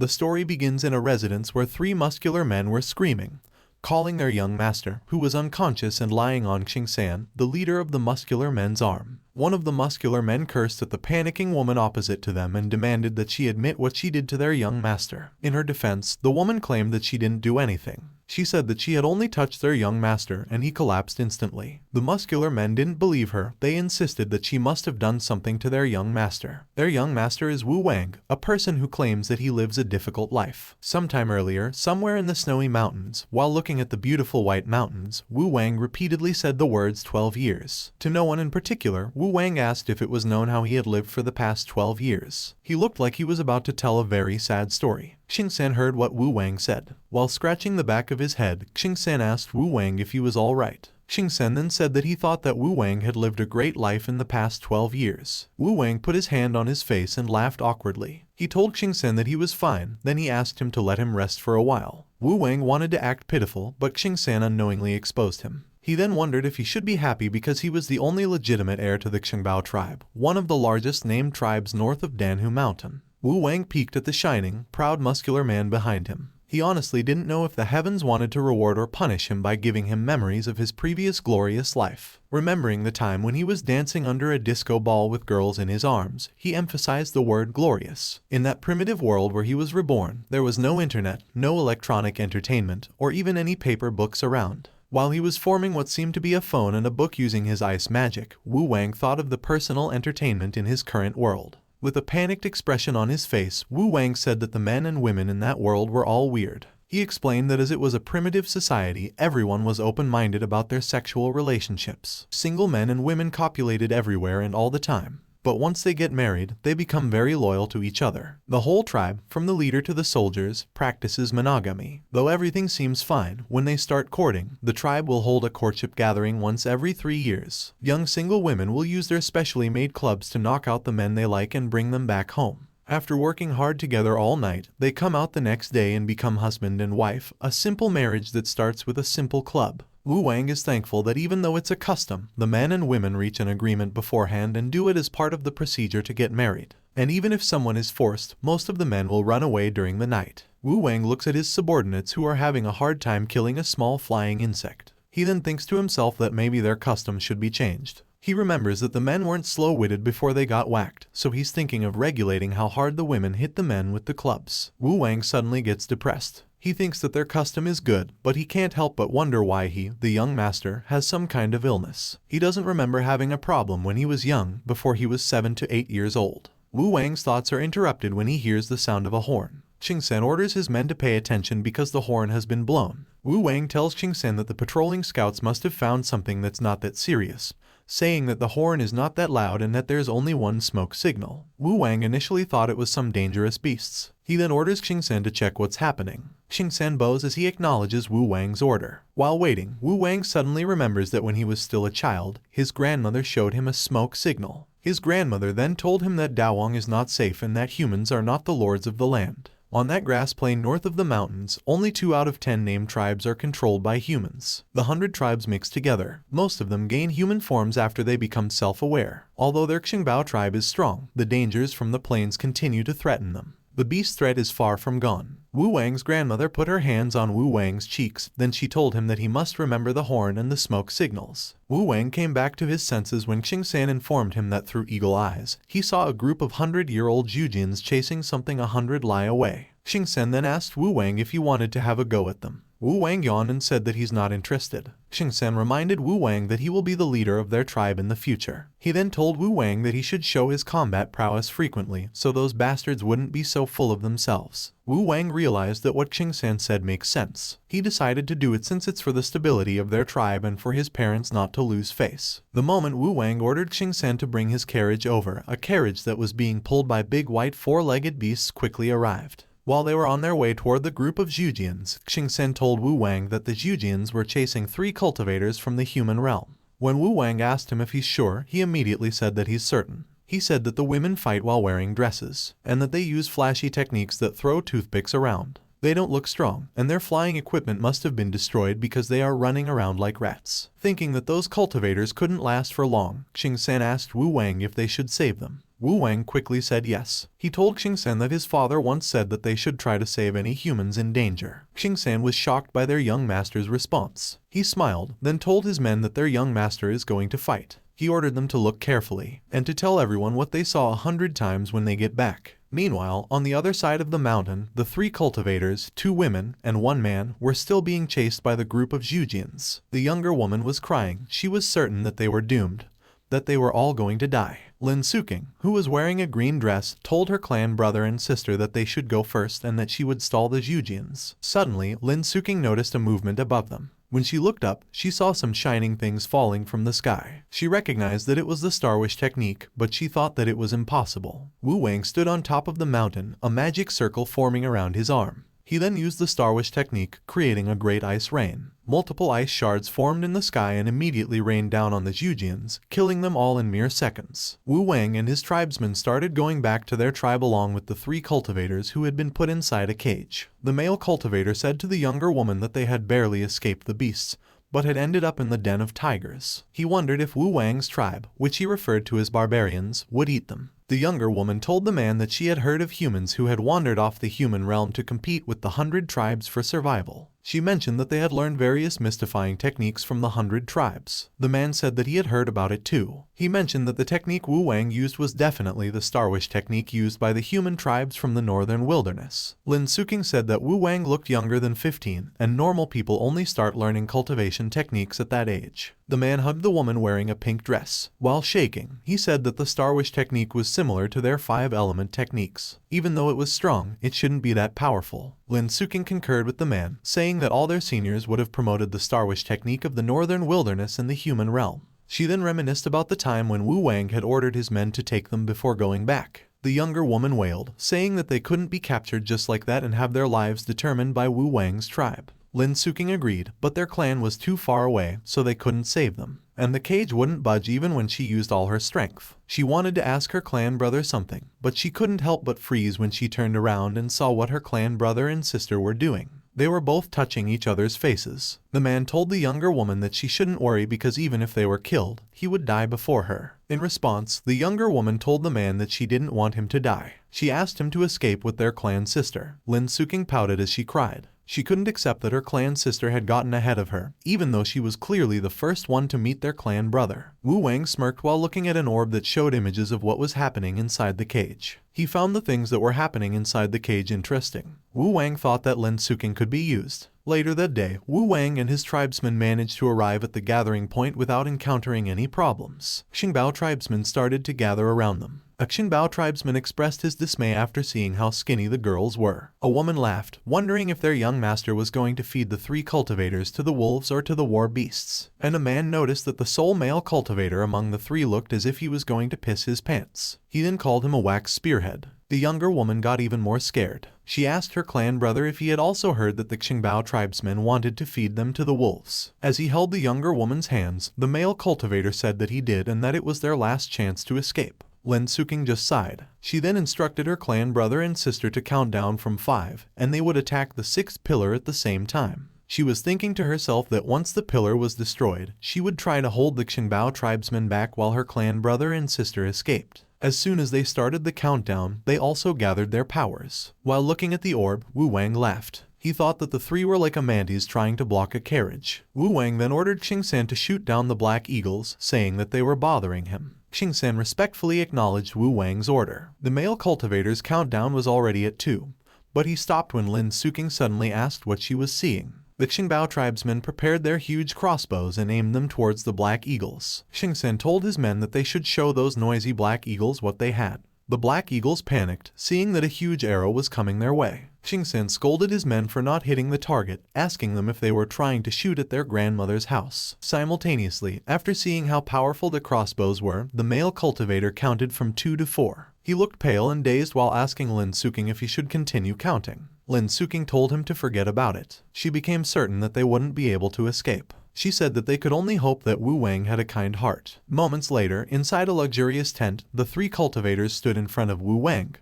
The story begins in a residence where three muscular men were screaming, calling their young master, who was unconscious and lying on Xingsan, the leader of the muscular men's arm. One of the muscular men cursed at the panicking woman opposite to them and demanded that she admit what she did to their young master. In her defense, the woman claimed that she didn't do anything. She said that she had only touched their young master and he collapsed instantly. The muscular men didn't believe her. They insisted that she must have done something to their young master. Their young master is Wang, a person who claims that he lives a difficult life. Sometime earlier, somewhere in the snowy mountains, while looking at the beautiful white mountains, Wang repeatedly said the words 12 years. To no one in particular, Wang asked if it was known how he had lived for the past 12 years. He looked like he was about to tell a very sad story. Xingsan heard what Wang said. While scratching the back of his head, Xingsan asked Wang if he was all right. Xingsan then said that he thought that Wang had lived a great life in the past 12 years. Wang put his hand on his face and laughed awkwardly. He told Xingsan that he was fine, then he asked him to let him rest for a while. Wang wanted to act pitiful, but Xingsan unknowingly exposed him. He then wondered if he should be happy because he was the only legitimate heir to the Xingbao tribe, one of the largest named tribes north of Danhu Mountain. Wang peeked at the shining, proud muscular man behind him. He honestly didn't know if the heavens wanted to reward or punish him by giving him memories of his previous glorious life. Remembering the time when he was dancing under a disco ball with girls in his arms, he emphasized the word glorious. In that primitive world where he was reborn, there was no internet, no electronic entertainment, or even any paper books around. While he was forming what seemed to be a phone and a book using his ice magic, Wang thought of the personal entertainment in his current world. With a panicked expression on his face, Wang said that the men and women in that world were all weird. He explained that as it was a primitive society, everyone was open-minded about their sexual relationships. Single men and women copulated everywhere and all the time. But once they get married, they become very loyal to each other. The whole tribe, from the leader to the soldiers, practices monogamy. Though everything seems fine, when they start courting, the tribe will hold a courtship gathering once every 3 years. Young single women will use their specially made clubs to knock out the men they like and bring them back home. After working hard together all night, they come out the next day and become husband and wife, a simple marriage that starts with a simple club. Wang is thankful that even though it's a custom, the men and women reach an agreement beforehand and do it as part of the procedure to get married. And even if someone is forced, most of the men will run away during the night. Wang looks at his subordinates who are having a hard time killing a small flying insect. He then thinks to himself that maybe their customs should be changed. He remembers that the men weren't slow-witted before they got whacked, so he's thinking of regulating how hard the women hit the men with the clubs. Wang suddenly gets depressed. He thinks that their custom is good, but he can't help but wonder why he, the young master, has some kind of illness. He doesn't remember having a problem when he was young, before he was 7 to 8 years old. Wang's thoughts are interrupted when he hears the sound of a horn. Xingsan orders his men to pay attention because the horn has been blown. Wang tells Xingsan that the patrolling scouts must have found something that's not that serious, saying that the horn is not that loud and that there's only one smoke signal. Wang initially thought it was some dangerous beasts. He then orders Xingsan to check what's happening. Xingsan bows as he acknowledges Wang's order. While waiting, Wang suddenly remembers that when he was still a child, his grandmother showed him a smoke signal. His grandmother then told him that Dawang is not safe and that humans are not the lords of the land. On that grass plain north of the mountains, only 2 out of 10 named tribes are controlled by humans. The 100 tribes mix together. Most of them gain human forms after they become self-aware. Although their Xingbao tribe is strong, the dangers from the plains continue to threaten them. The beast threat is far from gone. Wang's grandmother put her hands on Wang's cheeks, then she told him that he must remember the horn and the smoke signals. Wang came back to his senses when Xingsan informed him that through eagle eyes, he saw a group of 100-year-old Zhujians chasing something 100 li away. Xingsan then asked Wang if he wanted to have a go at them. Wang yawned and said that he's not interested. Xingsan reminded Wang that he will be the leader of their tribe in the future. He then told Wang that he should show his combat prowess frequently so those bastards wouldn't be so full of themselves. Wang realized that what Xingsan said makes sense. He decided to do it since it's for the stability of their tribe and for his parents not to lose face. The moment Wang ordered Xingsan to bring his carriage over, a carriage that was being pulled by big white 4-legged beasts quickly arrived. While they were on their way toward the group of Zhujians, Xingsan told Wang that the Zhujians were chasing 3 cultivators from the human realm. When Wang asked him if he's sure, he immediately said that he's certain. He said that the women fight while wearing dresses, and that they use flashy techniques that throw toothpicks around. They don't look strong, and their flying equipment must have been destroyed because they are running around like rats. Thinking that those cultivators couldn't last for long, Xingsan asked Wang if they should save them. Wu Wang quickly said yes. He told Xingsan that his father once said that they should try to save any humans in danger. Xingsan was shocked by their young master's response. He smiled, then told his men that their young master is going to fight. He ordered them to look carefully, and to tell everyone what they saw 100 times when they get back. Meanwhile, on the other side of the mountain, the 3 cultivators, 2 women, and 1 man, were still being chased by the group of Zhujians. The younger woman was crying. She was certain that they were doomed, that they were all going to die. Lin Suking, who was wearing a green dress, told her clan brother and sister that they should go first and that she would stall the Zhujians. Suddenly, Lin Suking noticed a movement above them. When she looked up, she saw some shining things falling from the sky. She recognized that it was the Star Wish technique, but she thought that it was impossible. Wu Wang stood on top of the mountain, a magic circle forming around his arm. He then used the Star Wish technique, creating a great ice rain. Multiple ice shards formed in the sky and immediately rained down on the Zhujians, killing them all in mere seconds. Wu Wang and his tribesmen started going back to their tribe along with the 3 cultivators who had been put inside a cage. The male cultivator said to the younger woman that they had barely escaped the beasts, but had ended up in the den of tigers. He wondered if Wu Wang's tribe, which he referred to as barbarians, would eat them. The younger woman told the man that she had heard of humans who had wandered off the human realm to compete with the 100 tribes for survival. She mentioned that they had learned various mystifying techniques from the 100 tribes. The man said that he had heard about it too. He mentioned that the technique Wu Wang used was definitely the Star Wish technique used by the human tribes from the northern wilderness. Lin Suking said that Wu Wang looked younger than 15, and normal people only start learning cultivation techniques at that age. The man hugged the woman wearing a pink dress. While shaking, he said that the Star Wish technique was similar to their 5-element techniques. Even though it was strong, it shouldn't be that powerful. Lin Suking concurred with the man, saying that all their seniors would have promoted the Star Wish technique of the northern wilderness in the human realm. She then reminisced about the time when Wu Wang had ordered his men to take them before going back. The younger woman wailed, saying that they couldn't be captured just like that and have their lives determined by Wu Wang's tribe. Lin Suking agreed, but their clan was too far away, so they couldn't save them. And the cage wouldn't budge even when she used all her strength. She wanted to ask her clan brother something, but she couldn't help but freeze when she turned around and saw what her clan brother and sister were doing. They were both touching each other's faces. The man told the younger woman that she shouldn't worry because even if they were killed, he would die before her. In response, the younger woman told the man that she didn't want him to die. She asked him to escape with their clan sister. Lin Suking pouted as she cried. She couldn't accept that her clan sister had gotten ahead of her, even though she was clearly the first one to meet their clan brother. Wu Wang smirked while looking at an orb that showed images of what was happening inside the cage. He found the things that were happening inside the cage interesting. Wu Wang thought that Lin Suking could be used. Later that day, Wu Wang and his tribesmen managed to arrive at the gathering point without encountering any problems. Xingbao tribesmen started to gather around them. A Xingbao tribesman expressed his dismay after seeing how skinny the girls were. A woman laughed, wondering if their young master was going to feed the 3 cultivators to the wolves or to the war beasts. And a man noticed that the sole male cultivator among the 3 looked as if he was going to piss his pants. He then called him a wax spearhead. The younger woman got even more scared. She asked her clan brother if he had also heard that the Xingbao tribesmen wanted to feed them to the wolves. As he held the younger woman's hands, the male cultivator said that he did and that it was their last chance to escape. Lin Suking just sighed. She then instructed her clan brother and sister to count down from 5, and they would attack the 6th pillar at the same time. She was thinking to herself that once the pillar was destroyed, she would try to hold the Xingbao tribesmen back while her clan brother and sister escaped. As soon as they started the countdown, they also gathered their powers. While looking at the orb, Wu Wang laughed. He thought that the 3 were like a mantis trying to block a carriage. Wu Wang then ordered Xingsan to shoot down the black eagles, saying that they were bothering him. Xingsan respectfully acknowledged Wu Wang's order. The male cultivator's countdown was already at 2, but he stopped when Lin Suking suddenly asked what she was seeing. The Xingbao tribesmen prepared their huge crossbows and aimed them towards the black eagles. Xingsan told his men that they should show those noisy black eagles what they had. The black eagles panicked, seeing that a huge arrow was coming their way. Xingsan scolded his men for not hitting the target, asking them if they were trying to shoot at their grandmother's house. Simultaneously, after seeing how powerful the crossbows were, the male cultivator counted from 2 to 4. He looked pale and dazed while asking Lin Suking if he should continue counting. Lin Suking told him to forget about it. She became certain that they wouldn't be able to escape. She said that they could only hope that Wu Wang had a kind heart. Moments later, inside a luxurious tent, the 3 cultivators stood in front of Wu Wang,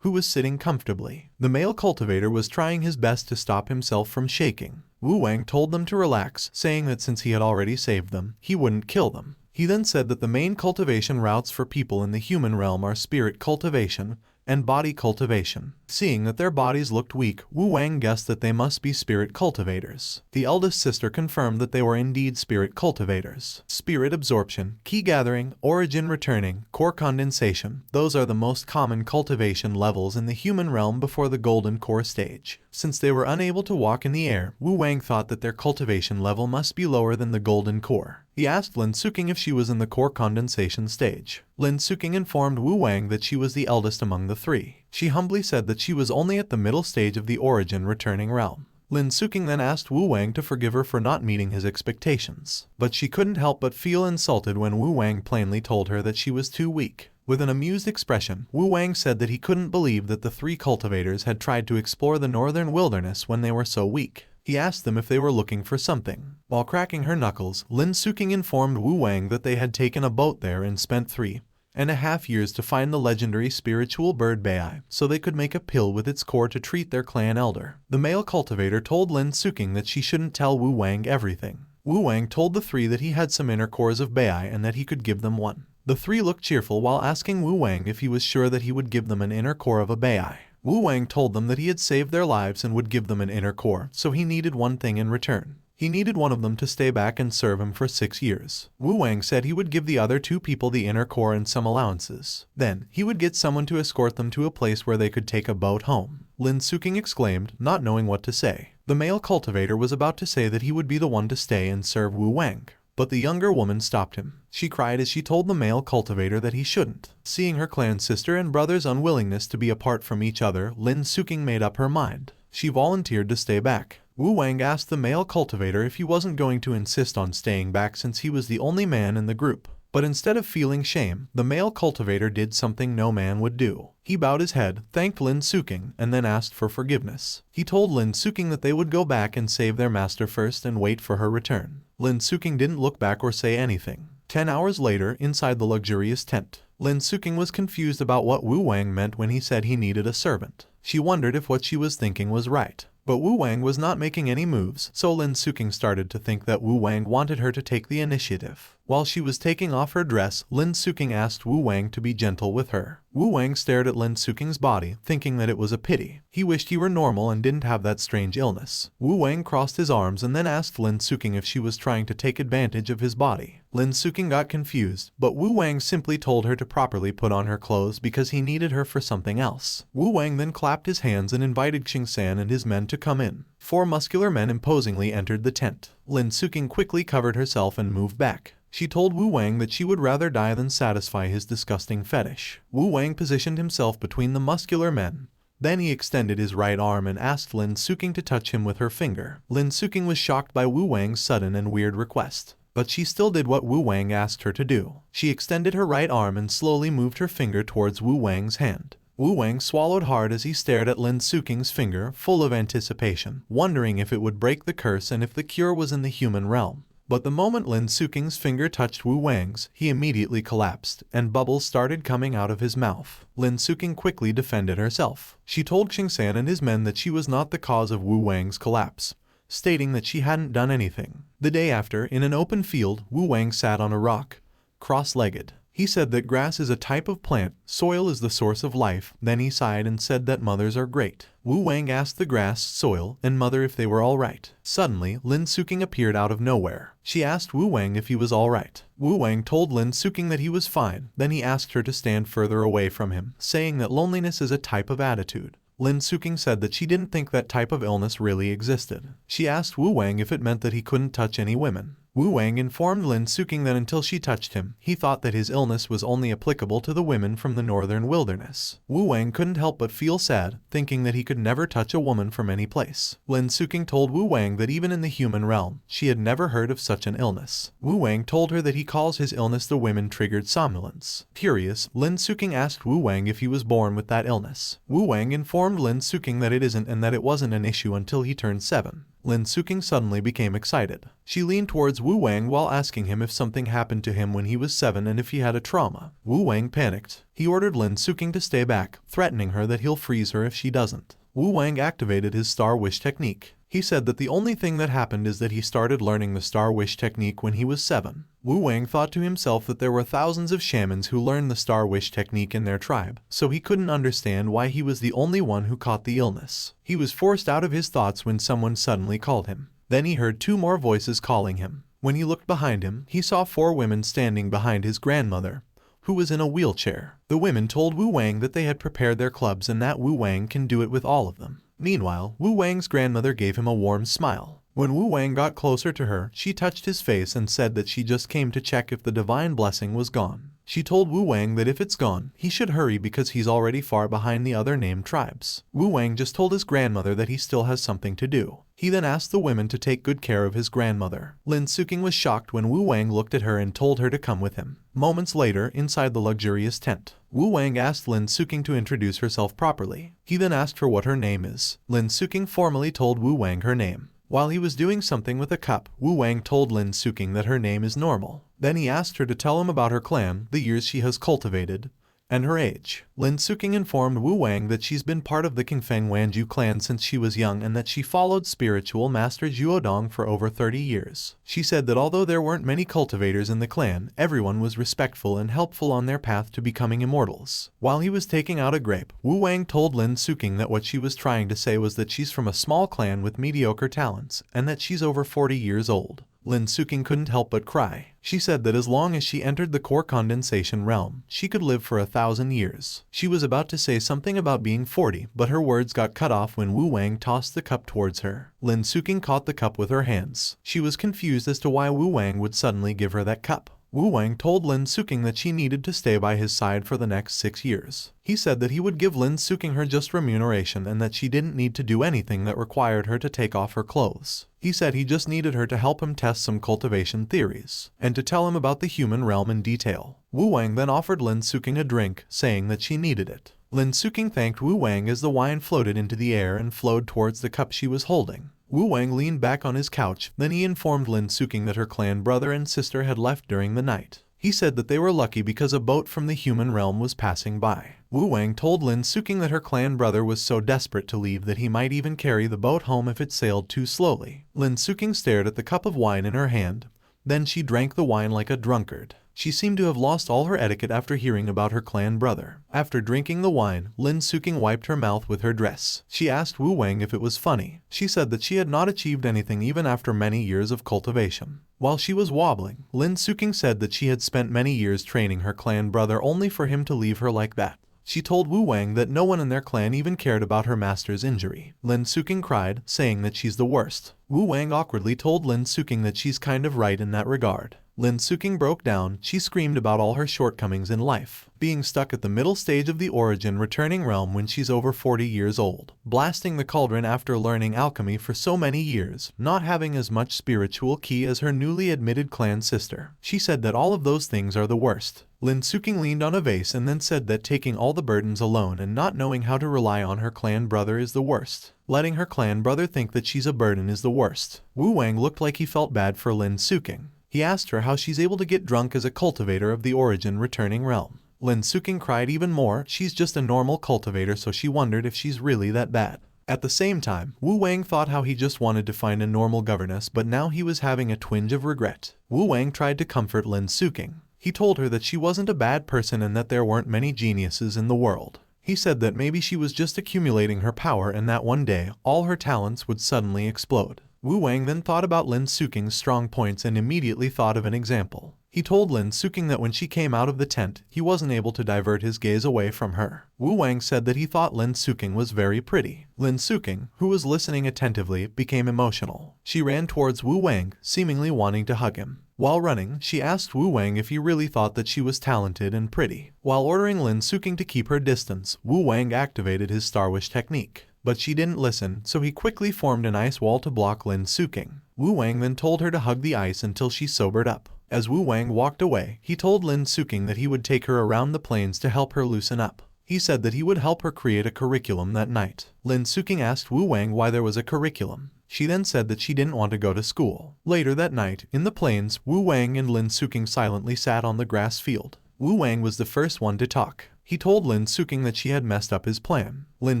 who was sitting comfortably. The male cultivator was trying his best to stop himself from shaking. Wu Wang told them to relax, saying that since he had already saved them, he wouldn't kill them. He then said that the main cultivation routes for people in the human realm are spirit cultivation and body cultivation. Seeing that their bodies looked weak, Wang guessed that they must be spirit cultivators. The eldest sister confirmed that they were indeed spirit cultivators. Spirit absorption, key gathering, origin returning, core condensation, those are the most common cultivation levels in the human realm before the golden core stage. Since they were unable to walk in the air, Wang thought that their cultivation level must be lower than the golden core. He asked Lin Suking if she was in the core condensation stage. Lin Suking informed Wang that she was the eldest among the three. She humbly said that she was only at the middle stage of the origin returning realm. Lin Suking then asked Wang to forgive her for not meeting his expectations. But she couldn't help but feel insulted when Wang plainly told her that she was too weak. With an amused expression, Wang said that he couldn't believe that the three cultivators had tried to explore the northern wilderness when they were so weak. He asked them if they were looking for something. While cracking her knuckles, Lin Suking informed Wang that they had taken a boat there and spent 3.5 years to find the legendary spiritual bird Bai, so they could make a pill with its core to treat their clan elder. The male cultivator told Lin Suking that she shouldn't tell Wang everything. Wang told the three that he had some inner cores of Bai and that he could give them one. The three looked cheerful while asking Wang if he was sure that he would give them an inner core of a Bai. Wang told them that he had saved their lives and would give them an inner core, so he needed one thing in return. He needed one of them to stay back and serve him for 6 years. Wang said he would give the other 2 people the inner core and some allowances. Then, he would get someone to escort them to a place where they could take a boat home. Lin Suking exclaimed, not knowing what to say. The male cultivator was about to say that he would be the one to stay and serve Wang. But the younger woman stopped him. She cried as she told the male cultivator that he shouldn't. Seeing her clan sister and brother's unwillingness to be apart from each other, Lin Suking made up her mind. She volunteered to stay back. Wang asked the male cultivator if he wasn't going to insist on staying back since he was the only man in the group. But instead of feeling shame, the male cultivator did something no man would do. He bowed his head, thanked Lin Suking, and then asked for forgiveness. He told Lin Suking that they would go back and save their master first and wait for her return. Lin Suking didn't look back or say anything. 10 hours later, inside the luxurious tent, Lin Suking was confused about what Wang meant when he said he needed a servant. She wondered if what she was thinking was right. But Wang was not making any moves, so Lin Suking started to think that Wang wanted her to take the initiative. While she was taking off her dress, Lin Suking asked Wang to be gentle with her. Wang stared at Lin Suking's body, thinking that it was a pity. He wished he were normal and didn't have that strange illness. Wang crossed his arms and then asked Lin Suking if she was trying to take advantage of his body. Lin Suking got confused, but Wang simply told her to properly put on her clothes because he needed her for something else. Wang then clapped his hands and invited Qingsan and his men to come in. 4 muscular men imposingly entered the tent. Lin Suking quickly covered herself and moved back. She told Wang that she would rather die than satisfy his disgusting fetish. Wang positioned himself between the muscular men. Then he extended his right arm and asked Lin Suking to touch him with her finger. Lin Suking was shocked by Wang's sudden and weird request. But she still did what Wang asked her to do. She extended her right arm and slowly moved her finger towards Wang's hand. Wang swallowed hard as he stared at Lin Suking's finger, full of anticipation, wondering if it would break the curse and if the cure was in the human realm. But the moment Lin Suking's finger touched Wang's, he immediately collapsed, and bubbles started coming out of his mouth. Lin Suking quickly defended herself. She told Qingsan and his men that she was not the cause of Wang's collapse, stating that she hadn't done anything. The day after, in an open field, Wang sat on a rock, cross-legged. He said that grass is a type of plant, soil is the source of life, then he sighed and said that mothers are great. Wang asked the grass, soil, and mother if they were alright. Suddenly, Lin Suking appeared out of nowhere. She asked Wang if he was alright. Wang told Lin Suking that he was fine, then he asked her to stand further away from him, saying that loneliness is a type of attitude. Lin Suking said that she didn't think that type of illness really existed. She asked Wang if it meant that he couldn't touch any women. Wang informed Lin Suking that until she touched him, he thought that his illness was only applicable to the women from the northern wilderness. Wang couldn't help but feel sad, thinking that he could never touch a woman from any place. Lin Suking told Wang that even in the human realm, she had never heard of such an illness. Wang told her that he calls his illness the women-triggered somnolence. Curious, Lin Suking asked Wang if he was born with that illness. Wang informed Lin Suking that it isn't and that it wasn't an issue until he turned 7. Lin Suking suddenly became excited. She leaned towards Wang while asking him if something happened to him when he was 7 and if he had a trauma. Wang panicked. He ordered Lin Suking to stay back, threatening her that he'll freeze her if she doesn't. Wang activated his Star Wish technique. He said that the only thing that happened is that he started learning the Star Wish technique when he was 7. Wang thought to himself that there were thousands of shamans who learned the Star Wish technique in their tribe, so he couldn't understand why he was the only one who caught the illness. He was forced out of his thoughts when someone suddenly called him. Then he heard 2 more voices calling him. When he looked behind him, he saw 4 women standing behind his grandmother, who was in a wheelchair. The women told Wang that they had prepared their clubs and that Wang can do it with all of them. Meanwhile, Wang's grandmother gave him a warm smile. When Wang got closer to her, she touched his face and said that she just came to check if the divine blessing was gone. She told Wang that if it's gone, he should hurry because he's already far behind the other named tribes. Wang just told his grandmother that he still has something to do. He then asked the women to take good care of his grandmother. Lin Suking was shocked when Wang looked at her and told her to come with him. Moments later, inside the luxurious tent, Wang asked Lin Suking to introduce herself properly. He then asked her what her name is. Lin Suking formally told Wang her name. While he was doing something with a cup, Wang told Lin Suking that her name is Normal. Then he asked her to tell him about her clan, the years she has cultivated, and her age. Lin Suking informed Wang that she's been part of the Qingfeng Wanju clan since she was young and that she followed spiritual master Zhuodong for over 30 years. She said that although there weren't many cultivators in the clan, everyone was respectful and helpful on their path to becoming immortals. While he was taking out a grape, Wang told Lin Suking that what she was trying to say was that she's from a small clan with mediocre talents and that she's over 40 years old. Lin Suking couldn't help but cry. She said that as long as she entered the core condensation realm, she could live for 1,000 years. She was about to say something about being 40, but her words got cut off when Wang tossed the cup towards her. Lin Suking caught the cup with her hands. She was confused as to why Wang would suddenly give her that cup. Wang told Lin Suking that she needed to stay by his side for the next 6 years. He said that he would give Lin Suking her just remuneration and that she didn't need to do anything that required her to take off her clothes. He said he just needed her to help him test some cultivation theories, and to tell him about the human realm in detail. Wang then offered Lin Suking a drink, saying that she needed it. Lin Suking thanked Wang as the wine floated into the air and flowed towards the cup she was holding. Wang leaned back on his couch, then he informed Lin Suking that her clan brother and sister had left during the night. He said that they were lucky because a boat from the human realm was passing by. Wang told Lin Suking that her clan brother was so desperate to leave that he might even carry the boat home if it sailed too slowly. Lin Suking stared at the cup of wine in her hand. Then she drank the wine like a drunkard. She seemed to have lost all her etiquette after hearing about her clan brother. After drinking the wine, Lin Suking wiped her mouth with her dress. She asked Wang if it was funny. She said that she had not achieved anything even after many years of cultivation. While she was wobbling, Lin Suking said that she had spent many years training her clan brother only for him to leave her like that. She told Wang that no one in their clan even cared about her master's injury. Lin Suking cried, saying that she's the worst. Wang awkwardly told Lin Suking that she's kind of right in that regard. Lin Suking broke down. She screamed about all her shortcomings in life. Being stuck at the middle stage of the origin returning realm when she's over 40 years old. Blasting the cauldron after learning alchemy for so many years. Not having as much spiritual ki as her newly admitted clan sister. She said that all of those things are the worst. Lin Suking leaned on a vase and then said that taking all the burdens alone and not knowing how to rely on her clan brother is the worst. Letting her clan brother think that she's a burden is the worst. Wang looked like he felt bad for Lin Suking. He asked her how she's able to get drunk as a cultivator of the origin returning realm. Lin Suking cried even more. She's just a normal cultivator, so she wondered if she's really that bad. At the same time, Wang thought how he just wanted to find a normal governess, but now he was having a twinge of regret. Wang tried to comfort Lin Suking. He told her that she wasn't a bad person and that there weren't many geniuses in the world. He said that maybe she was just accumulating her power and that one day, all her talents would suddenly explode. Wang then thought about Lin Suking's strong points and immediately thought of an example. He told Lin Suking that when she came out of the tent, he wasn't able to divert his gaze away from her. Wang said that he thought Lin Suking was very pretty. Lin Suking, who was listening attentively, became emotional. She ran towards Wang, seemingly wanting to hug him. While running, she asked Wang if he really thought that she was talented and pretty. While ordering Lin Suking to keep her distance, Wang activated his Star Wish technique. But she didn't listen, so he quickly formed an ice wall to block Lin Suking. Wang then told her to hug the ice until she sobered up. As Wang walked away, he told Lin Suking that he would take her around the plains to help her loosen up. He said that he would help her create a curriculum that night. Lin Suking asked Wang why there was a curriculum. She then said that she didn't want to go to school. Later that night, in the plains, Wang and Lin Suking silently sat on the grass field. Wang was the first one to talk. He told Lin Suking that she had messed up his plan. Lin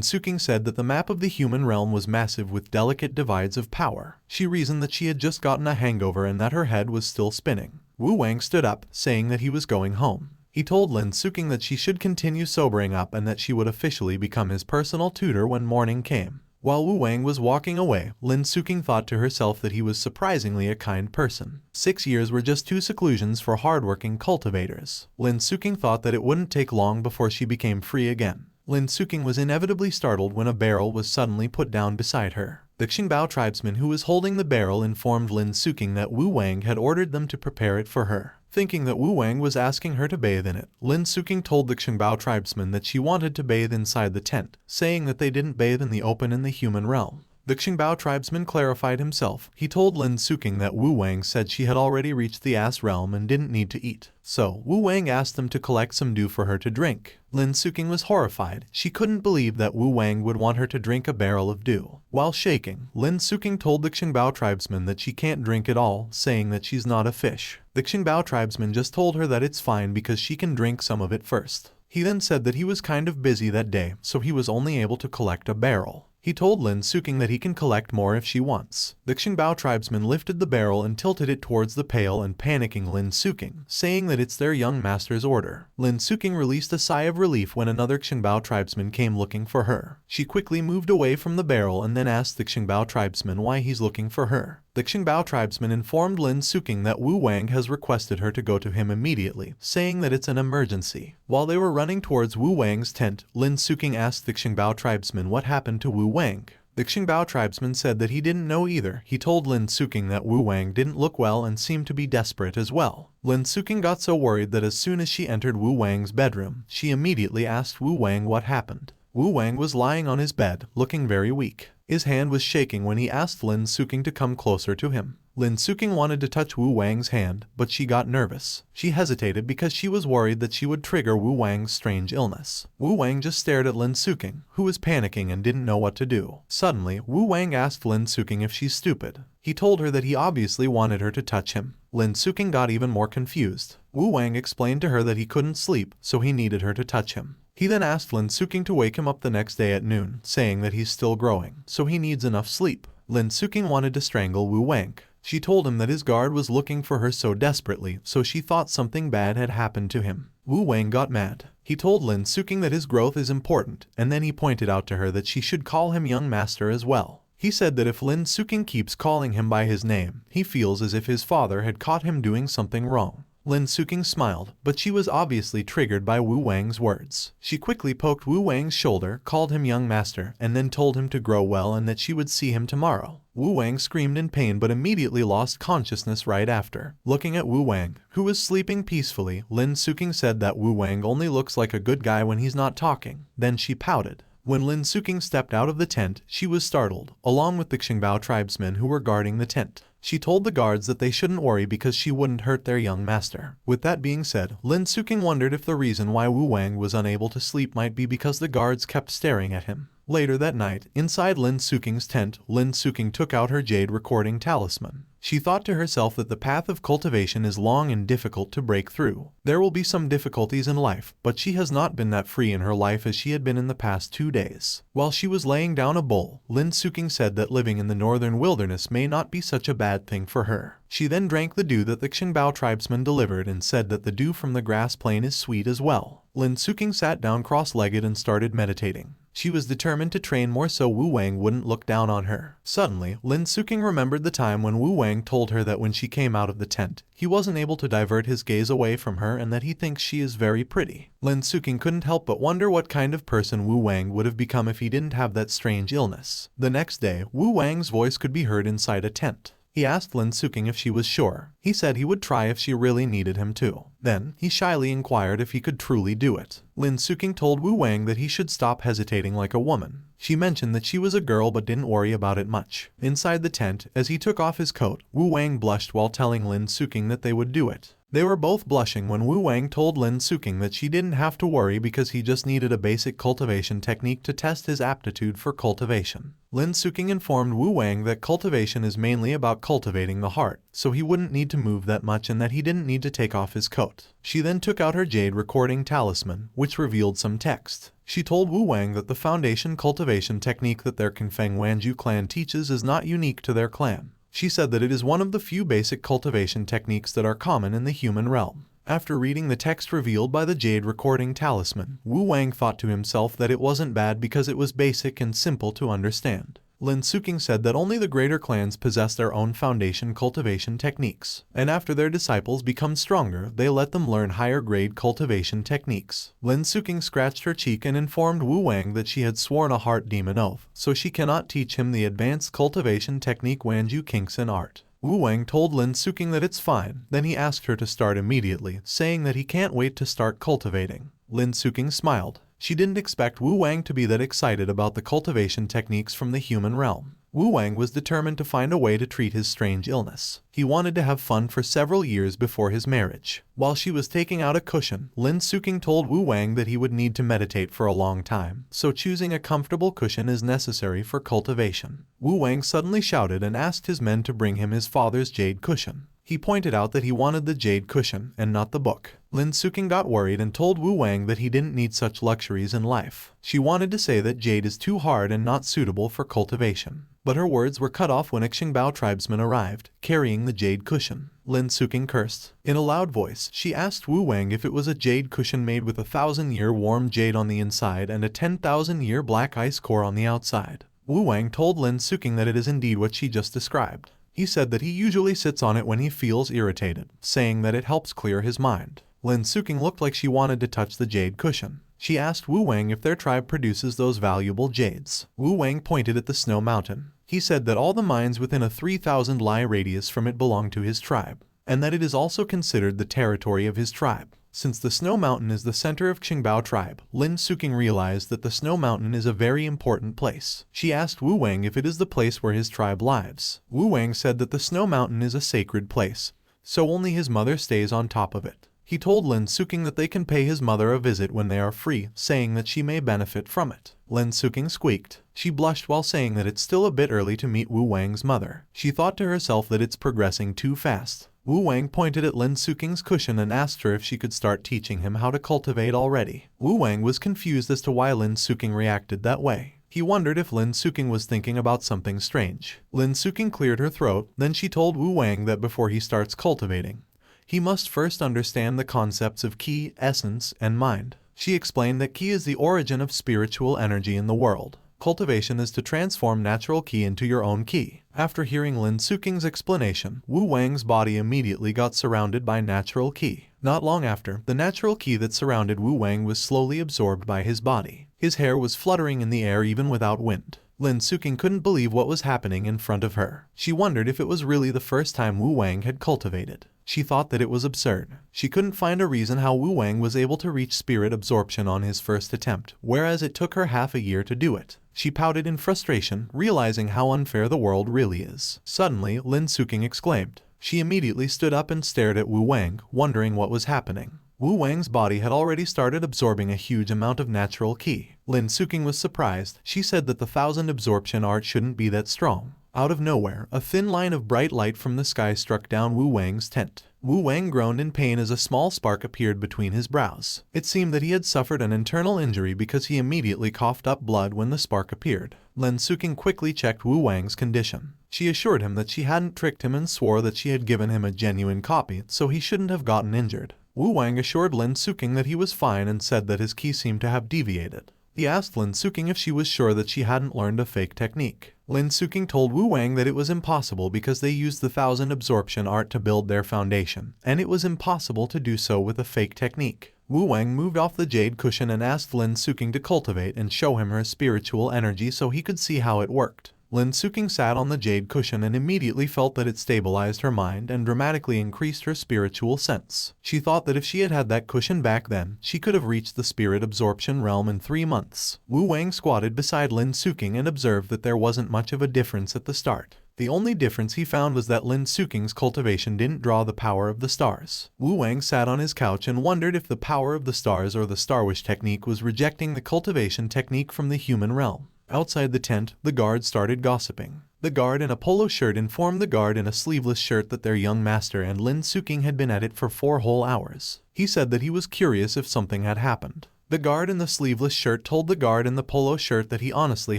Suking said that the map of the human realm was massive with delicate divides of power. She reasoned that she had just gotten a hangover and that her head was still spinning. Wu Wang stood up, saying that he was going home. He told Lin Suking that she should continue sobering up and that she would officially become his personal tutor when morning came. While Wu Wang was walking away, Lin Suking thought to herself that he was surprisingly a kind person. 6 years were just 2 seclusions for hardworking cultivators. Lin Suking thought that it wouldn't take long before she became free again. Lin Suking was inevitably startled when a barrel was suddenly put down beside her. The Xingbao tribesman who was holding the barrel informed Lin Suking that Wu Wang had ordered them to prepare it for her. Thinking that Wu Wang was asking her to bathe in it, Lin Suking told the Xingbao tribesman that she wanted to bathe inside the tent, saying that they didn't bathe in the open in the human realm. The Xingbao tribesman clarified himself. He told Lin Suking that Wu Wang said she had already reached the ass realm and didn't need to eat. So, Wu Wang asked them to collect some dew for her to drink. Lin Suking was horrified. She couldn't believe that Wu Wang would want her to drink a barrel of dew. While shaking, Lin Suking told the Xingbao tribesman that she can't drink it all, saying that she's not a fish. The Xingbao tribesman just told her that it's fine because she can drink some of it first. He then said that he was kind of busy that day, so he was only able to collect a barrel. He told Lin Suking that he can collect more if she wants. The Xingbao tribesman lifted the barrel and tilted it towards the pail and panicking Lin Suking, saying that it's their young master's order. Lin Suking released a sigh of relief when another Xingbao tribesman came looking for her. She quickly moved away from the barrel and then asked the Xingbao tribesman why he's looking for her. The Xingbao tribesman informed Lin Suking that Wu Wang has requested her to go to him immediately, saying that it's an emergency. While they were running towards Wu Wang's tent, Lin Suking asked the Xingbao tribesman what happened to Wu Wang. The Xingbao tribesman said that he didn't know either. He told Lin Suking that Wu Wang didn't look well and seemed to be desperate as well. Lin Suking got so worried that as soon as she entered Wu Wang's bedroom, she immediately asked Wu Wang what happened. Wu Wang was lying on his bed, looking very weak. His hand was shaking when he asked Lin Suking to come closer to him. Lin Suking wanted to touch Wu Wang's hand, but she got nervous. She hesitated because she was worried that she would trigger Wu Wang's strange illness. Wu Wang just stared at Lin Suking, who was panicking and didn't know what to do. Suddenly, Wu Wang asked Lin Suking if she's stupid. He told her that he obviously wanted her to touch him. Lin Suking got even more confused. Wu Wang explained to her that he couldn't sleep, so he needed her to touch him. He then asked Lin Suking to wake him up the next day at noon, saying that he's still growing, so he needs enough sleep. Lin Suking wanted to strangle Wu Wang. She told him that his guard was looking for her so desperately, so she thought something bad had happened to him. Wu Wang got mad. He told Lin Suking that his growth is important, and then he pointed out to her that she should call him young master as well. He said that if Lin Suking keeps calling him by his name, he feels as if his father had caught him doing something wrong. Lin Suking smiled, but she was obviously triggered by Wu Wang's words. She quickly poked Wu Wang's shoulder, called him young master, and then told him to grow well and that she would see him tomorrow. Wu Wang screamed in pain but immediately lost consciousness right after. Looking at Wu Wang, who was sleeping peacefully, Lin Suking said that Wu Wang only looks like a good guy when he's not talking. Then she pouted. When Lin Suking stepped out of the tent, she was startled, along with the Xingbao tribesmen who were guarding the tent. She told the guards that they shouldn't worry because she wouldn't hurt their young master. With that being said, Lin Suking wondered if the reason why Wu Wang was unable to sleep might be because the guards kept staring at him. Later that night, inside Lin Suking's tent, Lin Suking took out her jade recording talisman. She thought to herself that the path of cultivation is long and difficult to break through. There will be some difficulties in life, but she has not been that free in her life as she had been in the past 2 days. While she was laying down a bowl, Lin Suking said that living in the northern wilderness may not be such a bad thing for her. She then drank the dew that the Xingbao tribesman delivered and said that the dew from the grass plain is sweet as well. Lin Suking sat down cross-legged and started meditating. She was determined to train more so Wu Wang wouldn't look down on her. Suddenly, Lin Suking remembered the time when Wu Wang told her that when she came out of the tent, he wasn't able to divert his gaze away from her and that he thinks she is very pretty. Lin Suking couldn't help but wonder what kind of person Wu Wang would have become if he didn't have that strange illness. The next day, Wu Wang's voice could be heard inside a tent. He asked Lin Suking if she was sure. He said he would try if she really needed him to. Then, he shyly inquired if he could truly do it. Lin Suking told Wu Wang that he should stop hesitating like a woman. She mentioned that she was a girl but didn't worry about it much. Inside the tent, as he took off his coat, Wu Wang blushed while telling Lin Suking that they would do it. They were both blushing when Wu Wang told Lin Suking that she didn't have to worry because he just needed a basic cultivation technique to test his aptitude for cultivation. Lin Suking informed Wu Wang that cultivation is mainly about cultivating the heart, so he wouldn't need to move that much and that he didn't need to take off his coat. She then took out her jade recording talisman, which revealed some text. She told Wu Wang that the foundation cultivation technique that their Qingfeng Wanju clan teaches is not unique to their clan. She said that it is one of the few basic cultivation techniques that are common in the human realm. After reading the text revealed by the jade recording talisman, Wu Wang thought to himself that it wasn't bad because it was basic and simple to understand. Lin Suking said that only the greater clans possess their own foundation cultivation techniques, and after their disciples become stronger, they let them learn higher grade cultivation techniques. Lin Suking scratched her cheek and informed Wu Wang that she had sworn a heart demon oath, so she cannot teach him the advanced cultivation technique Wanju Qingxin art. Wu Wang told Lin Suking that it's fine, then he asked her to start immediately, saying that he can't wait to start cultivating. Lin Suking smiled. She didn't expect Wu Wang to be that excited about the cultivation techniques from the human realm. Wu Wang was determined to find a way to treat his strange illness. He wanted to have fun for several years before his marriage. While she was taking out a cushion, Lin Suking told Wu Wang that he would need to meditate for a long time, so choosing a comfortable cushion is necessary for cultivation. Wu Wang suddenly shouted and asked his men to bring him his father's jade cushion. He pointed out that he wanted the jade cushion and not the book. Lin Suking got worried and told Wu Wang that he didn't need such luxuries in life. She wanted to say that jade is too hard and not suitable for cultivation, but her words were cut off when a Qingbao tribesman arrived, carrying the jade cushion. Lin Suking cursed. In a loud voice, she asked Wu Wang if it was a jade cushion made with 1,000-year warm jade on the inside and a 10,000-year black ice core on the outside. Wu Wang told Lin Suking that it is indeed what she just described. He said that he usually sits on it when he feels irritated, saying that it helps clear his mind. Lin Suking looked like she wanted to touch the jade cushion. She asked Wu Wang if their tribe produces those valuable jades. Wu Wang pointed at the snow mountain. He said that all the mines within a 3,000 li radius from it belong to his tribe, and that it is also considered the territory of his tribe. Since the Snow Mountain is the center of Qingbao tribe, Lin Suking realized that the Snow Mountain is a very important place. She asked Wu Wang if it is the place where his tribe lives. Wu Wang said that the Snow Mountain is a sacred place, so only his mother stays on top of it. He told Lin Suking that they can pay his mother a visit when they are free, saying that she may benefit from it. Lin Suking squeaked. She blushed while saying that it's still a bit early to meet Wu Wang's mother. She thought to herself that it's progressing too fast. Wu Wang pointed at Lin Suking's cushion and asked her if she could start teaching him how to cultivate already. Wu Wang was confused as to why Lin Suking reacted that way. He wondered if Lin Suking was thinking about something strange. Lin Suking cleared her throat, then she told Wu Wang that before he starts cultivating, he must first understand the concepts of Qi, essence, and mind. She explained that Qi is the origin of spiritual energy in the world. Cultivation is to transform natural Qi into your own Qi. After hearing Lin Suking's explanation, Wu Wang's body immediately got surrounded by natural Qi. Not long after, the natural Qi that surrounded Wu Wang was slowly absorbed by his body. His hair was fluttering in the air even without wind. Lin Suking couldn't believe what was happening in front of her. She wondered if it was really the first time Wu Wang had cultivated. She thought that it was absurd. She couldn't find a reason how Wu Wang was able to reach spirit absorption on his first attempt, whereas it took her half a year to do it. She pouted in frustration, realizing how unfair the world really is. Suddenly, Lin Suking exclaimed. She immediately stood up and stared at Wu Wang, wondering what was happening. Wu Wang's body had already started absorbing a huge amount of natural Qi. Lin Suking was surprised. She said that the 1,000 absorption art shouldn't be that strong. Out of nowhere, a thin line of bright light from the sky struck down Wu Wang's tent. Wu Wang groaned in pain as a small spark appeared between his brows. It seemed that he had suffered an internal injury because he immediately coughed up blood when the spark appeared. Lin Suking quickly checked Wu Wang's condition. She assured him that she hadn't tricked him and swore that she had given him a genuine copy, so he shouldn't have gotten injured. Wu Wang assured Lin Suking that he was fine and said that his Qi seemed to have deviated. He asked Lin Suking if she was sure that she hadn't learned a fake technique. Lin Suking told Wu Wang that it was impossible because they used the 1,000 absorption art to build their foundation, and it was impossible to do so with a fake technique. Wu Wang moved off the jade cushion and asked Lin Suking to cultivate and show him her spiritual energy so he could see how it worked. Lin Suking sat on the jade cushion and immediately felt that it stabilized her mind and dramatically increased her spiritual sense. She thought that if she had had that cushion back then, she could have reached the spirit absorption realm in 3 months. Wu Wang squatted beside Lin Suking and observed that there wasn't much of a difference at the start. The only difference he found was that Lin Suking's cultivation didn't draw the power of the stars. Wang sat on his couch and wondered if the power of the stars or the Star Wish technique was rejecting the cultivation technique from the human realm. Outside the tent, the guard started gossiping. The guard in a polo shirt informed the guard in a sleeveless shirt that their young master and Lin Suking had been at it for 4 whole hours. He said that he was curious if something had happened. The guard in the sleeveless shirt told the guard in the polo shirt that he honestly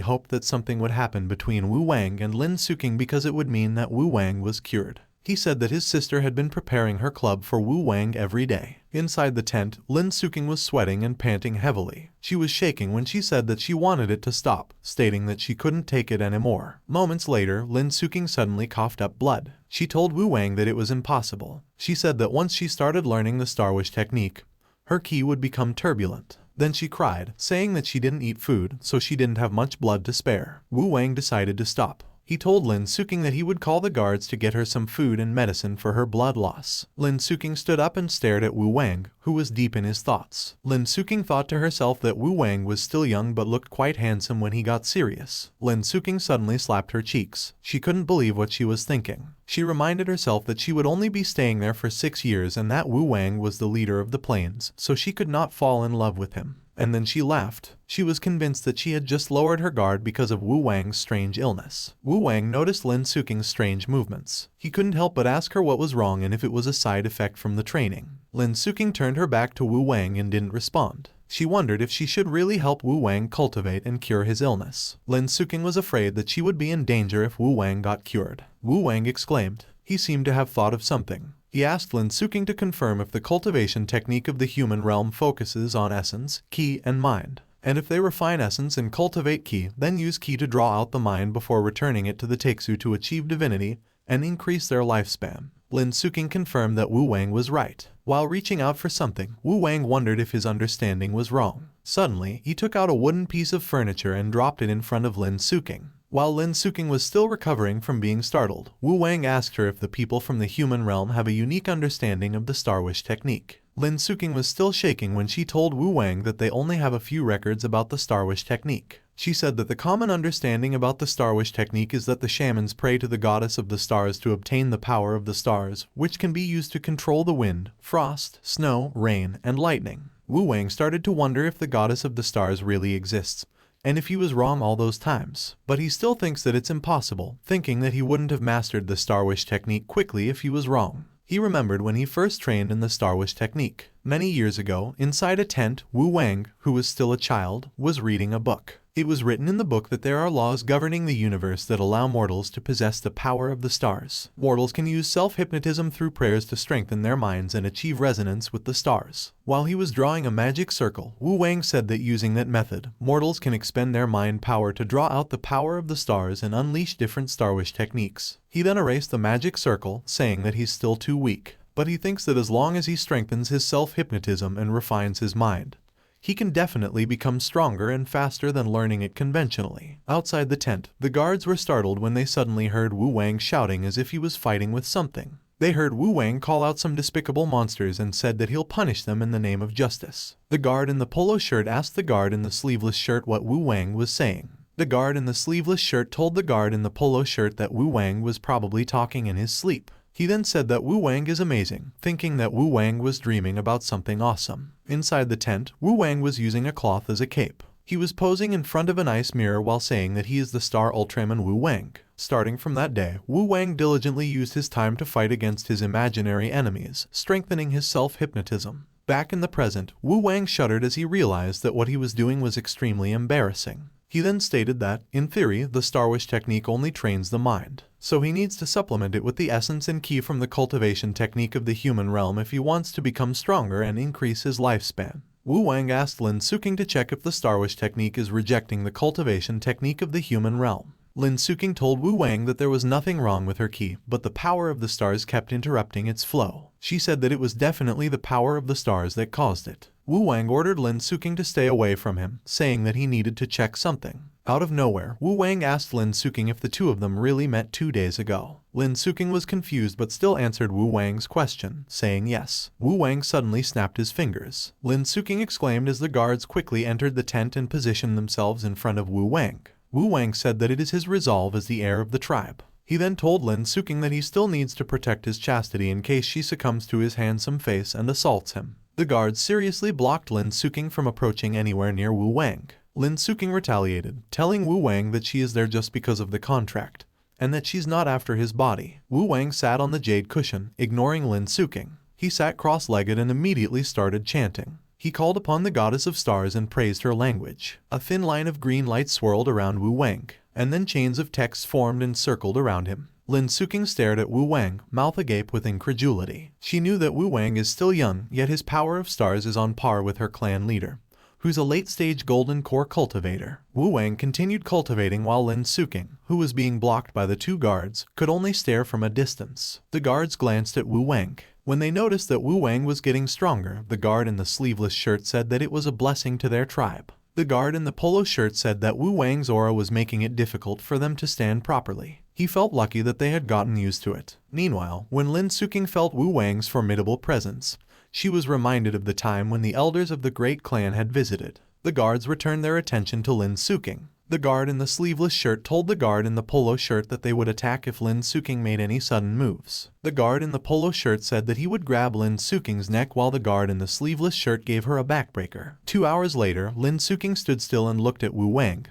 hoped that something would happen between Wang and Lin Suking because it would mean that Wang was cured. He said that his sister had been preparing her club for Wang every day. Inside the tent, Lin Suking was sweating and panting heavily. She was shaking when she said that she wanted it to stop, stating that she couldn't take it anymore. Moments later, Lin Suking suddenly coughed up blood. She told Wang that it was impossible. She said that once she started learning the Star Wish technique, her ki would become turbulent. Then she cried, saying that she didn't eat food, so she didn't have much blood to spare. Wang decided to stop. He told Lin Suking that he would call the guards to get her some food and medicine for her blood loss. Lin Suking stood up and stared at Wang, who was deep in his thoughts. Lin Suking thought to herself that Wang was still young but looked quite handsome when he got serious. Lin Suking suddenly slapped her cheeks. She couldn't believe what she was thinking. She reminded herself that she would only be staying there for 6 years and that Wang was the leader of the plains, so she could not fall in love with him. And then she laughed. She was convinced that she had just lowered her guard because of Wang's strange illness. Wang noticed Lin Suking's strange movements. He couldn't help but ask her what was wrong and if it was a side effect from the training. Lin Suking turned her back to Wang and didn't respond. She wondered if she should really help Wang cultivate and cure his illness. Lin Suking was afraid that she would be in danger if Wang got cured. Wang exclaimed. He seemed to have thought of something. He asked Lin Suking to confirm if the cultivation technique of the human realm focuses on essence, ki, and mind. And if they refine essence and cultivate ki, then use ki to draw out the mind before returning it to the Taixu to achieve divinity and increase their lifespan. Lin Suking confirmed that Wang was right. While reaching out for something, Wang wondered if his understanding was wrong. Suddenly, he took out a wooden piece of furniture and dropped it in front of Lin Suking. While Lin Suking was still recovering from being startled, Wang asked her if the people from the human realm have a unique understanding of the Star Wish technique. Lin Suking was still shaking when she told Wang that they only have a few records about the Star Wish technique. She said that the common understanding about the Star Wish technique is that the shamans pray to the goddess of the stars to obtain the power of the stars, which can be used to control the wind, frost, snow, rain, and lightning. Wang started to wonder if the goddess of the stars really exists, and if he was wrong all those times. But he still thinks that it's impossible, thinking that he wouldn't have mastered the Star Wish technique quickly if he was wrong. He remembered when he first trained in the Star Wish technique. Many years ago, inside a tent, Wang, who was still a child, was reading a book. It was written in the book that there are laws governing the universe that allow mortals to possess the power of the stars. Mortals can use self-hypnotism through prayers to strengthen their minds and achieve resonance with the stars. While he was drawing a magic circle, Wang said that using that method, mortals can expend their mind power to draw out the power of the stars and unleash different Star Wish techniques. He then erased the magic circle, saying that he's still too weak. But he thinks that as long as he strengthens his self-hypnotism and refines his mind, he can definitely become stronger and faster than learning it conventionally. Outside the tent, the guards were startled when they suddenly heard Wang shouting as if he was fighting with something. They heard Wang call out some despicable monsters and said that he'll punish them in the name of justice. The guard in the polo shirt asked the guard in the sleeveless shirt what Wang was saying. The guard in the sleeveless shirt told the guard in the polo shirt that Wang was probably talking in his sleep. He then said that Wang is amazing, thinking that Wang was dreaming about something awesome. Inside the tent, Wang was using a cloth as a cape. He was posing in front of a nice mirror while saying that he is the Star Ultraman Wang. Starting from that day, Wang diligently used his time to fight against his imaginary enemies, strengthening his self-hypnotism. Back in the present, Wang shuddered as he realized that what he was doing was extremely embarrassing. He then stated that, in theory, the Star Wish technique only trains the mind, so he needs to supplement it with the essence and ki from the cultivation technique of the human realm if he wants to become stronger and increase his lifespan. Wang asked Lin Suking to check if the Star Wish technique is rejecting the cultivation technique of the human realm. Lin Suking told Wang that there was nothing wrong with her ki, but the power of the stars kept interrupting its flow. She said that it was definitely the power of the stars that caused it. Wang ordered Lin Suking to stay away from him, saying that he needed to check something. Out of nowhere, Wang asked Lin Suking if the two of them really met 2 days ago. Lin Suking was confused but still answered Wang's question, saying yes. Wang suddenly snapped his fingers. Lin Suking exclaimed as the guards quickly entered the tent and positioned themselves in front of Wang. Wang said that it is his resolve as the heir of the tribe. He then told Lin Suking that he still needs to protect his chastity in case she succumbs to his handsome face and assaults him. The guards seriously blocked Lin Suking from approaching anywhere near Wu Wang. Lin Suking retaliated, telling Wu Wang that she is there just because of the contract, and that she's not after his body. Wu Wang sat on the jade cushion, ignoring Lin Suking. He sat cross-legged and immediately started chanting. He called upon the goddess of stars and praised her language. A thin line of green light swirled around Wu Wang, and then chains of text formed and circled around him. Lin Suking stared at Wu Wang, mouth agape with incredulity. She knew that Wu Wang is still young, yet his power of stars is on par with her clan leader, who's a late-stage golden core cultivator. Wu Wang continued cultivating while Lin Suking, who was being blocked by the two guards, could only stare from a distance. The guards glanced at Wu Wang. When they noticed that Wu Wang was getting stronger, the guard in the sleeveless shirt said that it was a blessing to their tribe. The guard in the polo shirt said that Wu Wang's aura was making it difficult for them to stand properly. He felt lucky that they had gotten used to it. Meanwhile, when Lin Suking felt Wu Wang's formidable presence, she was reminded of the time when the elders of the great clan had visited. The guards returned their attention to Lin Suking. The guard in the sleeveless shirt told the guard in the polo shirt that they would attack if Lin Suking made any sudden moves. The guard in the polo shirt said that he would grab Lin Suking's neck while the guard in the sleeveless shirt gave her a backbreaker. 2 hours later, Lin Suking stood still and looked at Wu Wang,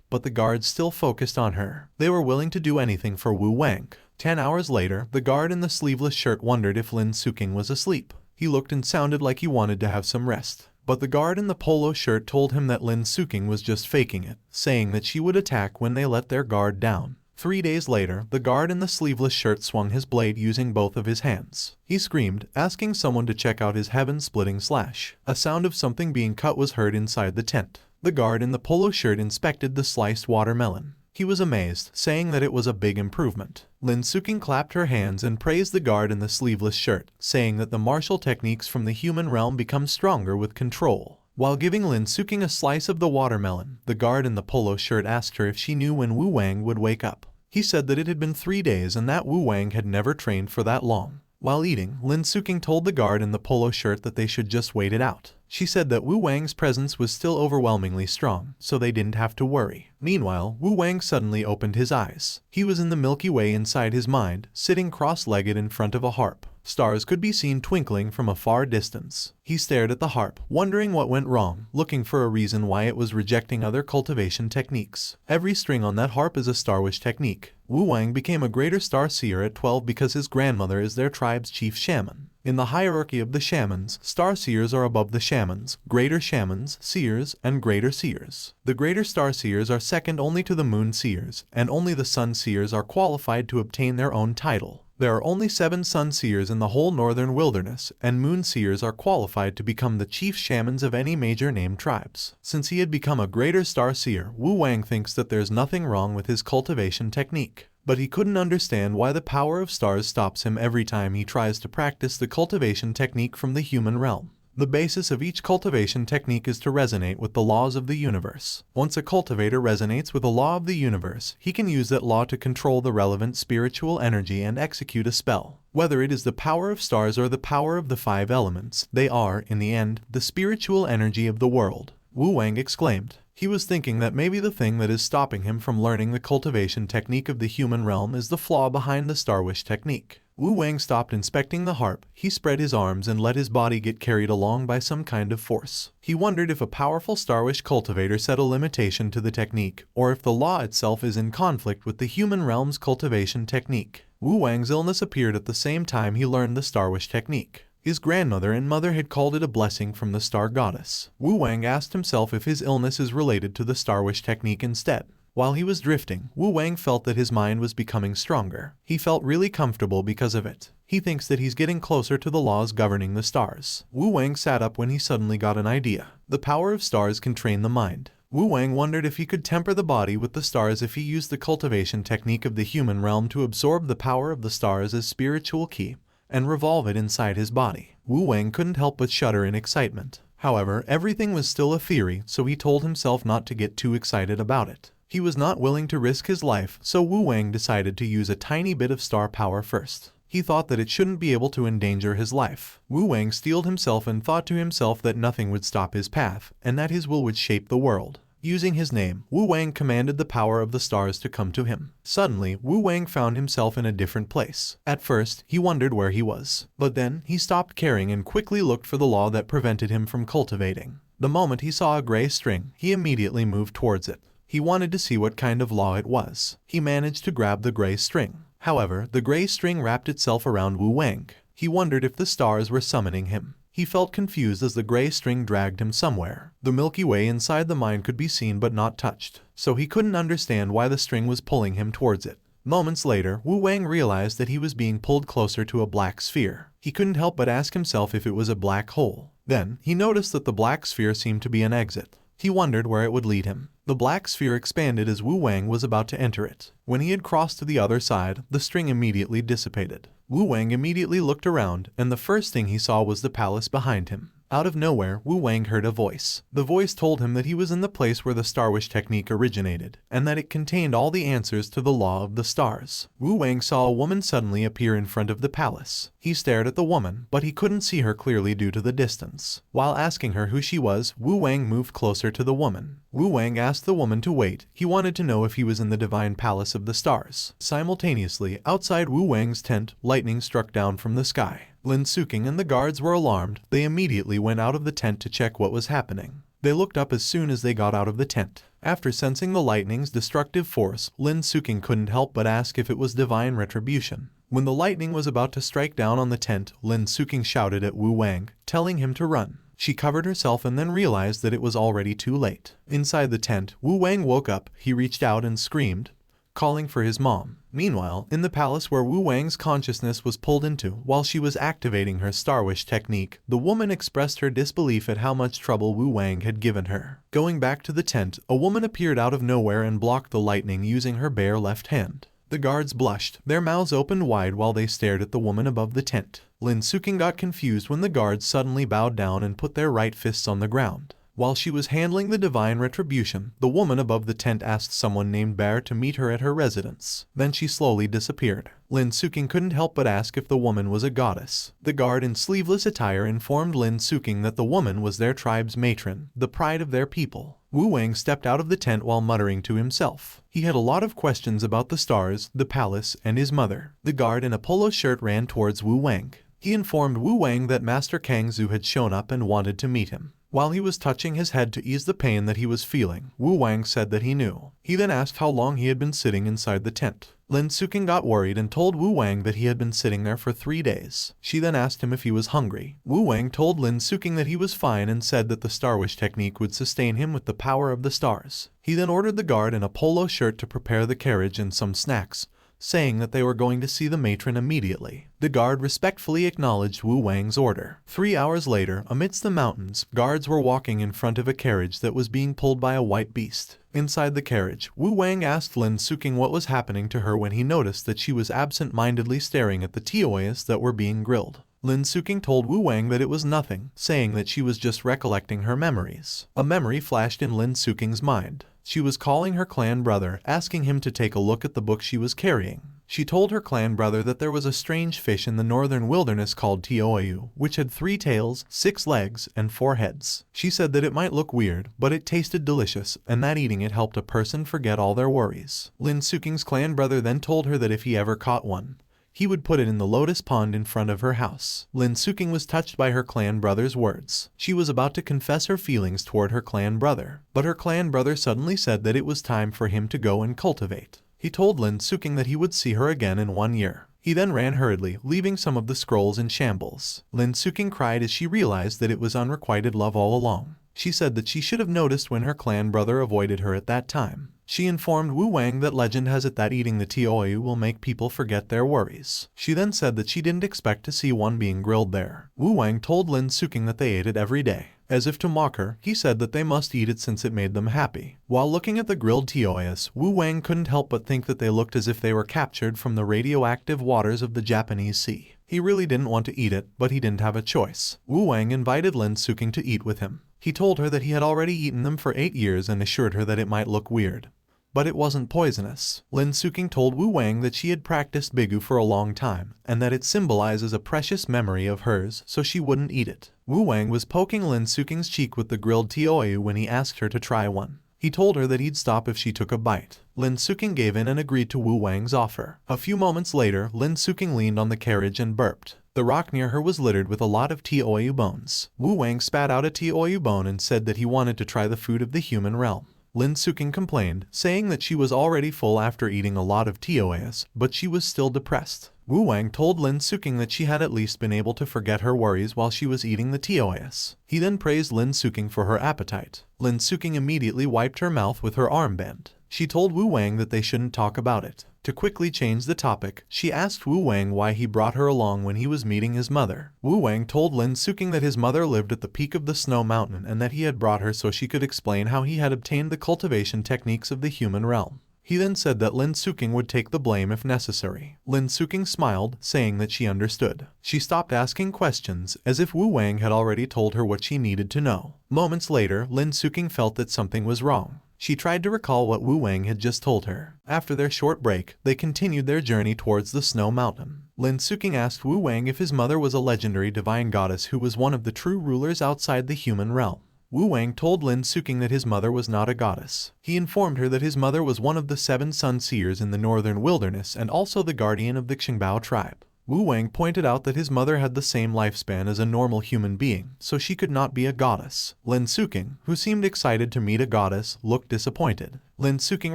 but the guards still focused on her. They were willing to do anything for Wu Wang. 10 hours later, the guard in the sleeveless shirt wondered if Lin Suking was asleep. He looked and sounded like he wanted to have some rest. But the guard in the polo shirt told him that Lin Suking was just faking it, saying that she would attack when they let their guard down. 3 days later, the guard in the sleeveless shirt swung his blade using both of his hands. He screamed, asking someone to check out his heaven-splitting slash. A sound of something being cut was heard inside the tent. The guard in the polo shirt inspected the sliced watermelon. He was amazed, saying that it was a big improvement. Lin Suking clapped her hands and praised the guard in the sleeveless shirt, saying that the martial techniques from the human realm become stronger with control. While giving Lin Suking a slice of the watermelon, the guard in the polo shirt asked her if she knew when Wu Wang would wake up. He said that it had been 3 days and that Wu Wang had never trained for that long. While eating, Lin Suking told the guard in the polo shirt that they should just wait it out. She said that Wu Wang's presence was still overwhelmingly strong, so they didn't have to worry. Meanwhile, Wu Wang suddenly opened his eyes. He was in the Milky Way inside his mind, sitting cross-legged in front of a harp. Stars could be seen twinkling from a far distance. He stared at the harp, wondering what went wrong, looking for a reason why it was rejecting other cultivation techniques. Every string on that harp is a starwish technique. Wu Wang became a greater star seer at 12 because his grandmother is their tribe's chief shaman. In the hierarchy of the shamans, star seers are above the shamans, greater shamans, seers, and greater seers. The greater star seers are second only to the moon seers, and only the sun seers are qualified to obtain their own title. There are only 7 sun seers in the whole northern wilderness, and moon seers are qualified to become the chief shamans of any major named tribes. Since he had become a greater star seer, Wu Wang thinks that there's nothing wrong with his cultivation technique. But he couldn't understand why the power of stars stops him every time he tries to practice the cultivation technique from the human realm. The basis of each cultivation technique is to resonate with the laws of the universe. Once a cultivator resonates with a law of the universe, he can use that law to control the relevant spiritual energy and execute a spell. Whether it is the power of stars or the power of the 5 elements, they are, in the end, the spiritual energy of the world. Wu Wang exclaimed. He was thinking that maybe the thing that is stopping him from learning the cultivation technique of the human realm is the flaw behind the Starwish technique. Wu Wang stopped inspecting the harp. He spread his arms and let his body get carried along by some kind of force. He wondered if a powerful Starwish cultivator set a limitation to the technique, or if the law itself is in conflict with the human realm's cultivation technique. Wu Wang's illness appeared at the same time he learned the Starwish technique. His grandmother and mother had called it a blessing from the star goddess. Wu Wang asked himself if his illness is related to the Starwish technique instead. While he was drifting, Wu Wang felt that his mind was becoming stronger. He felt really comfortable because of it. He thinks that he's getting closer to the laws governing the stars. Wu Wang sat up when he suddenly got an idea. The power of stars can train the mind. Wu Wang wondered if he could temper the body with the stars if he used the cultivation technique of the human realm to absorb the power of the stars as spiritual ki and revolve it inside his body. Wu Wang couldn't help but shudder in excitement. However, everything was still a theory, so he told himself not to get too excited about it. He was not willing to risk his life, so Wu Wang decided to use a tiny bit of star power first. He thought that it shouldn't be able to endanger his life. Wu Wang steeled himself and thought to himself that nothing would stop his path, and that his will would shape the world. Using his name, Wu Wang commanded the power of the stars to come to him. Suddenly, Wu Wang found himself in a different place. At first, he wondered where he was, but then he stopped caring and quickly looked for the law that prevented him from cultivating. The moment he saw a gray string, he immediately moved towards it. He wanted to see what kind of law it was. He managed to grab the gray string. However, the gray string wrapped itself around Wu Wang. He wondered if the stars were summoning him. He felt confused as the gray string dragged him somewhere. The Milky Way inside the mine could be seen but not touched, so he couldn't understand why the string was pulling him towards it. Moments later, Wu Wang realized that he was being pulled closer to a black sphere. He couldn't help but ask himself if it was a black hole. Then, he noticed that the black sphere seemed to be an exit. He wondered where it would lead him. The black sphere expanded as Wu Wang was about to enter it. When he had crossed to the other side, the string immediately dissipated. Wu Wang immediately looked around, and the first thing he saw was the palace behind him. Out of nowhere, Wu Wang heard a voice. The voice told him that he was in the place where the Star Wish technique originated, and that it contained all the answers to the law of the stars. Wu Wang saw a woman suddenly appear in front of the palace. He stared at the woman, but he couldn't see her clearly due to the distance. While asking her who she was, Wu Wang moved closer to the woman. Wu Wang asked the woman to wait. He wanted to know if he was in the divine palace of the stars. Simultaneously, outside Wu Wang's tent, lightning struck down from the sky. Lin Suking and the guards were alarmed. They immediately went out of the tent to check what was happening. They looked up as soon as they got out of the tent. After sensing the lightning's destructive force, Lin Suking couldn't help but ask if it was divine retribution. When the lightning was about to strike down on the tent, Lin Suking shouted at Wu Wang, telling him to run. She covered herself and then realized that it was already too late. Inside the tent, Wu Wang woke up. He reached out and screamed, calling for his mom. Meanwhile, in the palace where Wu Wang's consciousness was pulled into while she was activating her Star Wish technique, the woman expressed her disbelief at how much trouble Wu Wang had given her. Going back to the tent, a woman appeared out of nowhere and blocked the lightning using her bare left hand. The guards blushed, their mouths opened wide while they stared at the woman above the tent. Lin Suking got confused when the guards suddenly bowed down and put their right fists on the ground. While she was handling the divine retribution, the woman above the tent asked someone named Bear to meet her at her residence. Then she slowly disappeared. Lin Suking couldn't help but ask if the woman was a goddess. The guard in sleeveless attire informed Lin Suking that the woman was their tribe's matron, the pride of their people. Wu Wang stepped out of the tent while muttering to himself. He had a lot of questions about the stars, the palace, and his mother. The guard in a polo shirt ran towards Wu Wang. He informed Wu Wang that Master Kang Zhu had shown up and wanted to meet him. While he was touching his head to ease the pain that he was feeling, Wu Wang said that he knew. He then asked how long he had been sitting inside the tent. Lin Suking got worried and told Wu Wang that he had been sitting there for 3 days. She then asked him if he was hungry. Wu Wang told Lin Suking that he was fine and said that the Star Wish technique would sustain him with the power of the stars. He then ordered the guard in a polo shirt to prepare the carriage and some snacks, saying that they were going to see the matron immediately. The guard respectfully acknowledged Wu Wang's order. 3 hours later, amidst the mountains, guards were walking in front of a carriage that was being pulled by a white beast. Inside the carriage, Wu Wang asked Lin Suking what was happening to her when he noticed that she was absent-mindedly staring at the TOAs that were being grilled. Lin Suking told Wu Wang that it was nothing, saying that she was just recollecting her memories. A memory flashed in Lin Suking's mind. She was calling her clan brother, asking him to take a look at the book she was carrying. She told her clan brother that there was a strange fish in the northern wilderness called Tioayu, which had 3 tails, 6 legs, and 4 heads. She said that it might look weird, but it tasted delicious, and that eating it helped a person forget all their worries. Lin Suking's clan brother then told her that if he ever caught one, he would put it in the lotus pond in front of her house. Lin Suking was touched by her clan brother's words. She was about to confess her feelings toward her clan brother, but her clan brother suddenly said that it was time for him to go and cultivate. He told Lin Suking that he would see her again in 1 year. He then ran hurriedly, leaving some of the scrolls in shambles. Lin Suking cried as she realized that it was unrequited love all along. She said that she should have noticed when her clan brother avoided her at that time. She informed Wu Wang that legend has it that eating the Tioayu will make people forget their worries. She then said that she didn't expect to see one being grilled there. Wu Wang told Lin Suking that they ate it every day. As if to mock her, he said that they must eat it since it made them happy. While looking at the grilled Tioyas, Wu Wang couldn't help but think that they looked as if they were captured from the radioactive waters of the Japanese Sea. He really didn't want to eat it, but he didn't have a choice. Wu Wang invited Lin Suking to eat with him. He told her that he had already eaten them for 8 years and assured her that it might look weird, but it wasn't poisonous. Lin Suking told Wu Wang that she had practiced Bigu for a long time, and that it symbolizes a precious memory of hers, so she wouldn't eat it. Wu Wang was poking Lin Suking's cheek with the grilled Tioayu when he asked her to try one. He told her that he'd stop if she took a bite. Lin Suking gave in and agreed to Wu Wang's offer. A few moments later, Lin Suking leaned on the carriage and burped. The rock near her was littered with a lot of Tioyu bones. Wu Wang spat out a Tioyu bone and said that he wanted to try the food of the human realm. Lin Suking complained, saying that she was already full after eating a lot of Tioyas, but she was still depressed. Wu Wang told Lin Suking that she had at least been able to forget her worries while she was eating the Tioyas. He then praised Lin Suking for her appetite. Lin Suking immediately wiped her mouth with her armband. She told Wu Wang that they shouldn't talk about it. To quickly change the topic, she asked Wu Wang why he brought her along when he was meeting his mother. Wu Wang told Lin Suking that his mother lived at the peak of the snow mountain and that he had brought her so she could explain how he had obtained the cultivation techniques of the human realm. He then said that Lin Suking would take the blame if necessary. Lin Suking smiled, saying that she understood. She stopped asking questions, as if Wu Wang had already told her what she needed to know. Moments later, Lin Suking felt that something was wrong. She tried to recall what Wu Wang had just told her. After their short break, they continued their journey towards the snow mountain. Lin Suking asked Wu Wang if his mother was a legendary divine goddess who was one of the true rulers outside the human realm. Wu Wang told Lin Suking that his mother was not a goddess. He informed her that his mother was one of the 7 sun seers in the northern wilderness and also the guardian of the Xingbao tribe. Wu Wang pointed out that his mother had the same lifespan as a normal human being, so she could not be a goddess. Lin Suking, who seemed excited to meet a goddess, looked disappointed. Lin Suking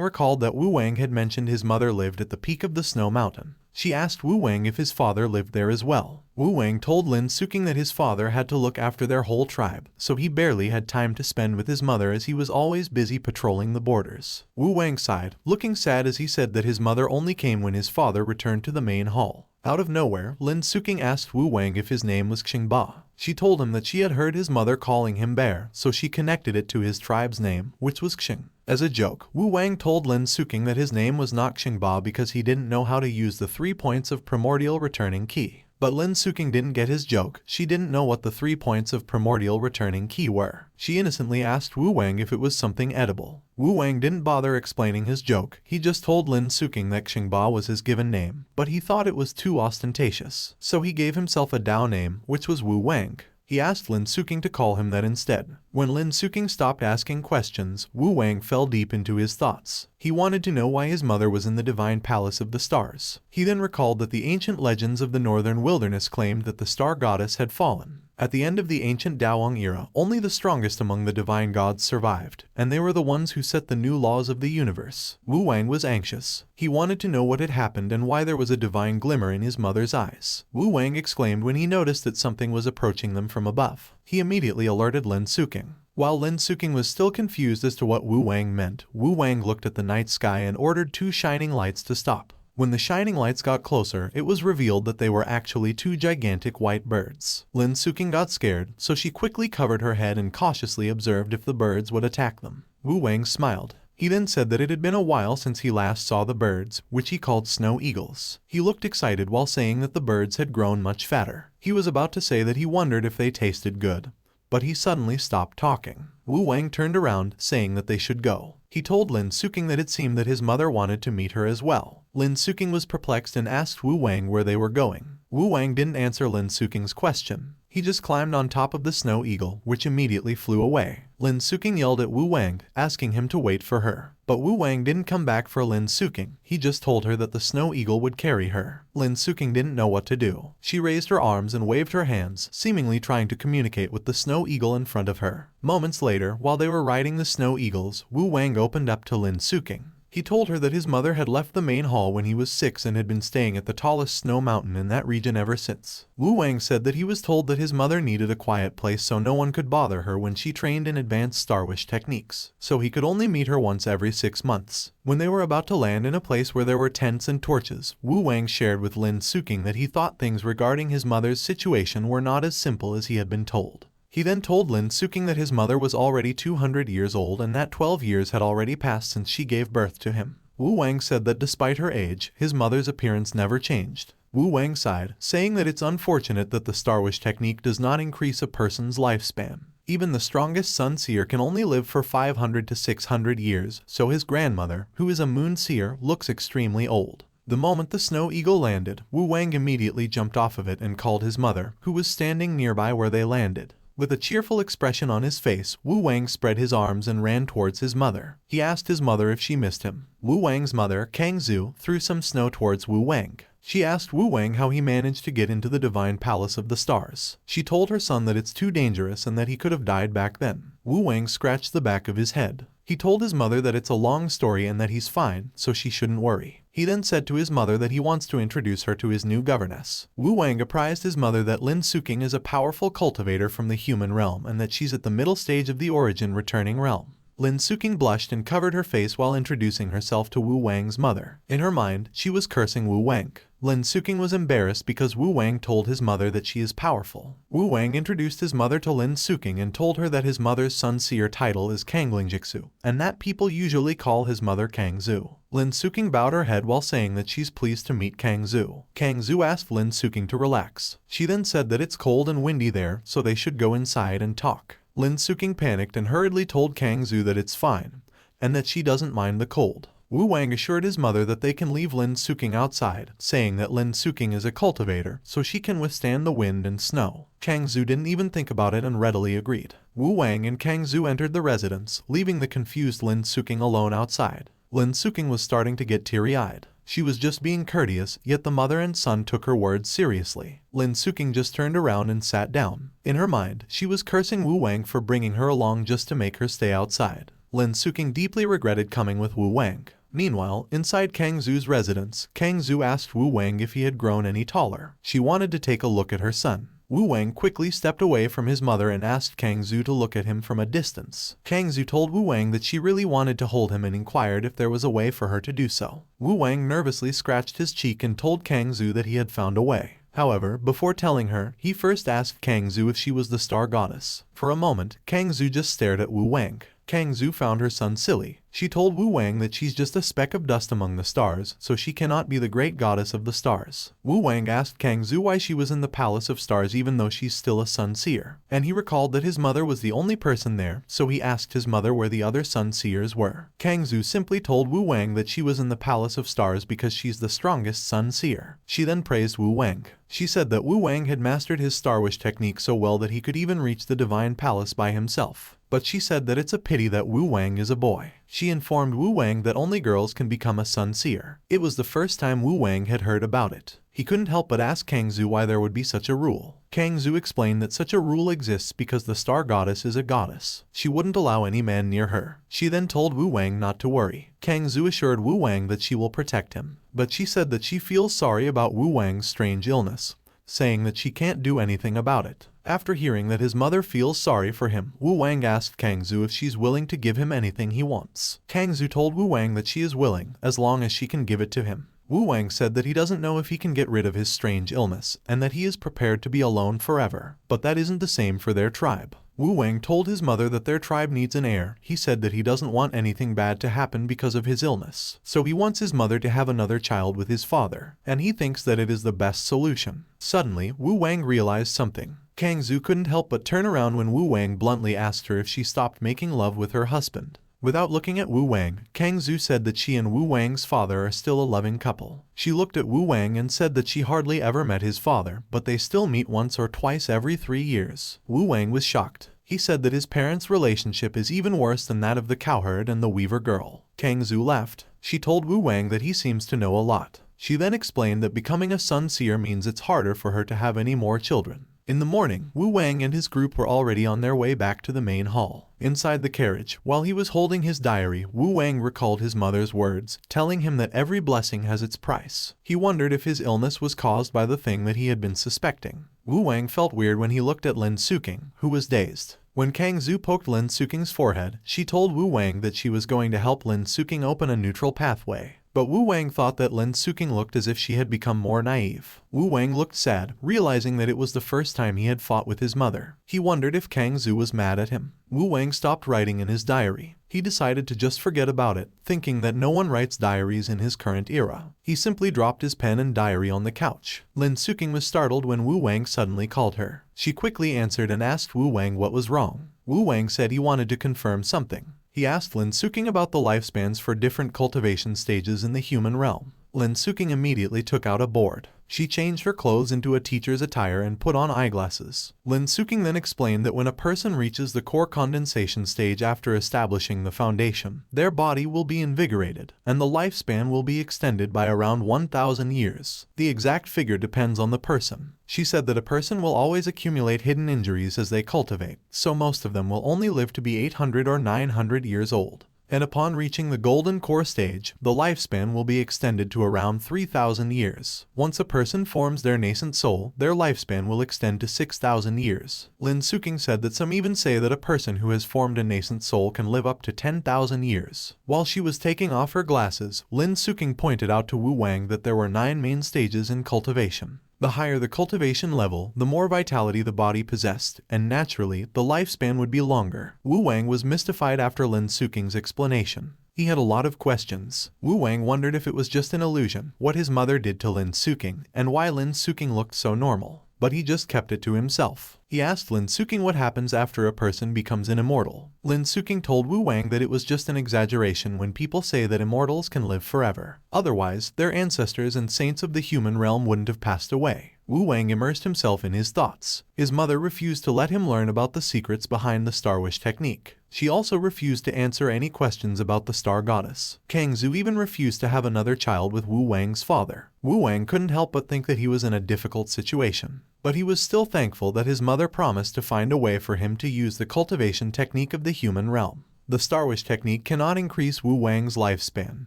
recalled that Wu Wang had mentioned his mother lived at the peak of the snow mountain. She asked Wu Wang if his father lived there as well. Wu Wang told Lin Suking that his father had to look after their whole tribe, so he barely had time to spend with his mother as he was always busy patrolling the borders. Wu Wang sighed, looking sad as he said that his mother only came when his father returned to the main hall. Out of nowhere, Lin Suking asked Wu Wang if his name was Xingba. She told him that she had heard his mother calling him Bear, so she connected it to his tribe's name, which was Xing. As a joke, Wu Wang told Lin Suking that his name was not Xingba because he didn't know how to use the 3 points of primordial returning key. But Lin Suking didn't get his joke. She didn't know what the 3 points of primordial returning key were. She innocently asked Wu Wang if it was something edible. Wu Wang didn't bother explaining his joke. He just told Lin Suking that Xingba was his given name, but he thought it was too ostentatious. So he gave himself a Dao name, which was Wu Wang. He asked Lin Suking to call him that instead. When Lin Suking stopped asking questions, Wu Wang fell deep into his thoughts. He wanted to know why his mother was in the divine palace of the stars. He then recalled that the ancient legends of the northern wilderness claimed that the star goddess had fallen. At the end of the ancient Daowang era, only the strongest among the divine gods survived, and they were the ones who set the new laws of the universe. Wu Wang was anxious. He wanted to know what had happened and why there was a divine glimmer in his mother's eyes. Wu Wang exclaimed when he noticed that something was approaching them from above. He immediately alerted Lin Suking. While Lin Suking was still confused as to what Wu Wang meant, Wu Wang looked at the night sky and ordered 2 shining lights to stop. When the shining lights got closer, it was revealed that they were actually 2 gigantic white birds. Lin Suking got scared, so she quickly covered her head and cautiously observed if the birds would attack them. Wu Wang smiled. He then said that it had been a while since he last saw the birds, which he called snow eagles. He looked excited while saying that the birds had grown much fatter. He was about to say that he wondered if they tasted good, but he suddenly stopped talking. Wu Wang turned around, saying that they should go. He told Lin Suking that it seemed that his mother wanted to meet her as well. Lin Suking was perplexed and asked Wu Wang where they were going. Wu Wang didn't answer Lin Suking's question. He just climbed on top of the snow eagle, which immediately flew away. Lin Suking yelled at Wu Wang, asking him to wait for her. But Wu Wang didn't come back for Lin Suking. He just told her that the snow eagle would carry her. Lin Suking didn't know what to do. She raised her arms and waved her hands, seemingly trying to communicate with the snow eagle in front of her. Moments later, while they were riding the snow eagles, Wu Wang opened up to Lin Suking. He told her that his mother had left the main hall when he was 6 and had been staying at the tallest snow mountain in that region ever since. Wu Wang said that he was told that his mother needed a quiet place so no one could bother her when she trained in advanced Star Wish techniques, so he could only meet her once every 6 months. When they were about to land in a place where there were tents and torches, Wu Wang shared with Lin Suking that he thought things regarding his mother's situation were not as simple as he had been told. He then told Lin Suking that his mother was already 200 years old and that 12 years had already passed since she gave birth to him. Wu Wang said that despite her age, his mother's appearance never changed. Wu Wang sighed, saying that it's unfortunate that the Star Wish technique does not increase a person's lifespan. Even the strongest Sun Seer can only live for 500 to 600 years, so his grandmother, who is a Moon Seer, looks extremely old. The moment the snow eagle landed, Wu Wang immediately jumped off of it and called his mother, who was standing nearby where they landed. With a cheerful expression on his face, Wu Wang spread his arms and ran towards his mother. He asked his mother if she missed him. Wu Wang's mother, Kang Zhu, threw some snow towards Wu Wang. She asked Wu Wang how he managed to get into the divine palace of the stars. She told her son that it's too dangerous and that he could have died back then. Wu Wang scratched the back of his head. He told his mother that it's a long story and that he's fine, so she shouldn't worry. He then said to his mother that he wants to introduce her to his new governess. Wu Wang apprised his mother that Lin Suking is a powerful cultivator from the human realm and that she's at the middle stage of the origin returning realm. Lin Suking blushed and covered her face while introducing herself to Wu Wang's mother. In her mind, she was cursing Wu Wang. Lin Suking was embarrassed because Wu Wang told his mother that she is powerful. Wu Wang introduced his mother to Lin Suking and told her that his mother's Sun Seer title is Kanglingjitsu, and that people usually call his mother Kang Zhu. Lin Suking bowed her head while saying that she's pleased to meet Kang Zhu. Kang Zhu asked Lin Suking to relax. She then said that it's cold and windy there, so they should go inside and talk. Lin Suking panicked and hurriedly told Kang Zhu that it's fine, and that she doesn't mind the cold. Wu Wang assured his mother that they can leave Lin Suking outside, saying that Lin Suking is a cultivator, so she can withstand the wind and snow. Kang Zhu didn't even think about it and readily agreed. Wu Wang and Kang Zhu entered the residence, leaving the confused Lin Suking alone outside. Lin Suking was starting to get teary-eyed. She was just being courteous, yet the mother and son took her words seriously. Lin Suking just turned around and sat down. In her mind, she was cursing Wu Wang for bringing her along just to make her stay outside. Lin Suking deeply regretted coming with Wu Wang. Meanwhile, inside Kang Zhu's residence, Kang Zhu asked Wu Wang if he had grown any taller. She wanted to take a look at her son. Wu Wang quickly stepped away from his mother and asked Kang Zhu to look at him from a distance. Kang Zhu told Wu Wang that she really wanted to hold him and inquired if there was a way for her to do so. Wu Wang nervously scratched his cheek and told Kang Zhu that he had found a way. However, before telling her, he first asked Kang Zhu if she was the star goddess. For a moment, Kang Zhu just stared at Wu Wang. Kang Zhu found her son silly. She told Wu Wang that she's just a speck of dust among the stars, so she cannot be the great goddess of the stars. Wu Wang asked Kang Zhu why she was in the Palace of Stars even though she's still a Sun Seer, and he recalled that his mother was the only person there, so he asked his mother where the other Sun Seers were. Kang Zhu simply told Wu Wang that she was in the Palace of Stars because she's the strongest Sun Seer. She then praised Wu Wang. She said that Wu Wang had mastered his Star Wish technique so well that he could even reach the Divine Palace by himself. But she said that it's a pity that Wu Wang is a boy. She informed Wu Wang that only girls can become a Sun Seer. It was the first time Wu Wang had heard about it. He couldn't help but ask Kang Zhu why there would be such a rule. Kang Zhu explained that such a rule exists because the star goddess is a goddess. She wouldn't allow any man near her. She then told Wu Wang not to worry. Kang Zhu assured Wu Wang that she will protect him. But she said that she feels sorry about Wu Wang's strange illness, saying that she can't do anything about it. After hearing that his mother feels sorry for him, Wu Wang asked Kang Zhu if she's willing to give him anything he wants. Kang Zhu told Wu Wang that she is willing, as long as she can give it to him. Wu Wang said that he doesn't know if he can get rid of his strange illness, and that he is prepared to be alone forever. But that isn't the same for their tribe. Wu Wang told his mother that their tribe needs an heir. He said that he doesn't want anything bad to happen because of his illness. So he wants his mother to have another child with his father, and he thinks that it is the best solution. Suddenly, Wu Wang realized something. Kang Zhu couldn't help but turn around when Wu Wang bluntly asked her if she stopped making love with her husband. Without looking at Wu Wang, Kang Zhu said that she and Wu Wang's father are still a loving couple. She looked at Wu Wang and said that she hardly ever met his father, but they still meet once or twice every 3 years. Wu Wang was shocked. He said that his parents' relationship is even worse than that of the cowherd and the weaver girl. Kang Zhu left. She told Wu Wang that he seems to know a lot. She then explained that becoming a Sun Seer means it's harder for her to have any more children. In the morning, Wu Wang and his group were already on their way back to the main hall. Inside the carriage, while he was holding his diary, Wu Wang recalled his mother's words, telling him that every blessing has its price. He wondered if his illness was caused by the thing that he had been suspecting. Wu Wang felt weird when he looked at Lin Suking, who was dazed. When Kang Zhu poked Lin Suking's forehead, she told Wu Wang that she was going to help Lin Suking open a neutral pathway. But Wu Wang thought that Lin Suking looked as if she had become more naive. Wu Wang looked sad, realizing that it was the first time he had fought with his mother. He wondered if Kang Zhu was mad at him. Wu Wang stopped writing in his diary. He decided to just forget about it, thinking that no one writes diaries in his current era. He simply dropped his pen and diary on the couch. Lin Suking was startled when Wu Wang suddenly called her. She quickly answered and asked Wu Wang what was wrong. Wu Wang said he wanted to confirm something. He asked Lin Suking about the lifespans for different cultivation stages in the human realm. Lin Suking immediately took out a board. She changed her clothes into a teacher's attire and put on eyeglasses. Lin Suking then explained that when a person reaches the core condensation stage after establishing the foundation, their body will be invigorated, and the lifespan will be extended by around 1,000 years. The exact figure depends on the person. She said that a person will always accumulate hidden injuries as they cultivate, so most of them will only live to be 800 or 900 years old. And upon reaching the golden core stage, the lifespan will be extended to around 3,000 years. Once a person forms their nascent soul, their lifespan will extend to 6,000 years. Lin Suking said that some even say that a person who has formed a nascent soul can live up to 10,000 years. While she was taking off her glasses, Lin Suking pointed out to Wu Wang that there were 9 main stages in cultivation. The higher the cultivation level, the more vitality the body possessed, and naturally, the lifespan would be longer. Wu Wang was mystified after Lin Suking's explanation. He had a lot of questions. Wu Wang wondered if it was just an illusion, what his mother did to Lin Suking, and why Lin Suking looked so normal. But he just kept it to himself. He asked Lin Suking what happens after a person becomes an immortal. Lin Suking told Wu Wang that it was just an exaggeration when people say that immortals can live forever. Otherwise, their ancestors and saints of the human realm wouldn't have passed away. Wu Wang immersed himself in his thoughts. His mother refused to let him learn about the secrets behind the Star Wish technique. She also refused to answer any questions about the Star Goddess. Kang Zhu even refused to have another child with Wu Wang's father. Wu Wang couldn't help but think that he was in a difficult situation. But he was still thankful that his mother promised to find a way for him to use the cultivation technique of the human realm. The Star Wish technique cannot increase Wu Wang's lifespan,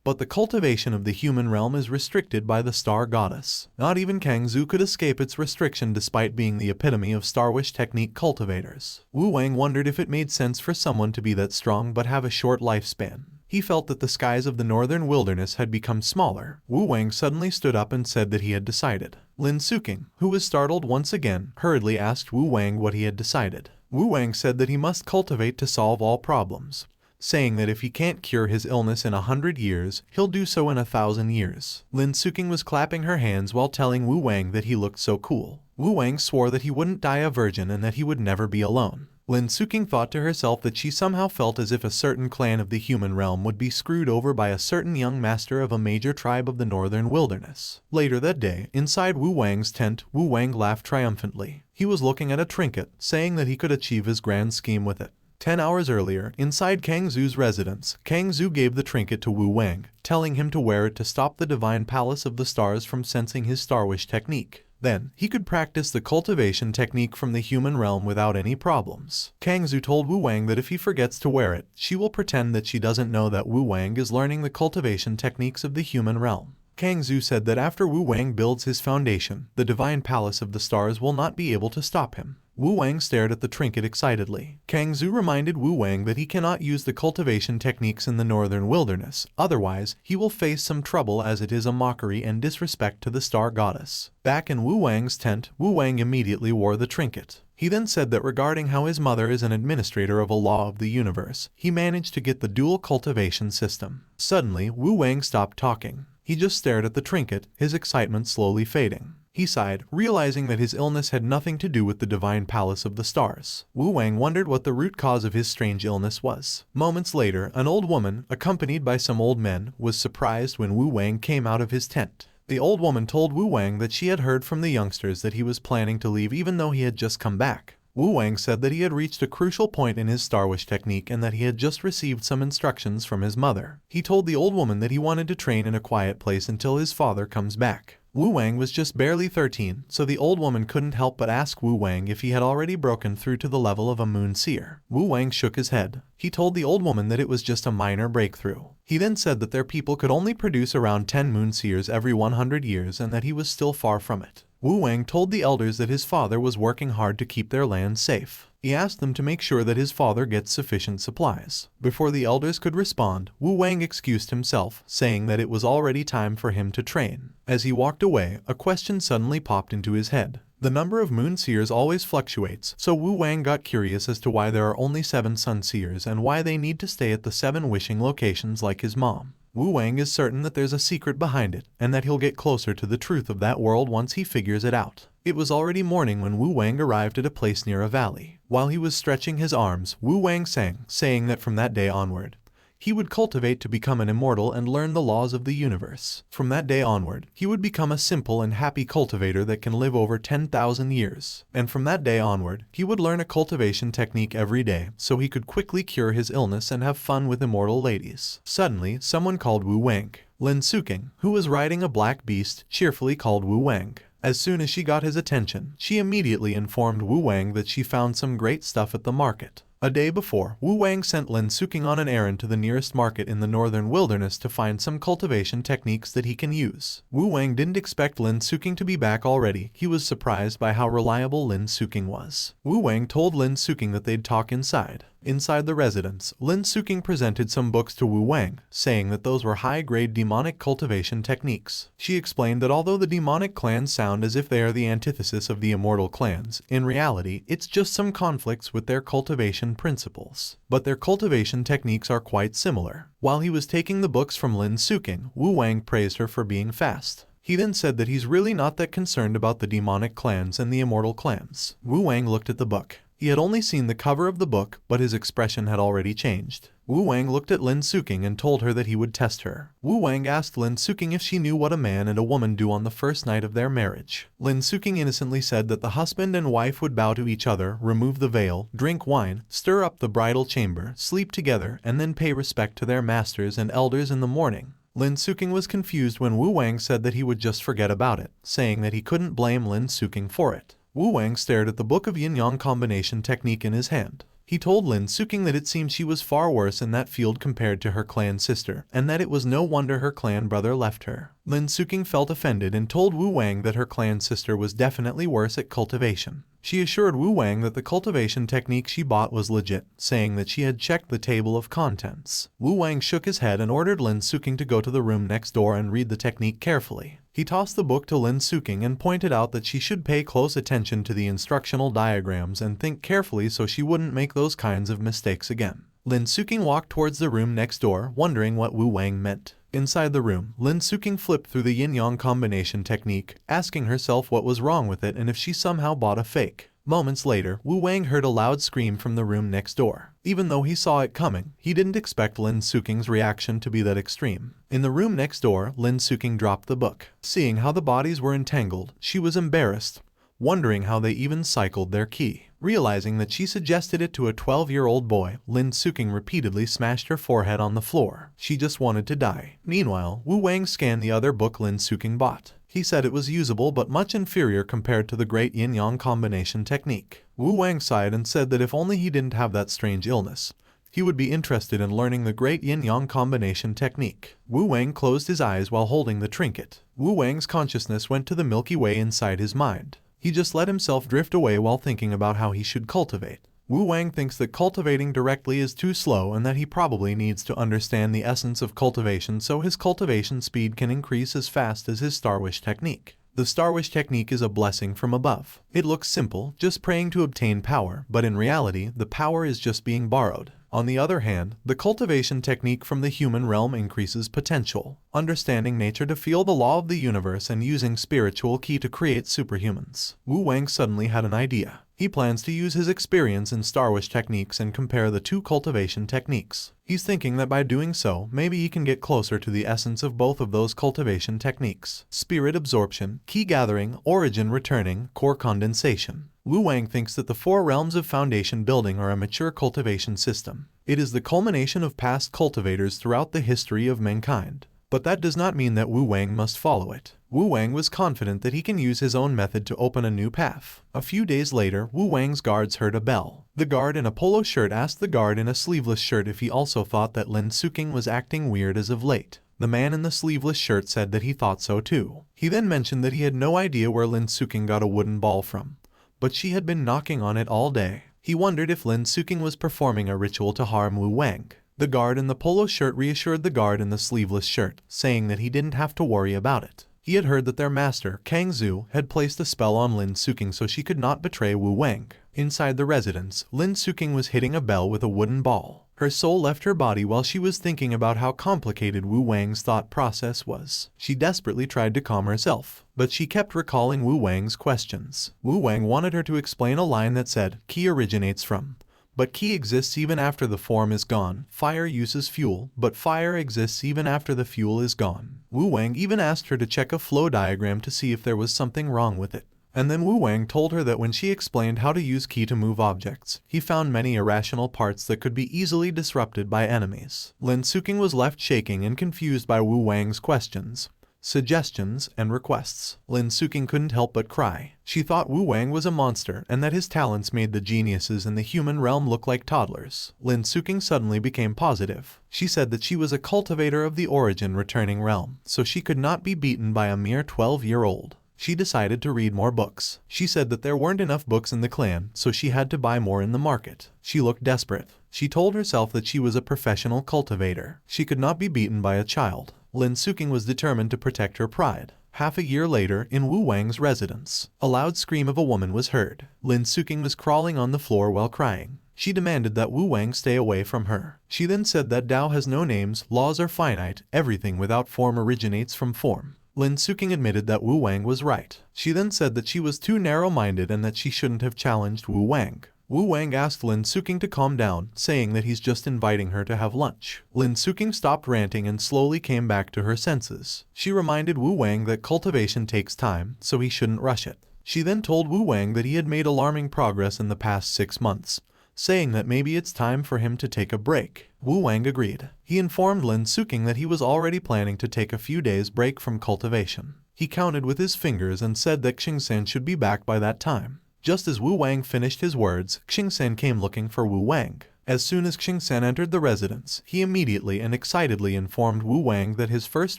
but the cultivation of the human realm is restricted by the Star Goddess. Not even Kang Zhu could escape its restriction despite being the epitome of Star Wish technique cultivators. Wu Wang wondered if it made sense for someone to be that strong but have a short lifespan. He felt that the skies of the northern wilderness had become smaller. Wu Wang suddenly stood up and said that he had decided. Lin Suking, who was startled once again, hurriedly asked Wu Wang what he had decided. Wu Wang said that he must cultivate to solve all problems, saying that if he can't cure his illness in 100 years, he'll do so in 1,000 years. Lin Suking was clapping her hands while telling Wu Wang that he looked so cool. Wu Wang swore that he wouldn't die a virgin and that he would never be alone. Lin Suking thought to herself that she somehow felt as if a certain clan of the human realm would be screwed over by a certain young master of a major tribe of the northern wilderness. Later that day, inside Wu Wang's tent, Wu Wang laughed triumphantly. He was looking at a trinket, saying that he could achieve his grand scheme with it. 10 hours earlier, inside Kang Zhu's residence, Kang Zhu gave the trinket to Wu Wang, telling him to wear it to stop the divine palace of the stars from sensing his Star Wish technique. Then, he could practice the cultivation technique from the human realm without any problems. Kang Zhu told Wu Wang that if he forgets to wear it, she will pretend that she doesn't know that Wu Wang is learning the cultivation techniques of the human realm. Kang Zhu said that after Wu Wang builds his foundation, the divine palace of the stars will not be able to stop him. Wu Wang stared at the trinket excitedly. Kang Zhu reminded Wu Wang that he cannot use the cultivation techniques in the northern wilderness, otherwise he will face some trouble as it is a mockery and disrespect to the Star Goddess. Back in Wu Wang's tent, Wu Wang immediately wore the trinket. He then said that regarding how his mother is an administrator of a law of the universe, he managed to get the dual cultivation system. Suddenly, Wu Wang stopped talking. He just stared at the trinket, his excitement slowly fading. He sighed, realizing that his illness had nothing to do with the divine palace of the stars. Wu Wang wondered what the root cause of his strange illness was. Moments later, an old woman, accompanied by some old men, was surprised when Wu Wang came out of his tent. The old woman told Wu Wang that she had heard from the youngsters that he was planning to leave even though he had just come back. Wu Wang said that he had reached a crucial point in his Star Wish technique and that he had just received some instructions from his mother. He told the old woman that he wanted to train in a quiet place until his father comes back. Wu Wang was just barely 13, so the old woman couldn't help but ask Wu Wang if he had already broken through to the level of a moon seer. Wu Wang shook his head. He told the old woman that it was just a minor breakthrough. He then said that their people could only produce around 10 moon seers every 100 years and that he was still far from it. Wu Wang told the elders that his father was working hard to keep their land safe. He asked them to make sure that his father gets sufficient supplies. Before the elders could respond, Wu Wang excused himself, saying that it was already time for him to train. As he walked away, a question suddenly popped into his head. The number of moon seers always fluctuates, so Wu Wang got curious as to why there are only 7 sun seers and why they need to stay at the 7 wishing locations like his mom. Wu Wang is certain that there's a secret behind it, and that he'll get closer to the truth of that world once he figures it out. It was already morning when Wu Wang arrived at a place near a valley. While he was stretching his arms, Wu Wang sang, saying that from that day onward, he would cultivate to become an immortal and learn the laws of the universe. From that day onward, he would become a simple and happy cultivator that can live over 10,000 years. And from that day onward, he would learn a cultivation technique every day so he could quickly cure his illness and have fun with immortal ladies. Suddenly, someone called Wang, Lin Suking, who was riding a black beast, cheerfully called Wang. As soon as she got his attention, she immediately informed Wang that she found some great stuff at the market. A day before, Wang sent Lin Suking on an errand to the nearest market in the northern wilderness to find some cultivation techniques that he can use. Wang didn't expect Lin Suking to be back already. He was surprised by how reliable Lin Suking was. Wang told Lin Suking that they'd talk inside. Inside the residence, Lin Suking presented some books to Wang, saying that those were high-grade demonic cultivation techniques. She explained that although the demonic clans sound as if they are the antithesis of the immortal clans, in reality, it's just some conflicts with their cultivation principles. But their cultivation techniques are quite similar. While he was taking the books from Lin Suking, Wang praised her for being fast. He then said that he's really not that concerned about the demonic clans and the immortal clans. Wang looked at the book. He had only seen the cover of the book, but his expression had already changed. Wang looked at Lin Suking and told her that he would test her. Wang asked Lin Suking if she knew what a man and a woman do on the first night of their marriage. Lin Suking innocently said that the husband and wife would bow to each other, remove the veil, drink wine, stir up the bridal chamber, sleep together, and then pay respect to their masters and elders in the morning. Lin Suking was confused when Wang said that he would just forget about it, saying that he couldn't blame Lin Suking for it. Wang stared at the book of yin-yang combination technique in his hand. He told Lin Suking that it seemed she was far worse in that field compared to her clan sister, and that it was no wonder her clan brother left her. Lin Suking felt offended and told Wang that her clan sister was definitely worse at cultivation. She assured Wang that the cultivation technique she bought was legit, saying that she had checked the table of contents. Wang shook his head and ordered Lin Suking to go to the room next door and read the technique carefully. He tossed the book to Lin Suking and pointed out that she should pay close attention to the instructional diagrams and think carefully so she wouldn't make those kinds of mistakes again. Lin Suking walked towards the room next door, wondering what Wang meant. Inside the room, Lin Suking flipped through the yin-yang combination technique, asking herself what was wrong with it and if she somehow bought a fake. Moments later, Wang heard a loud scream from the room next door. Even though he saw it coming, he didn't expect Lin Suking's reaction to be that extreme. In the room next door, Lin Suking dropped the book. Seeing how the bodies were entangled, she was embarrassed, wondering how they even cycled their ki. Realizing that she suggested it to a 12-year-old boy, Lin Suking repeatedly smashed her forehead on the floor. She just wanted to die. Meanwhile, Wang scanned the other book Lin Suking bought. He said it was usable but much inferior compared to the great yin-yang combination technique. Wang sighed and said that if only he didn't have that strange illness, he would be interested in learning the great yin-yang combination technique. Wang closed his eyes while holding the trinket. Wang's consciousness went to the Milky Way inside his mind. He just let himself drift away while thinking about how he should cultivate. Wang thinks that cultivating directly is too slow and that he probably needs to understand the essence of cultivation so his cultivation speed can increase as fast as his Star Wish technique. The Star Wish technique is a blessing from above. It looks simple, just praying to obtain power, but in reality, the power is just being borrowed. On the other hand, the cultivation technique from the human realm increases potential, understanding nature to feel the law of the universe and using spiritual ki to create superhumans. Wang suddenly had an idea. He plans to use his experience in Star Wish techniques and compare the two cultivation techniques. He's thinking that by doing so, maybe he can get closer to the essence of both of those cultivation techniques. Spirit absorption, ki gathering, origin returning, core condensation. Wang thinks that the four realms of foundation building are a mature cultivation system. It is the culmination of past cultivators throughout the history of mankind. But that does not mean that Wang must follow it. Wang was confident that he can use his own method to open a new path. A few days later, Wang's guards heard a bell. The guard in a polo shirt asked the guard in a sleeveless shirt if he also thought that Lin Suking was acting weird as of late. The man in the sleeveless shirt said that he thought so too. He then mentioned that he had no idea where Lin Suking got a wooden ball from, but she had been knocking on it all day. He wondered if Lin Suking was performing a ritual to harm Wang. The guard in the polo shirt reassured the guard in the sleeveless shirt, saying that he didn't have to worry about it. He had heard that their master, Kang Zhu, had placed a spell on Lin Suking so she could not betray Wang. Inside the residence, Lin Suking was hitting a bell with a wooden ball. Her soul left her body while she was thinking about how complicated Wang's thought process was. She desperately tried to calm herself, but she kept recalling Wang's questions. Wang wanted her to explain a line that said, "Ki originates from," but Qi exists even after the form is gone. Fire uses fuel, but fire exists even after the fuel is gone. Wu Wang even asked her to check a flow diagram to see if there was something wrong with it. And then Wu Wang told her that when she explained how to use Qi to move objects, he found many irrational parts that could be easily disrupted by enemies. Lin Suking was left shaking and confused by Wu Wang's questions, suggestions, and requests. Lin Suking couldn't help but cry. She thought Wu Wang was a monster and that his talents made the geniuses in the human realm look like toddlers. Lin Suking suddenly became positive. She said that she was a cultivator of the origin returning realm, so she could not be beaten by a mere 12-year-old. She decided to read more books. She said that there weren't enough books in the clan, so she had to buy more in the market. She looked desperate. She told herself that she was a professional cultivator. She could not be beaten by a child. Lin Suking was determined to protect her pride. Half a year later, in Wu Wang's residence, a loud scream of a woman was heard. Lin Suking was crawling on the floor while crying. She demanded that Wu Wang stay away from her. She then said that Tao has no names, laws are finite, everything without form originates from form. Lin Suking admitted that Wu Wang was right. She then said that she was too narrow-minded and that she shouldn't have challenged Wu Wang. Wu Wang asked Lin Suking to calm down, saying that he's just inviting her to have lunch. Lin Suking stopped ranting and slowly came back to her senses. She reminded Wu Wang that cultivation takes time, so he shouldn't rush it. She then told Wu Wang that he had made alarming progress in the past 6 months, saying that maybe it's time for him to take a break. Wu Wang agreed. He informed Lin Suking that he was already planning to take a few days break from cultivation. He counted with his fingers and said that Xingsan should be back by that time. Just as Wu Wang finished his words, Xingsan came looking for Wu Wang. As soon as Xingsan entered the residence, he immediately and excitedly informed Wu Wang that his first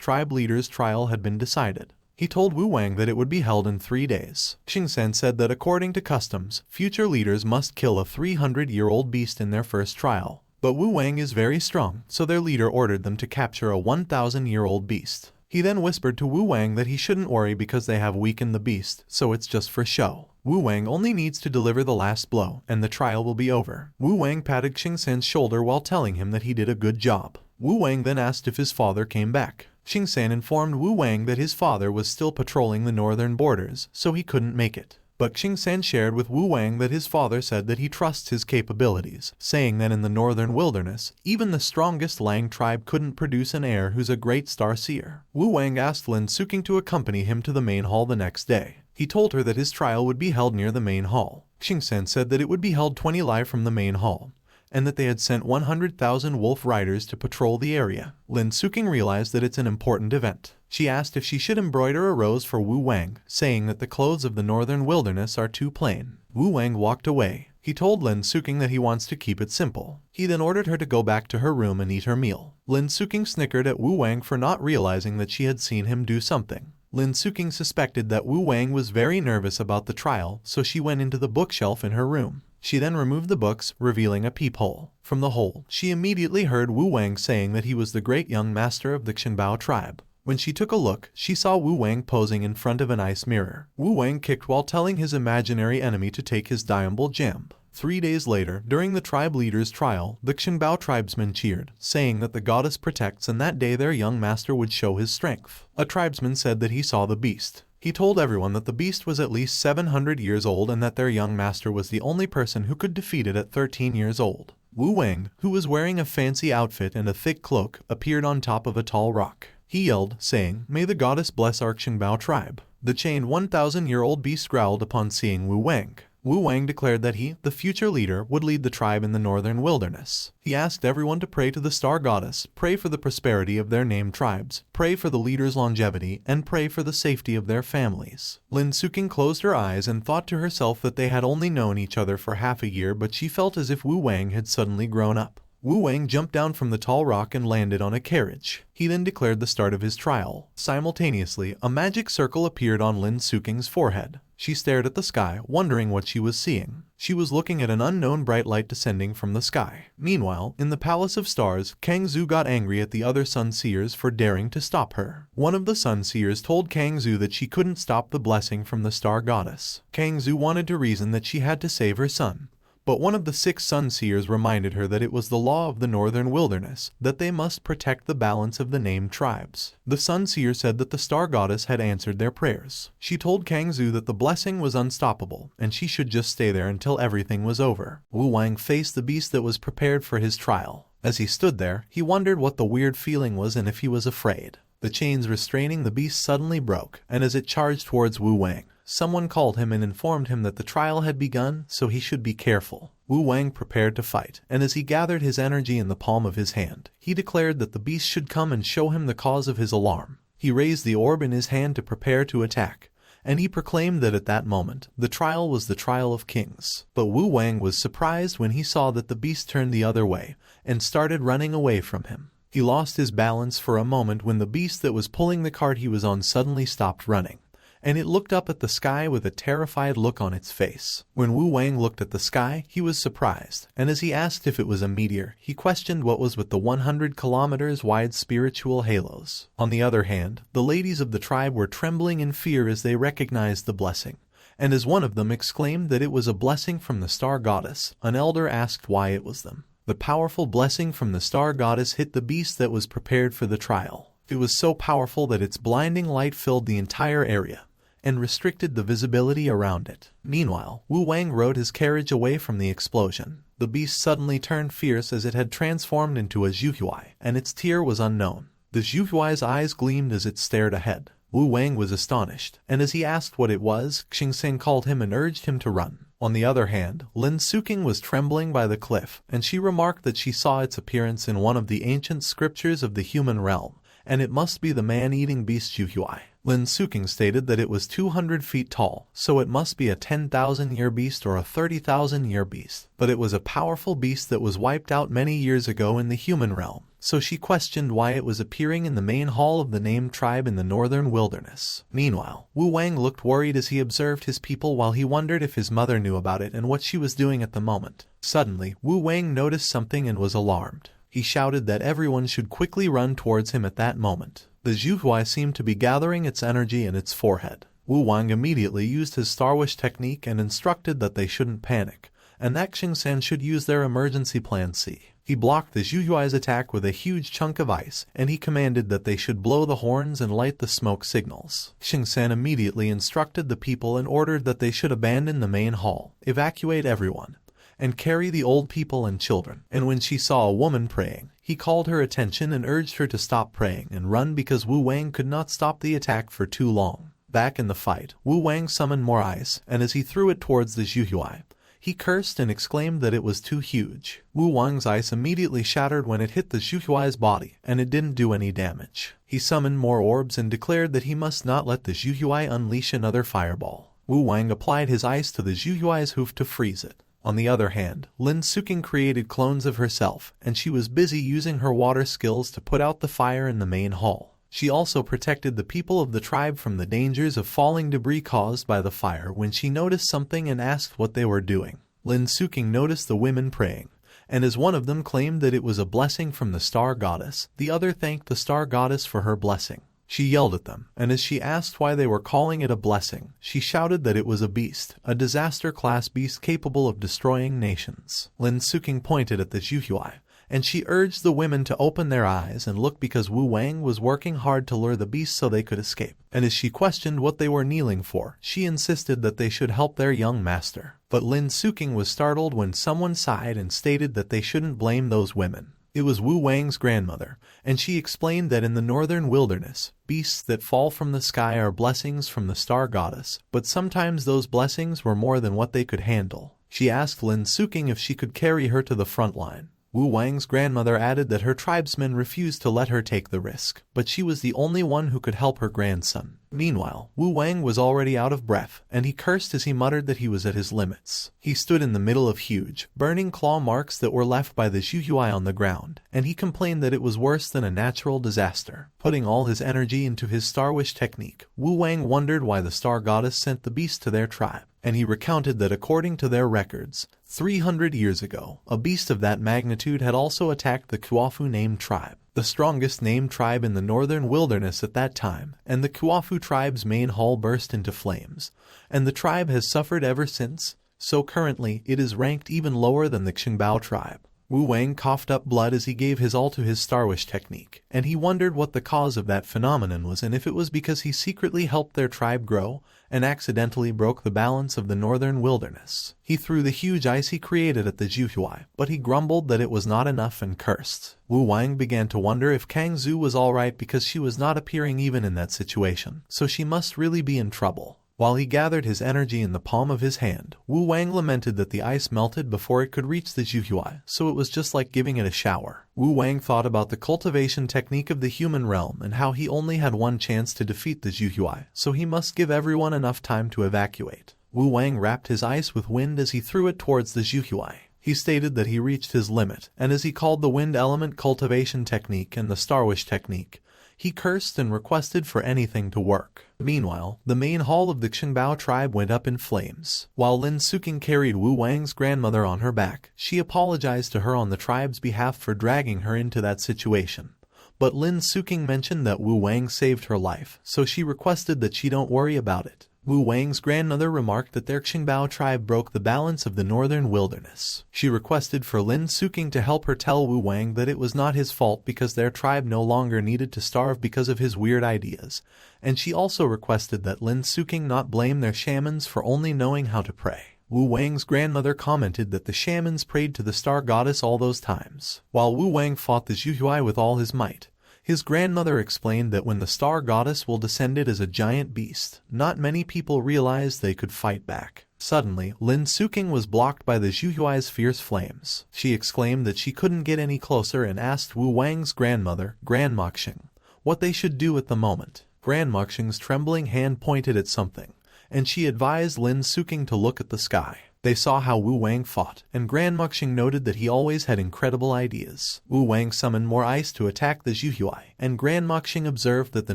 tribe leader's trial had been decided. He told Wu Wang that it would be held in 3 days. Xingsan said that according to customs, future leaders must kill a 300-year-old beast in their first trial. But Wu Wang is very strong, so their leader ordered them to capture a 1,000-year-old beast. He then whispered to Wu Wang that he shouldn't worry because they have weakened the beast, so it's just for show. Wu Wang only needs to deliver the last blow, and the trial will be over. Wu Wang patted Xingsan's shoulder while telling him that he did a good job. Wu Wang then asked if his father came back. Xingsan informed Wu Wang that his father was still patrolling the northern borders, so he couldn't make it. But Xingsan shared with Wu Wang that his father said that he trusts his capabilities, saying that in the northern wilderness, even the strongest Lang tribe couldn't produce an heir who's a great star-seer. Wu Wang asked Lin Suking to accompany him to the main hall the next day. He told her that his trial would be held near the main hall. Xingsan said that it would be held 20 li from the main hall, and that they had sent 100,000 wolf riders to patrol the area. Lin Suking realized that it's an important event. She asked if she should embroider a rose for Wu Wang, saying that the clothes of the northern wilderness are too plain. Wu Wang walked away. He told Lin Suking that he wants to keep it simple. He then ordered her to go back to her room and eat her meal. Lin Suking snickered at Wu Wang for not realizing that she had seen him do something. Lin Suking suspected that Wu Wang was very nervous about the trial, so she went into the bookshelf in her room. She then removed the books, revealing a peephole. From the hole, she immediately heard Wu Wang saying that he was the great young master of the Xinbao tribe. When she took a look, she saw Wu Wang posing in front of an ice mirror. Wu Wang kicked while telling his imaginary enemy to take his diamble gem. 3 days later, during the tribe leader's trial, the Xinbao tribesmen cheered, saying that the goddess protects and that day their young master would show his strength. A tribesman said that he saw the beast. He told everyone that the beast was at least 700 years old and that their young master was the only person who could defeat it at 13 years old. Wu Wang, who was wearing a fancy outfit and a thick cloak, appeared on top of a tall rock. He yelled, saying, "May the goddess bless our Xinbao tribe." The chained 1,000-year-old beast growled upon seeing Wu Wang. Wu Wang declared that he, the future leader, would lead the tribe in the northern wilderness. He asked everyone to pray to the star goddess, pray for the prosperity of their named tribes, pray for the leader's longevity, and pray for the safety of their families. Lin Suking closed her eyes and thought to herself that they had only known each other for half a year, but she felt as if Wu Wang had suddenly grown up. Wu Wang jumped down from the tall rock and landed on a carriage. He then declared the start of his trial. Simultaneously, a magic circle appeared on Lin Suking's forehead. She stared at the sky, wondering what she was seeing. She was looking at an unknown bright light descending from the sky. Meanwhile, in the Palace of Stars, Kang Zhu got angry at the other Sun Seers for daring to stop her. One of the Sun Seers told Kang Zhu that she couldn't stop the blessing from the Star Goddess. Kang Zhu wanted to reason that she had to save her son, But one of the 6 sun seers reminded her that it was the law of the northern wilderness, that they must protect the balance of the named tribes. The sun seer said that the star goddess had answered their prayers. She told Kangzu that the blessing was unstoppable, and she should just stay there until everything was over. Wang faced the beast that was prepared for his trial. As he stood there, he wondered what the weird feeling was and if he was afraid. The chains restraining the beast suddenly broke, and as it charged towards Wang, someone called him and informed him that the trial had begun, so he should be careful. Wang prepared to fight, and as he gathered his energy in the palm of his hand, he declared that the beast should come and show him the cause of his alarm. He raised the orb in his hand to prepare to attack, and he proclaimed that at that moment, the trial was the trial of kings. But Wang was surprised when he saw that the beast turned the other way, and started running away from him. He lost his balance for a moment when the beast that was pulling the cart he was on suddenly stopped running, and it looked up at the sky with a terrified look on its face. When Wang looked at the sky, he was surprised, and as he asked if it was a meteor, he questioned what was with the 100 kilometers wide spiritual halos. On the other hand, the ladies of the tribe were trembling in fear as they recognized the blessing, and as one of them exclaimed that it was a blessing from the star goddess, an elder asked why it was them. The powerful blessing from the star goddess hit the beast that was prepared for the trial. It was so powerful that its blinding light filled the entire area and restricted the visibility around it. Meanwhile, Wang rode his carriage away from the explosion. The beast suddenly turned fierce as it had transformed into a Zhuhuai, and its tier was unknown. The Zhuhuai's eyes gleamed as it stared ahead. Wang was astonished, and as he asked what it was, Xingxian called him and urged him to run. On the other hand, Lin Suking was trembling by the cliff, and she remarked that she saw its appearance in one of the ancient scriptures of the human realm, and it must be the man-eating beast Zhuhuai. Lin Suking stated that it was 200 feet tall, so it must be a 10,000-year beast or a 30,000-year beast. But it was a powerful beast that was wiped out many years ago in the human realm, so she questioned why it was appearing in the main hall of the named tribe in the northern wilderness. Meanwhile, Wang looked worried as he observed his people while he wondered if his mother knew about it and what she was doing at the moment. Suddenly, Wang noticed something and was alarmed. He shouted that everyone should quickly run towards him at that moment. The Zhuhuai seemed to be gathering its energy in its forehead. Wang immediately used his Star Wish technique and instructed that they shouldn't panic, and that Xingxian should use their emergency plan C. He blocked the Zhuhuai's attack with a huge chunk of ice, and he commanded that they should blow the horns and light the smoke signals. Xingxian immediately instructed the people and ordered that they should abandon the main hall, evacuate everyone, and carry the old people and children. And when she saw a woman praying, he called her attention and urged her to stop praying and run because Wang could not stop the attack for too long. Back in the fight, Wang summoned more ice, and as he threw it towards the Zhuhuai, he cursed and exclaimed that it was too huge. Wang's ice immediately shattered when it hit the Zhuhuai's body, and it didn't do any damage. He summoned more orbs and declared that he must not let the Zhuhuai unleash another fireball. Wang applied his ice to the Zhuhuai's hoof to freeze it. On the other hand, Lin Suking created clones of herself, and she was busy using her water skills to put out the fire in the main hall. She also protected the people of the tribe from the dangers of falling debris caused by the fire when she noticed something and asked what they were doing. Lin Suking noticed the women praying, and as one of them claimed that it was a blessing from the star goddess, the other thanked the star goddess for her blessing. She yelled at them, and as she asked why they were calling it a blessing, she shouted that it was a beast, a disaster-class beast capable of destroying nations. Lin Suking pointed at the Zhuhuai, and she urged the women to open their eyes and look because Wang was working hard to lure the beast so they could escape. And as she questioned what they were kneeling for, she insisted that they should help their young master. But Lin Suking was startled when someone sighed and stated that they shouldn't blame those women. It was Wang's grandmother, and she explained that in the northern wilderness, beasts that fall from the sky are blessings from the star goddess, but sometimes those blessings were more than what they could handle. She asked Lin Suking if she could carry her to the front line. Wang's grandmother added that her tribesmen refused to let her take the risk, but she was the only one who could help her grandson. Meanwhile, Wang was already out of breath, and he cursed as he muttered that he was at his limits. He stood in the middle of huge, burning claw marks that were left by the Zhuhuai on the ground, and he complained that it was worse than a natural disaster. Putting all his energy into his Star Wish technique, Wang wondered why the star goddess sent the beast to their tribe, and he recounted that according to their records, 300 years ago, a beast of that magnitude had also attacked the Kuafu named tribe, the strongest named tribe in the northern wilderness at that time, and the Kuafu tribe's main hall burst into flames, and the tribe has suffered ever since. so currently it is ranked even lower than the Xingbao tribe. Wu Wang coughed up blood as he gave his all to his Star Wish technique, and he wondered what the cause of that phenomenon was and if it was because he secretly helped their tribe grow and accidentally broke the balance of the northern wilderness. He threw the huge ice he created at the Zhuhuai, but he grumbled that it was not enough and cursed. Wu Wang began to wonder if Kang Zhu was alright because she was not appearing even in that situation, so she must really be in trouble. While he gathered his energy in the palm of his hand, Wu Wang lamented that the ice melted before it could reach the Zhuhuai, so it was just like giving it a shower. Wu Wang thought about the cultivation technique of the human realm and how he only had one chance to defeat the Zhuhuai, so he must give everyone enough time to evacuate. Wu Wang wrapped his ice with wind as he threw it towards the Zhuhuai. He stated that he reached his limit, and as he called the wind element cultivation technique and the Star Wish technique, he cursed and requested for anything to work. Meanwhile, the main hall of the Xingbao tribe went up in flames. While Lin Suking carried Wu Wang's grandmother on her back, she apologized to her on the tribe's behalf for dragging her into that situation. But Lin Suking mentioned that Wu Wang saved her life, so she requested that she don't worry about it. Wu Wang's grandmother remarked that their Xingbao tribe broke the balance of the northern wilderness. She requested for Lin Suking to help her tell Wu Wang that it was not his fault because their tribe no longer needed to starve because of his weird ideas, and she also requested that Lin Suking not blame their shamans for only knowing how to pray. Wu Wang's grandmother commented that the shamans prayed to the star goddess all those times. While Wu Wang fought the Zhuhuai with all his might, his grandmother explained that when the star goddess will descended as a giant beast, not many people realized they could fight back. Suddenly, Lin Suking was blocked by the Zhuhuai's fierce flames. She exclaimed that she couldn't get any closer and asked Wu Wang's grandmother, Grandmoxing, what they should do at the moment. Grandmoxing's trembling hand pointed at something, and she advised Lin Suking to look at the sky. They saw how Wu Wang fought, and Grandmoxing noted that he always had incredible ideas. Wu Wang summoned more ice to attack the Zhuhuai, and Grandmoxing observed that the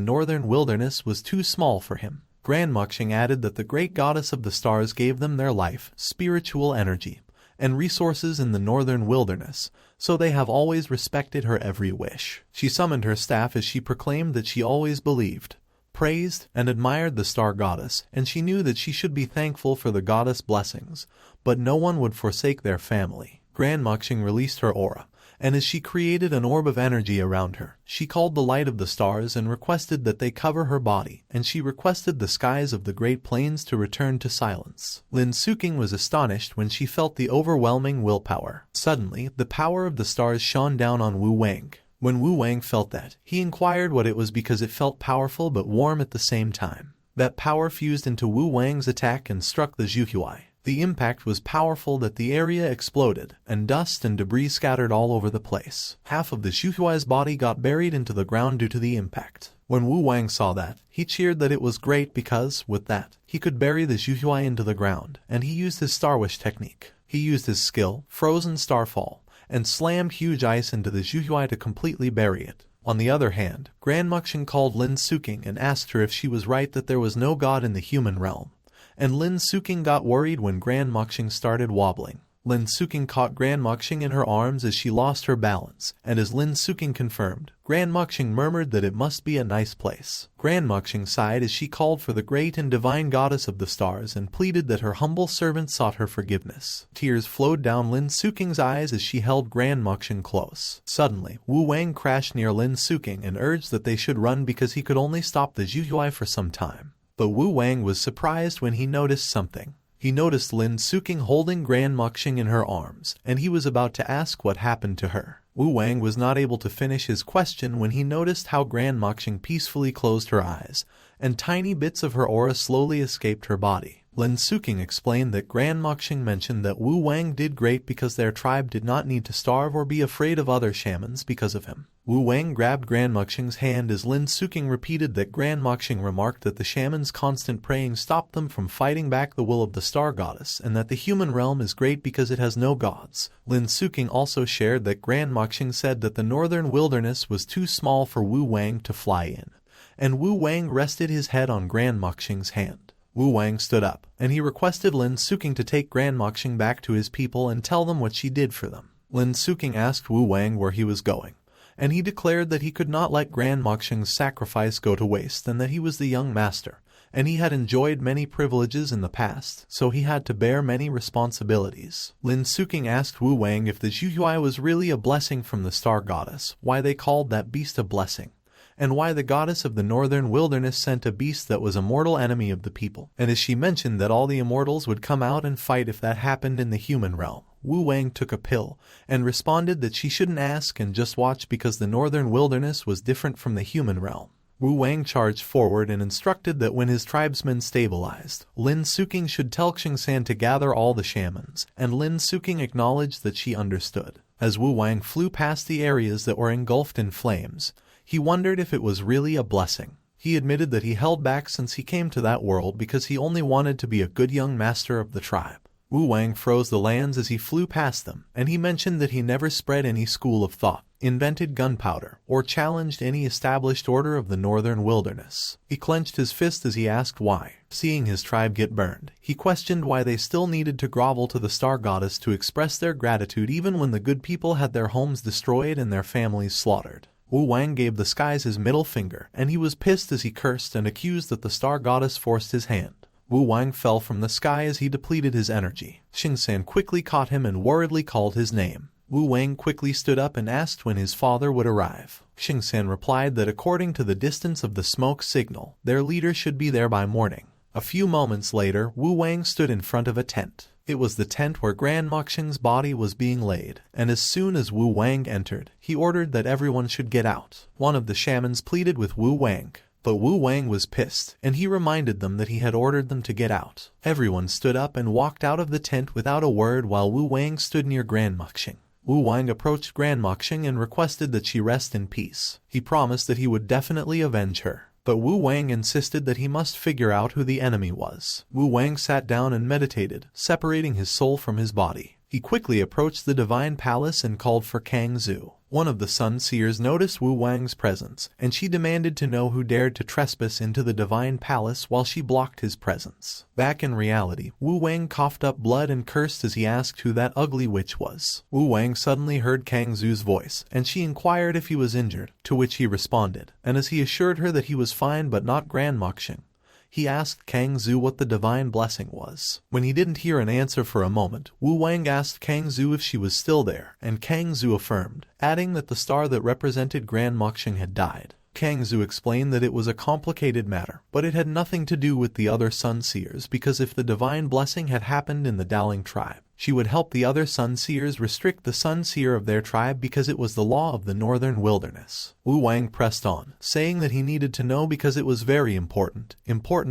northern wilderness was too small for him. Grandmoxing added that the great goddess of the stars gave them their life, spiritual energy, and resources in the northern wilderness, so they have always respected her every wish. She summoned her staff as she proclaimed that she always believed, praised, and admired the star goddess, and she knew that she should be thankful for the goddess' blessings, but no one would forsake their family. Grandmoxing released her aura, and as she created an orb of energy around her, she called the light of the stars and requested that they cover her body, and she requested the skies of the Great Plains to return to silence. Lin Suking was astonished when she felt the overwhelming willpower. Suddenly, the power of the stars shone down on Wu Wang. When Wu Wang felt that, he inquired what it was because it felt powerful but warm at the same time. That power fused into Wu Wang's attack and struck the Zhuhuai. The impact was powerful that the area exploded, and dust and debris scattered all over the place. Half of the Zhuhuai's body got buried into the ground due to the impact. When Wu Wang saw that, he cheered that it was great because, with that, he could bury the Zhuhuai into the ground, and he used his Star Wish technique. He used his skill, Frozen Starfall, and slammed huge ice into the Zhuhuai to completely bury it. On the other hand, Grandmoxing called Lin Suking and asked her if she was right that there was no god in the human realm, and Lin Suking got worried when Grandmoxing started wobbling. Lin Suking caught Grandmoxing in her arms as she lost her balance, and as Lin Suking confirmed, Grandmoxing murmured that it must be a nice place. Grandmoxing sighed as she called for the great and divine goddess of the stars and pleaded that her humble servant sought her forgiveness. Tears flowed down Lin Suking's eyes as she held Grandmoxing close. Suddenly, Wu Wang crashed near Lin Suking and urged that they should run because he could only stop the Zhuhuai for some time. But Wu Wang was surprised when he noticed something. He noticed Lin Suking holding Grandmoxing in her arms, and he was about to ask what happened to her. Wu Wang was not able to finish his question when he noticed how Grandmoxing peacefully closed her eyes, and tiny bits of her aura slowly escaped her body. Lin Suking explained that Grandmoxing mentioned that Wu Wang did great because their tribe did not need to starve or be afraid of other shamans because of him. Wu Wang grabbed Grandmoxing's hand as Lin Suking repeated that Grandmoxing remarked that the shaman's constant praying stopped them from fighting back the will of the star goddess, and that the human realm is great because it has no gods. Lin Suking also shared that Grandmoxing said that the northern wilderness was too small for Wu Wang to fly in, and Wu Wang rested his head on Grandmoxing's hand. Wu Wang stood up, and he requested Lin Suking to take Grandmoxing back to his people and tell them what she did for them. Lin Suking asked Wu Wang where he was going, and he declared that he could not let Grandmoxing's sacrifice go to waste and that he was the young master, and he had enjoyed many privileges in the past, so he had to bear many responsibilities. Lin Suking asked Wu Wang if the Zhuhui was really a blessing from the star goddess, why they called that beast a blessing, and why the goddess of the northern wilderness sent a beast that was a mortal enemy of the people. And as she mentioned that all the immortals would come out and fight if that happened in the human realm, Wu Wang took a pill and responded that she shouldn't ask and just watch because the northern wilderness was different from the human realm. Wu Wang charged forward and instructed that when his tribesmen stabilized, Lin Suking should tell Xingsan to gather all the shamans, and Lin Suking acknowledged that she understood. As Wu Wang flew past the areas that were engulfed in flames, he wondered if it was really a blessing. He admitted that he held back since he came to that world because he only wanted to be a good young master of the tribe. Wu Wang froze the lands as he flew past them, and he mentioned that he never spread any school of thought, invented gunpowder, or challenged any established order of the northern wilderness. He clenched his fist as he asked why. Seeing his tribe get burned, he questioned why they still needed to grovel to the star goddess to express their gratitude even when the good people had their homes destroyed and their families slaughtered. Wu Wang gave the skies his middle finger, and he was pissed as he cursed and accused that the star goddess forced his hand. Wu Wang fell from the sky as he depleted his energy. Xingsan quickly caught him and worriedly called his name. Wu Wang quickly stood up and asked when his father would arrive. Xingsan replied that according to the distance of the smoke signal, their leader should be there by morning. A few moments later, Wu Wang stood in front of a tent. It was the tent where Grand Moxing's body was being laid, and as soon as Wu Wang entered, he ordered that everyone should get out. One of the shamans pleaded with Wu Wang, but Wu Wang was pissed, and he reminded them that he had ordered them to get out. Everyone stood up and walked out of the tent without a word while Wu Wang stood near Grand Moxing. Wu Wang approached Grand Moxing and requested that she rest in peace. He promised that he would definitely avenge her. But Wu Wang insisted that he must figure out who the enemy was. Wu Wang sat down and meditated, separating his soul from his body. He quickly approached the divine palace and called for Kang Zhu. One of the Sun Seers noticed Wu Wang's presence, and she demanded to know who dared to trespass into the divine palace while she blocked his presence. Back in reality, Wu Wang coughed up blood and cursed as he asked who that ugly witch was. Wu Wang suddenly heard Kang Zhu's voice, and she inquired if he was injured, to which he responded, and as he assured her that he was fine but not Grand Moxing, he asked Kang Zhu what the divine blessing was. When he didn't hear an answer for a moment, Wu Wang asked Kang Zhu if she was still there, and Kang Zhu affirmed, adding that the star that represented Grand Moxing had died. Kang Zhu explained that it was a complicated matter, but it had nothing to do with the other Sun Seers because if the divine blessing had happened in the Daling tribe, she would help the other Sun Seers restrict the Sun Seer of their tribe because it was the law of the northern wilderness. Wu Wang pressed on, saying that he needed to know because it was very important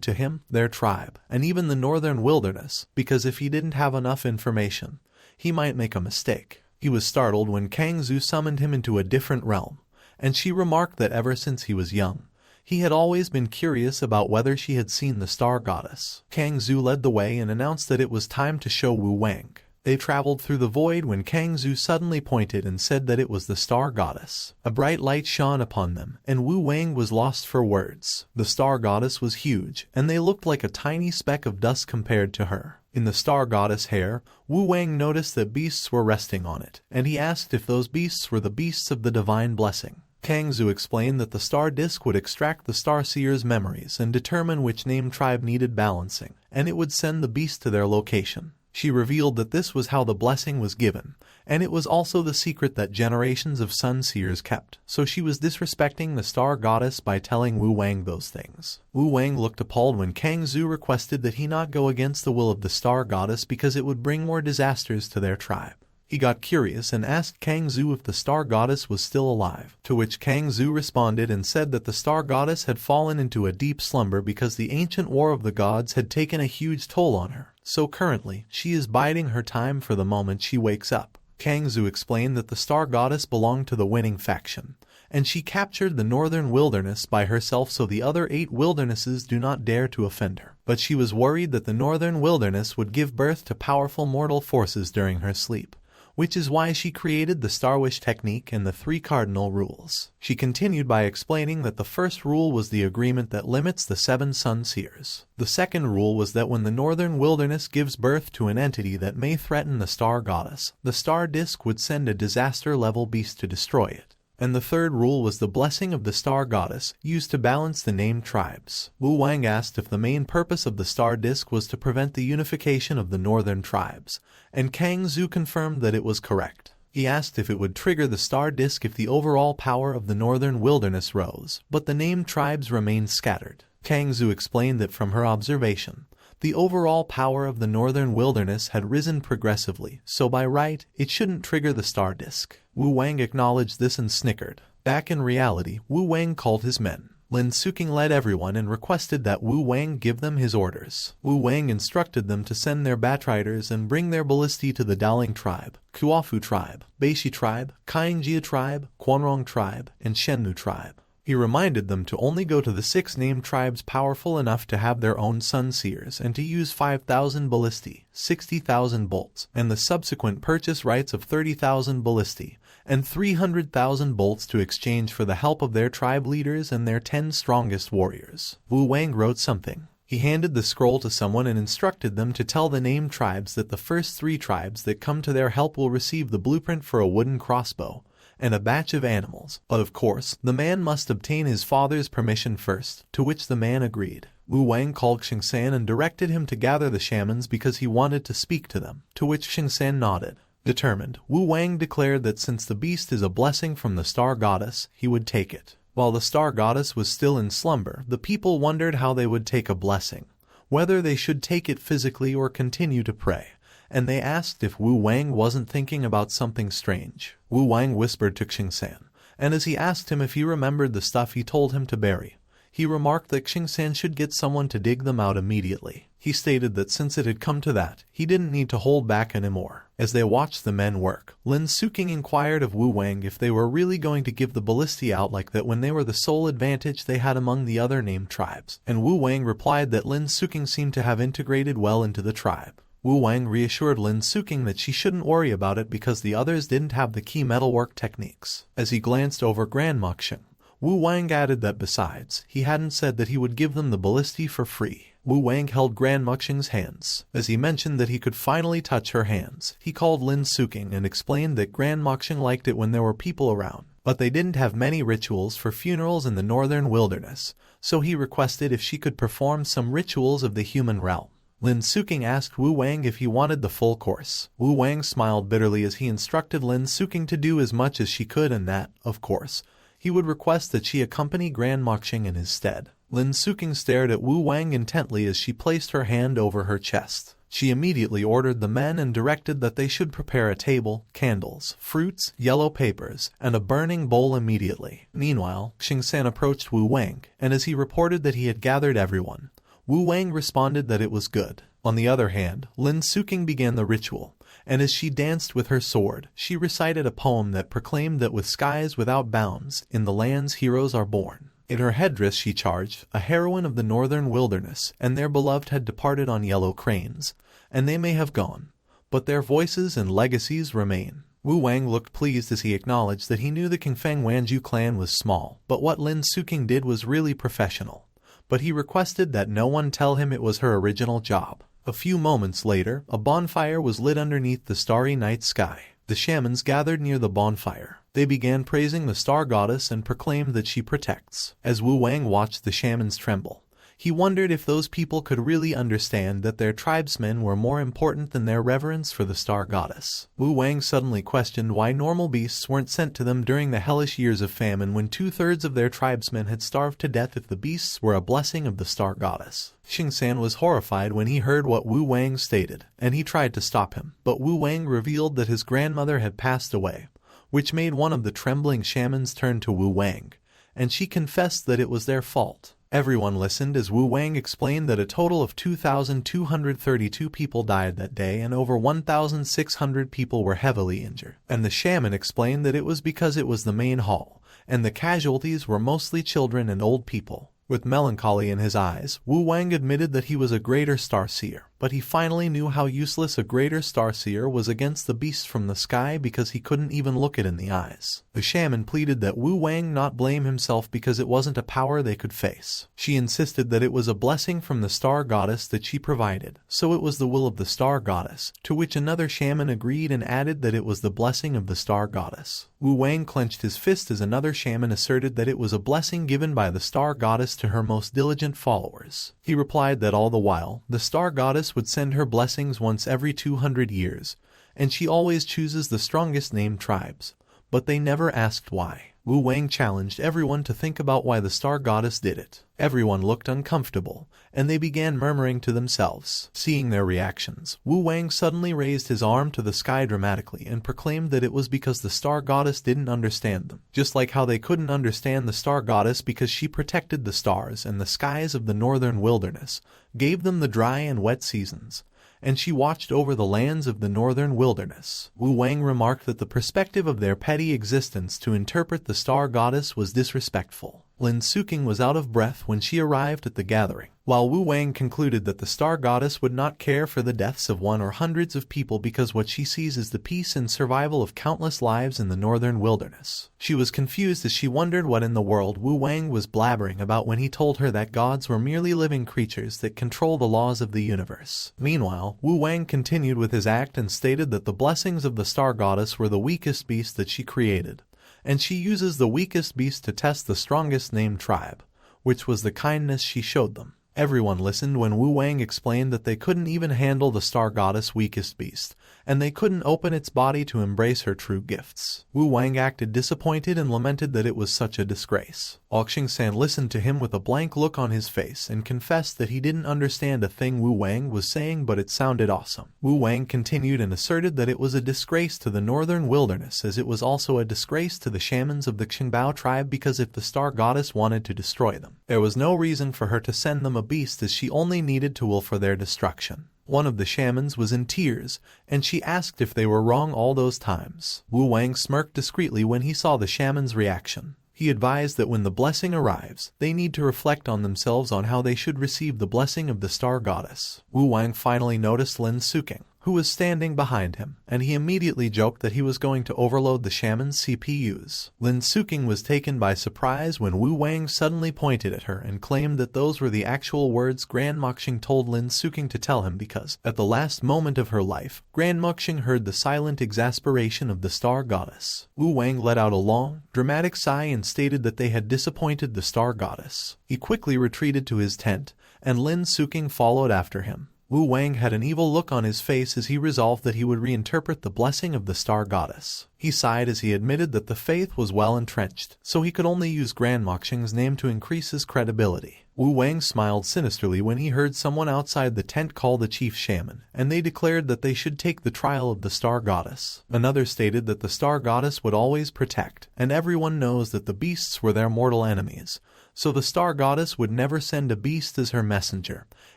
to him, their tribe, and even the northern wilderness, because if he didn't have enough information, he might make a mistake. He was startled when Kang Zhu summoned him into a different realm, and she remarked that ever since he was young, he had always been curious about whether she had seen the star goddess. Kang Zhu led the way and announced that it was time to show Wu Wang. They traveled through the void when Kang Zhu suddenly pointed and said that it was the star goddess. A bright light shone upon them, and Wu Wang was lost for words. The star goddess was huge, and they looked like a tiny speck of dust compared to her. In the star goddess Heir, Wu Wang noticed that beasts were resting on it, and he asked if those beasts were the beasts of the divine blessing. Kang Zhu explained that the star disk would extract the star seer's memories and determine which named tribe needed balancing, and it would send the beast to their location. She revealed that this was how the blessing was given, and it was also the secret that generations of Sun Seers kept, so she was disrespecting the star goddess by telling Wu Wang those things. Wu Wang looked appalled when Kang Zhu requested that he not go against the will of the star goddess because it would bring more disasters to their tribe. He got curious and asked Kang Zhu if the star goddess was still alive, to which Kang Zhu responded and said that the star goddess had fallen into a deep slumber because the ancient war of the gods had taken a huge toll on her, so currently she is biding her time for the moment she wakes up. Kang Zhu explained that the star goddess belonged to the winning faction, and she captured the northern wilderness by herself so the other 8 wildernesses do not dare to offend her. But she was worried that the northern wilderness would give birth to powerful mortal forces during her sleep, which is why she created the Star Wish technique and the 3 cardinal rules. She continued by explaining that the first rule was the agreement that limits the 7 Sun Seers. The second rule was that when the northern wilderness gives birth to an entity that may threaten the star goddess, the star disk would send a disaster-level beast to destroy it. And the third rule was the blessing of the star goddess, used to balance the named tribes. Wang asked if the main purpose of the star disk was to prevent the unification of the northern tribes, and Kang Zhu confirmed that it was correct. He asked if it would trigger the star disk if the overall power of the northern wilderness rose, but the named tribes remained scattered. Kang Zhu explained that from her observation, the overall power of the northern wilderness had risen progressively, so by right, it shouldn't trigger the star disk. Wang acknowledged this and snickered. Back in reality, Wang called his men. Lin Suking led everyone and requested that Wang give them his orders. Wang instructed them to send their Batriders and bring their ballistae to the Daling tribe, Kuafu tribe, Beishi tribe, Kaingjia tribe, Quanrong tribe, and Shenmu tribe. He reminded them to only go to the 6 named tribes powerful enough to have their own sun seers and to use 5,000 ballistae, 60,000 bolts, and the subsequent purchase rights of 30,000 ballistae, and 300,000 bolts to exchange for the help of their tribe leaders and their 10 strongest warriors. Wang wrote something. He handed the scroll to someone and instructed them to tell the named tribes that the first 3 tribes that come to their help will receive the blueprint for a wooden crossbow and a batch of animals, but of course, the man must obtain his father's permission first, to which the man agreed. Wang called Xingsan and directed him to gather the shamans because he wanted to speak to them, to which Xingsan nodded. Determined, Wang declared that since the beast is a blessing from the star goddess, he would take it. While the star goddess was still in slumber, the people wondered how they would take a blessing, whether they should take it physically or continue to pray, and they asked if Wang wasn't thinking about something strange. Wang whispered to Xingsan, and as he asked him if he remembered the stuff he told him to bury, he remarked that Xingsan should get someone to dig them out immediately. He stated that since it had come to that, he didn't need to hold back anymore. As they watched the men work, Lin Suking inquired of Wang if they were really going to give the ballistae out like that when they were the sole advantage they had among the other named tribes, and Wang replied that Lin Suking seemed to have integrated well into the tribe. Wang reassured Lin Suking that she shouldn't worry about it because the others didn't have the key metalwork techniques. As he glanced over Grand Mokshing, Wang added that besides, he hadn't said that he would give them the ballistae for free. Wang held Grand Mokshing's hands. As he mentioned that he could finally touch her hands, he called Lin Suking and explained that Grand Mokshing liked it when there were people around, but they didn't have many rituals for funerals in the northern wilderness, so he requested if she could perform some rituals of the human realm. Lin Suking asked Wang if he wanted the full course. Wang smiled bitterly as he instructed Lin Suking to do as much as she could and that, of course, he would request that she accompany Grand Mokshing in his stead. Lin Suking stared at Wang intently as she placed her hand over her chest. She immediately ordered the men and directed that they should prepare a table, candles, fruits, yellow papers, and a burning bowl immediately. Meanwhile, Xingsan approached Wang, and as he reported that he had gathered everyone, Wang responded that it was good. On the other hand, Lin Suking began the ritual, and as she danced with her sword, she recited a poem that proclaimed that with skies without bounds, in the lands heroes are born. In her headdress she charged, a heroine of the northern wilderness, and their beloved had departed on yellow cranes, and they may have gone, but their voices and legacies remain. Wang looked pleased as he acknowledged that he knew the Qingfeng Wanju clan was small, but what Lin Suking did was really professional. But he requested that no one tell him it was her original job. A few moments later, a bonfire was lit underneath the starry night sky. The shamans gathered near the bonfire. They began praising the star goddess and proclaimed that she protects. As Wang watched the shamans tremble, he wondered if those people could really understand that their tribesmen were more important than their reverence for the star goddess. Wang suddenly questioned why normal beasts weren't sent to them during the hellish years of famine when 2/3 of their tribesmen had starved to death if the beasts were a blessing of the star goddess. Xingsan was horrified when he heard what Wang stated, and he tried to stop him, but Wang revealed that his grandmother had passed away, which made one of the trembling shamans turn to Wang, and she confessed that it was their fault. Everyone listened as Wang explained that a total of 2,232 people died that day and over 1,600 people were heavily injured. And the shaman explained that it was because it was the main hall, and the casualties were mostly children and old people. With melancholy in his eyes, Wang admitted that he was a greater star seer, but but he finally knew how useless a greater starseer was against the beast from the sky because he couldn't even look it in the eyes. The shaman pleaded that Wu Wang not blame himself because it wasn't a power they could face. She insisted that it was a blessing from the star goddess that she provided, so it was the will of the star goddess, to which another shaman agreed and added that it was the blessing of the star goddess. Wu Wang clenched his fist as another shaman asserted that it was a blessing given by the star goddess to her most diligent followers. He replied that all the while, the star goddess would send her blessings once every 200 years, and she always chooses the strongest named tribes, but they never asked why. Wu Wang challenged everyone to think about why the star goddess did it. Everyone looked uncomfortable, and they began murmuring to themselves. Seeing their reactions, Wu Wang suddenly raised his arm to the sky dramatically and proclaimed that it was because the star goddess didn't understand them, just like how they couldn't understand the star goddess because she protected the stars and the skies of the northern wilderness, gave them the dry and wet seasons, and she watched over the lands of the northern wilderness. Wu Wang remarked that the perspective of their petty existence to interpret the star goddess was disrespectful. Lin Suking was out of breath when she arrived at the gathering, while Wu Wang concluded that the star goddess would not care for the deaths of one or hundreds of people because what she sees is the peace and survival of countless lives in the northern wilderness. She was confused as she wondered what in the world Wu Wang was blabbering about when he told her that gods were merely living creatures that control the laws of the universe. Meanwhile, Wu Wang continued with his act and stated that the blessings of the star goddess were the weakest beast that she created, and she uses the weakest beast to test the strongest named tribe, which was the kindness she showed them. Everyone listened when Wu Wang explained that they couldn't even handle the star goddess' weakest beast, and they couldn't open its body to embrace her true gifts. Wu Wang acted disappointed and lamented that it was such a disgrace. Xingsan listened to him with a blank look on his face and confessed that he didn't understand a thing Wu Wang was saying, but it sounded awesome. Wu Wang continued and asserted that it was a disgrace to the northern wilderness, as it was also a disgrace to the shamans of the Qingbao tribe, because if the star goddess wanted to destroy them, there was no reason for her to send them a beast, as she only needed to will for their destruction. One of the shamans was in tears, and she asked if they were wrong all those times. Wu Wang smirked discreetly when he saw the shaman's reaction. He advised that when the blessing arrives, they need to reflect on themselves on how they should receive the blessing of the star goddess. Wu Wang finally noticed Lin Suking, who was standing behind him, and he immediately joked that he was going to overload the shaman's CPUs. Lin Suking was taken by surprise when Wu Wang suddenly pointed at her and claimed that those were the actual words Grand Moxing told Lin Suking to tell him, because, at the last moment of her life, Grand Moxing heard the silent exasperation of the star goddess. Wu Wang let out a long, dramatic sigh and stated that they had disappointed the star goddess. He quickly retreated to his tent, and Lin Suking followed after him. Wu Wang had an evil look on his face as he resolved that he would reinterpret the blessing of the star goddess. He sighed as he admitted that the faith was well entrenched, so he could only use Grand Moxing's name to increase his credibility. Wu Wang smiled sinisterly when he heard someone outside the tent call the chief shaman, and they declared that they should take the trial of the star goddess. Another stated that the star goddess would always protect, and everyone knows that the beasts were their mortal enemies, so the star goddess would never send a beast as her messenger,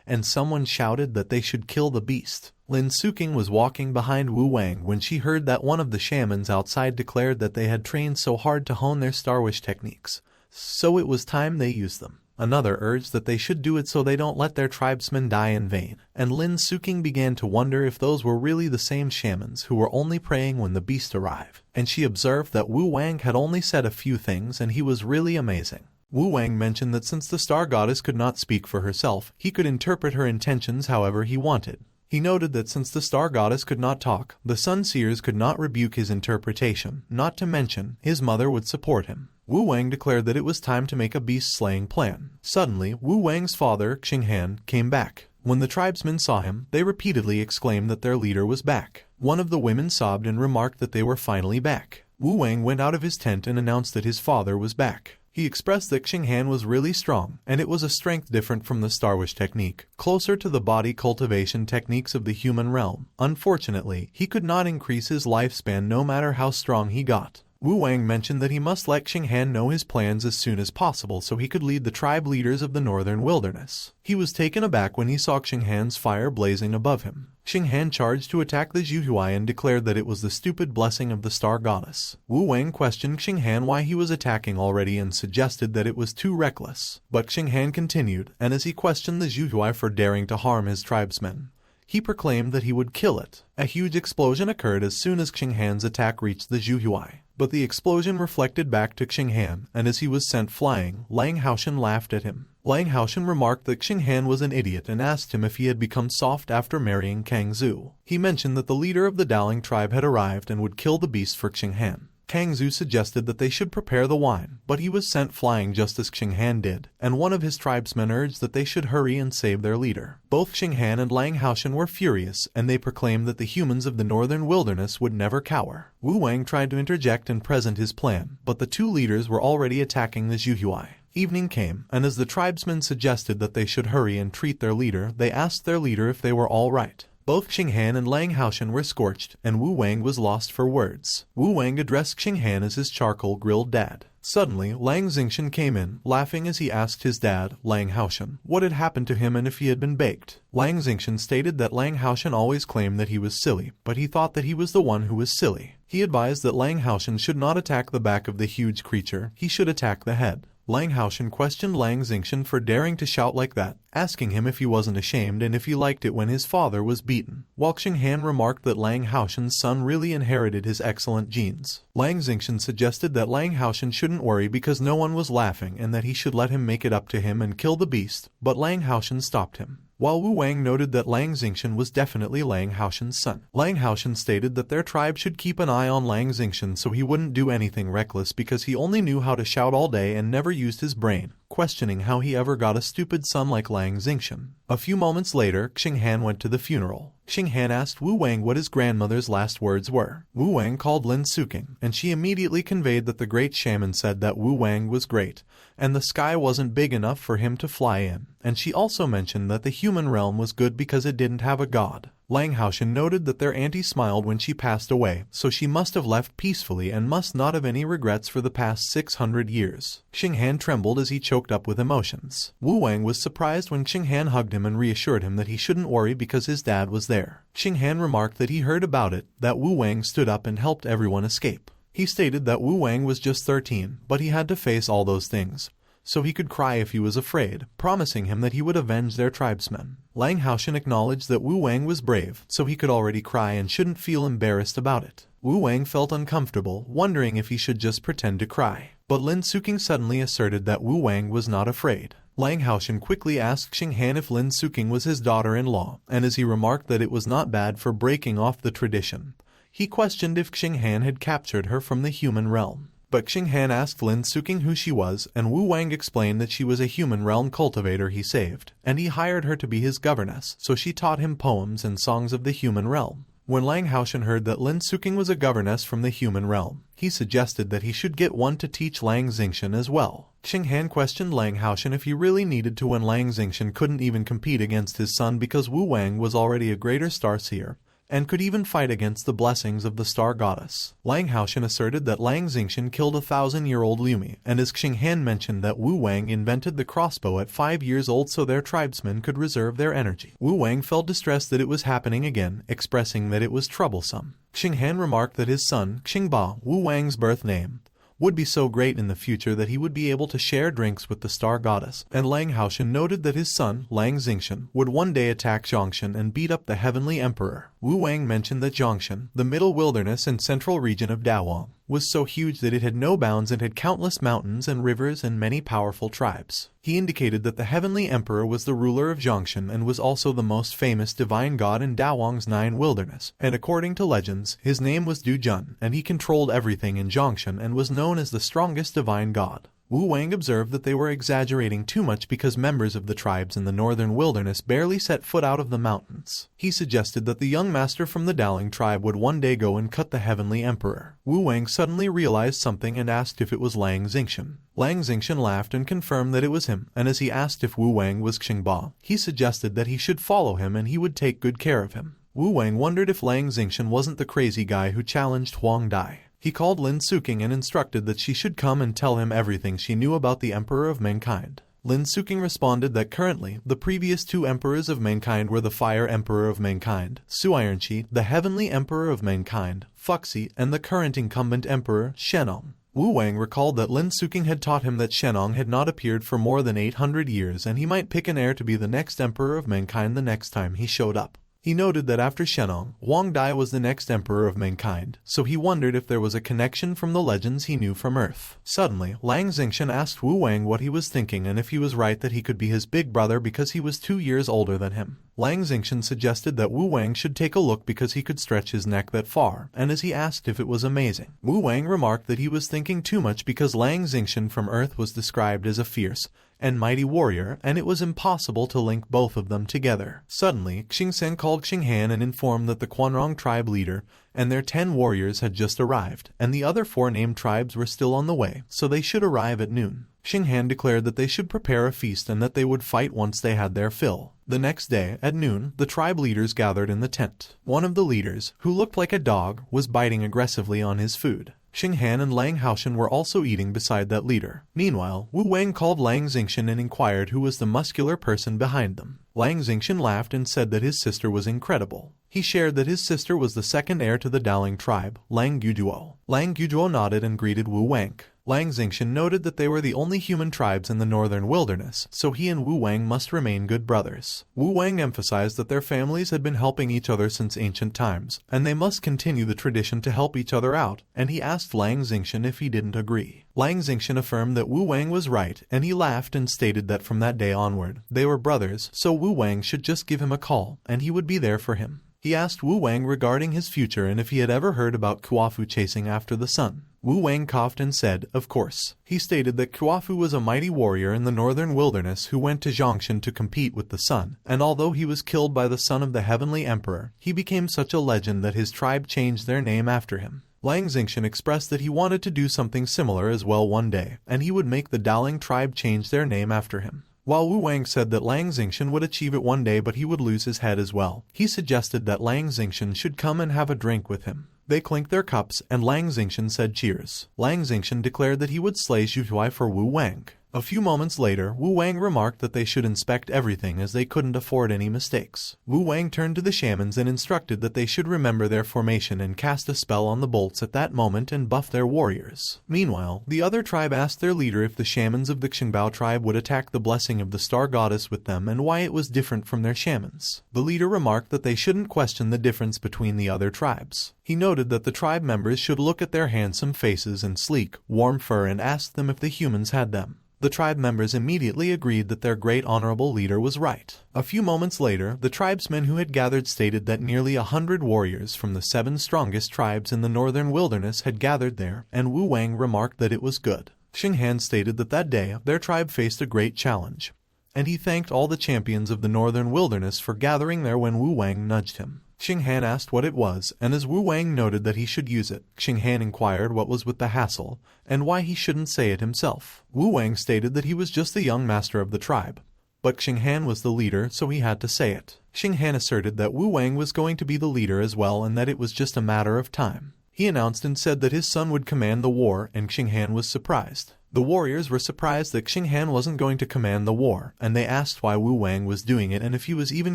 and someone shouted that they should kill the beast. Lin Suking was walking behind Wu Wang when she heard that one of the shamans outside declared that they had trained so hard to hone their Star Wish techniques, so it was time they used them. Another urged that they should do it so they don't let their tribesmen die in vain, and Lin Suking began to wonder if those were really the same shamans who were only praying when the beast arrived, and she observed that Wu Wang had only said a few things and he was really amazing. Wu Wang mentioned that since the star goddess could not speak for herself, he could interpret her intentions however he wanted. He noted that since the star goddess could not talk, the sun seers could not rebuke his interpretation, not to mention, his mother would support him. Wu Wang declared that it was time to make a beast-slaying plan. Suddenly, Wu Wang's father, Xinghan, came back. When the tribesmen saw him, they repeatedly exclaimed that their leader was back. One of the women sobbed and remarked that they were finally back. Wu Wang went out of his tent and announced that his father was back. He expressed that Xinghan was really strong, and it was a strength different from the Star Wish technique, closer to the body cultivation techniques of the human realm. Unfortunately, he could not increase his lifespan no matter how strong he got. Wu Wang mentioned that he must let Xinghan know his plans as soon as possible so he could lead the tribe leaders of the northern wilderness. He was taken aback when he saw Xinghan's fire blazing above him. Xinghan charged to attack the Zhuhuai and declared that it was the stupid blessing of the star goddess. Wu Wang questioned Xinghan why he was attacking already and suggested that it was too reckless. But Xinghan continued, and as he questioned the Zhuhuai for daring to harm his tribesmen, He proclaimed that he would kill it. A huge explosion occurred as soon as Xinghan's attack reached the Zhuhui. But the explosion reflected back to Xinghan, and as he was sent flying, Lang Haoshan laughed at him. Lang Haoshan remarked that Xinghan was an idiot and asked him if he had become soft after marrying Kang Zhu. He mentioned that the leader of the Daling tribe had arrived and would kill the beast for Xinghan. Kang Zhu suggested that they should prepare the wine, but he was sent flying just as Xinghan did, and one of his tribesmen urged that they should hurry and save their leader. Both Xinghan and Lang Haoshan were furious, and they proclaimed that the humans of the northern wilderness would never cower. Wang tried to interject and present his plan, but the two leaders were already attacking the Zhuhui. Evening came, and as the tribesmen suggested that they should hurry and treat their leader, they asked their leader if they were all right. Both Xinghan and Lang Haoshan were scorched, and Wang was lost for words. Wang addressed Xinghan as his charcoal-grilled dad. Suddenly, Lang Xingchen came in, laughing as he asked his dad, Lang Haoshan, what had happened to him and if he had been baked. Lang Xingchen stated that Lang Haoshan always claimed that he was silly, but he thought that he was the one who was silly. He advised that Lang Haoshan should not attack the back of the huge creature, he should attack the head. Lang Haoshan questioned Lang Xingchen for daring to shout like that, asking him if he wasn't ashamed and if he liked it when his father was beaten. While Xinghan remarked that Lang Haoshan's son really inherited his excellent genes. Lang Xingchen suggested that Lang Haoshan shouldn't worry because no one was laughing and that he should let him make it up to him and kill the beast, but Lang Haoshan stopped him. While Wang noted that Lang Xingchen was definitely Lang Haoshan's son. Lang Haoshan stated that their tribe should keep an eye on Lang Xingchen so he wouldn't do anything reckless because he only knew how to shout all day and never used his brain, questioning how he ever got a stupid son like Lang Xingchen. A few moments later, Xinghan went to the funeral. Xinghan asked Wang what his grandmother's last words were. Wang called Lin Suking, and she immediately conveyed that the great shaman said that Wang was great, and the sky wasn't big enough for him to fly in, and she also mentioned that the human realm was good because it didn't have a god. Lang Haoshan noted that their auntie smiled when she passed away, so she must have left peacefully and must not have any regrets for the past 600 years. Xinghan trembled as he choked up with emotions. Wang was surprised when Xinghan hugged him and reassured him that he shouldn't worry because his dad was there. Xinghan remarked that he heard about it, that Wang stood up and helped everyone escape. He stated that Wang was just 13, but he had to face all those things, so he could cry if he was afraid, promising him that he would avenge their tribesmen. Lang Haoshan acknowledged that Wang was brave, so he could already cry and shouldn't feel embarrassed about it. Wang felt uncomfortable, wondering if he should just pretend to cry. But Lin Suking suddenly asserted that Wang was not afraid. Lang Haoshan quickly asked Xinghan if Lin Suking was his daughter-in-law, and as he remarked that it was not bad for breaking off the tradition, he questioned if Xinghan had captured her from the human realm. But Xinghan asked Lin Suking who she was, and Wang explained that she was a human realm cultivator he saved, and he hired her to be his governess, so she taught him poems and songs of the human realm. When Lang Haoshan heard that Lin Suking was a governess from the human realm, he suggested that he should get one to teach Lang Xingchen as well. Xinghan questioned Lang Haoshan if he really needed to when Lang Xingchen couldn't even compete against his son because Wang was already a greater starseer, and could even fight against the blessings of the star goddess. Lang Haoshan asserted that Lang Xingchen killed a 1,000-year-old Lumi, and as Xinghan mentioned that Wang invented the crossbow at 5 years old so their tribesmen could reserve their energy. Wang felt distressed that it was happening again, expressing that it was troublesome. Xinghan remarked that his son, Xingba, Wang's birth name, would be so great in the future that he would be able to share drinks with the star goddess, and Lang Haoshan noted that his son, Lang Xingchen, would one day attack Zhongshan and beat up the heavenly emperor. Wang mentioned that Zhongshan, the middle wilderness and central region of Dawang, was so huge that it had no bounds and had countless mountains and rivers and many powerful tribes. He indicated that the heavenly emperor was the ruler of Zhongshan and was also the most famous divine god in Dawang's 9 wilderness, and according to legends, his name was Dujun, and he controlled everything in Zhongshan and was known as the strongest divine god. Wang observed that they were exaggerating too much because members of the tribes in the northern wilderness barely set foot out of the mountains. He suggested that the young master from the Daling tribe would one day go and cut the heavenly emperor. Wang suddenly realized something and asked if it was Lang Xingchen. Lang Xingchen laughed and confirmed that it was him, and as he asked if Wang was Xingba, he suggested that he should follow him and he would take good care of him. Wang wondered if Lang Xingchen wasn't the crazy guy who challenged Huang Dai. He called Lin Suking and instructed that she should come and tell him everything she knew about the Emperor of Mankind. Lin Suking responded that currently, the previous 2 emperors of mankind were the Fire Emperor of Mankind, Suironchi, the Heavenly Emperor of Mankind, Fuxi, and the current incumbent Emperor, Shenong. Wang recalled that Lin Suking had taught him that Shenong had not appeared for more than 800 years and he might pick an heir to be the next Emperor of Mankind the next time he showed up. He noted that after Shenong, Wang Dai was the next emperor of mankind, so he wondered if there was a connection from the legends he knew from Earth. Suddenly, Lang Xingshan asked Wu Wang what he was thinking and if he was right that he could be his big brother because he was 2 years older than him. Lang Xingshan suggested that Wu Wang should take a look because he could stretch his neck that far, and as he asked if it was amazing, Wu Wang remarked that he was thinking too much because Lang Xingshan from Earth was described as a fierce and mighty warrior, and it was impossible to link both of them together. Suddenly, Xingsan called Xinghan and informed that the Quanrong tribe leader and their 10 warriors had just arrived, and the other 4 named tribes were still on the way, so they should arrive at noon. Xinghan declared that they should prepare a feast and that they would fight once they had their fill. The next day, at noon, the tribe leaders gathered in the tent. One of the leaders, who looked like a dog, was biting aggressively on his food. Xinghan and Lang Haoshan were also eating beside that leader. Meanwhile, Wu Wang called Lang Xingshan and inquired who was the muscular person behind them. Lang Xingshan laughed and said that his sister was incredible. He shared that his sister was the second heir to the Daling tribe, Lang Guduo. Lang Guduo nodded and greeted Wu Wang. Lang Xingshan noted that they were the only human tribes in the northern wilderness, so he and Wu Wang must remain good brothers. Wu Wang emphasized that their families had been helping each other since ancient times, and they must continue the tradition to help each other out, and he asked Lang Xingshan if he didn't agree. Lang Xingshan affirmed that Wu Wang was right, and he laughed and stated that from that day onward, they were brothers, so Wu Wang should just give him a call, and he would be there for him. He asked Wu Wang regarding his future and if he had ever heard about Kuafu chasing after the sun. Wu Wang coughed and said, of course. He stated that Kuafu was a mighty warrior in the northern wilderness who went to Zhongshan to compete with the sun, and although he was killed by the son of the heavenly emperor, he became such a legend that his tribe changed their name after him. Lang Xingshan expressed that he wanted to do something similar as well one day, and he would make the Daling tribe change their name after him. While Wu Wang said that Lang Xingshan would achieve it one day but he would lose his head as well, he suggested that Lang Xingshan should come and have a drink with him. They clinked their cups, and Lang Xingshan said cheers. Lang Xingshan declared that he would slay Xu Huai for Wu Wang. A few moments later, Wu Wang remarked that they should inspect everything as they couldn't afford any mistakes. Wu Wang turned to the shamans and instructed that they should remember their formation and cast a spell on the bolts at that moment and buff their warriors. Meanwhile, the other tribe asked their leader if the shamans of the Xingbao tribe would attack the blessing of the star goddess with them and why it was different from their shamans. The leader remarked that they shouldn't question the difference between the other tribes. He noted that the tribe members should look at their handsome faces and sleek, warm fur and ask them if the humans had them. The tribe members immediately agreed that their great honorable leader was right. A few moments later, the tribesmen who had gathered stated that nearly 100 warriors from the 7 strongest tribes in the northern wilderness had gathered there, and Wu Wang remarked that it was good. Xinghan stated that that day their tribe faced a great challenge, and he thanked all the champions of the northern wilderness for gathering there when Wu Wang nudged him. Xinghan asked what it was, and as Wu Wang noted that he should use it, Xinghan inquired what was with the hassle, and why he shouldn't say it himself. Wu Wang stated that he was just the young master of the tribe, but Xinghan was the leader, so he had to say it. Xinghan asserted that Wu Wang was going to be the leader as well and that it was just a matter of time. He announced and said that his son would command the war, and Xinghan was surprised. The warriors were surprised that Xinghan wasn't going to command the war, and they asked why Wu Wang was doing it and if he was even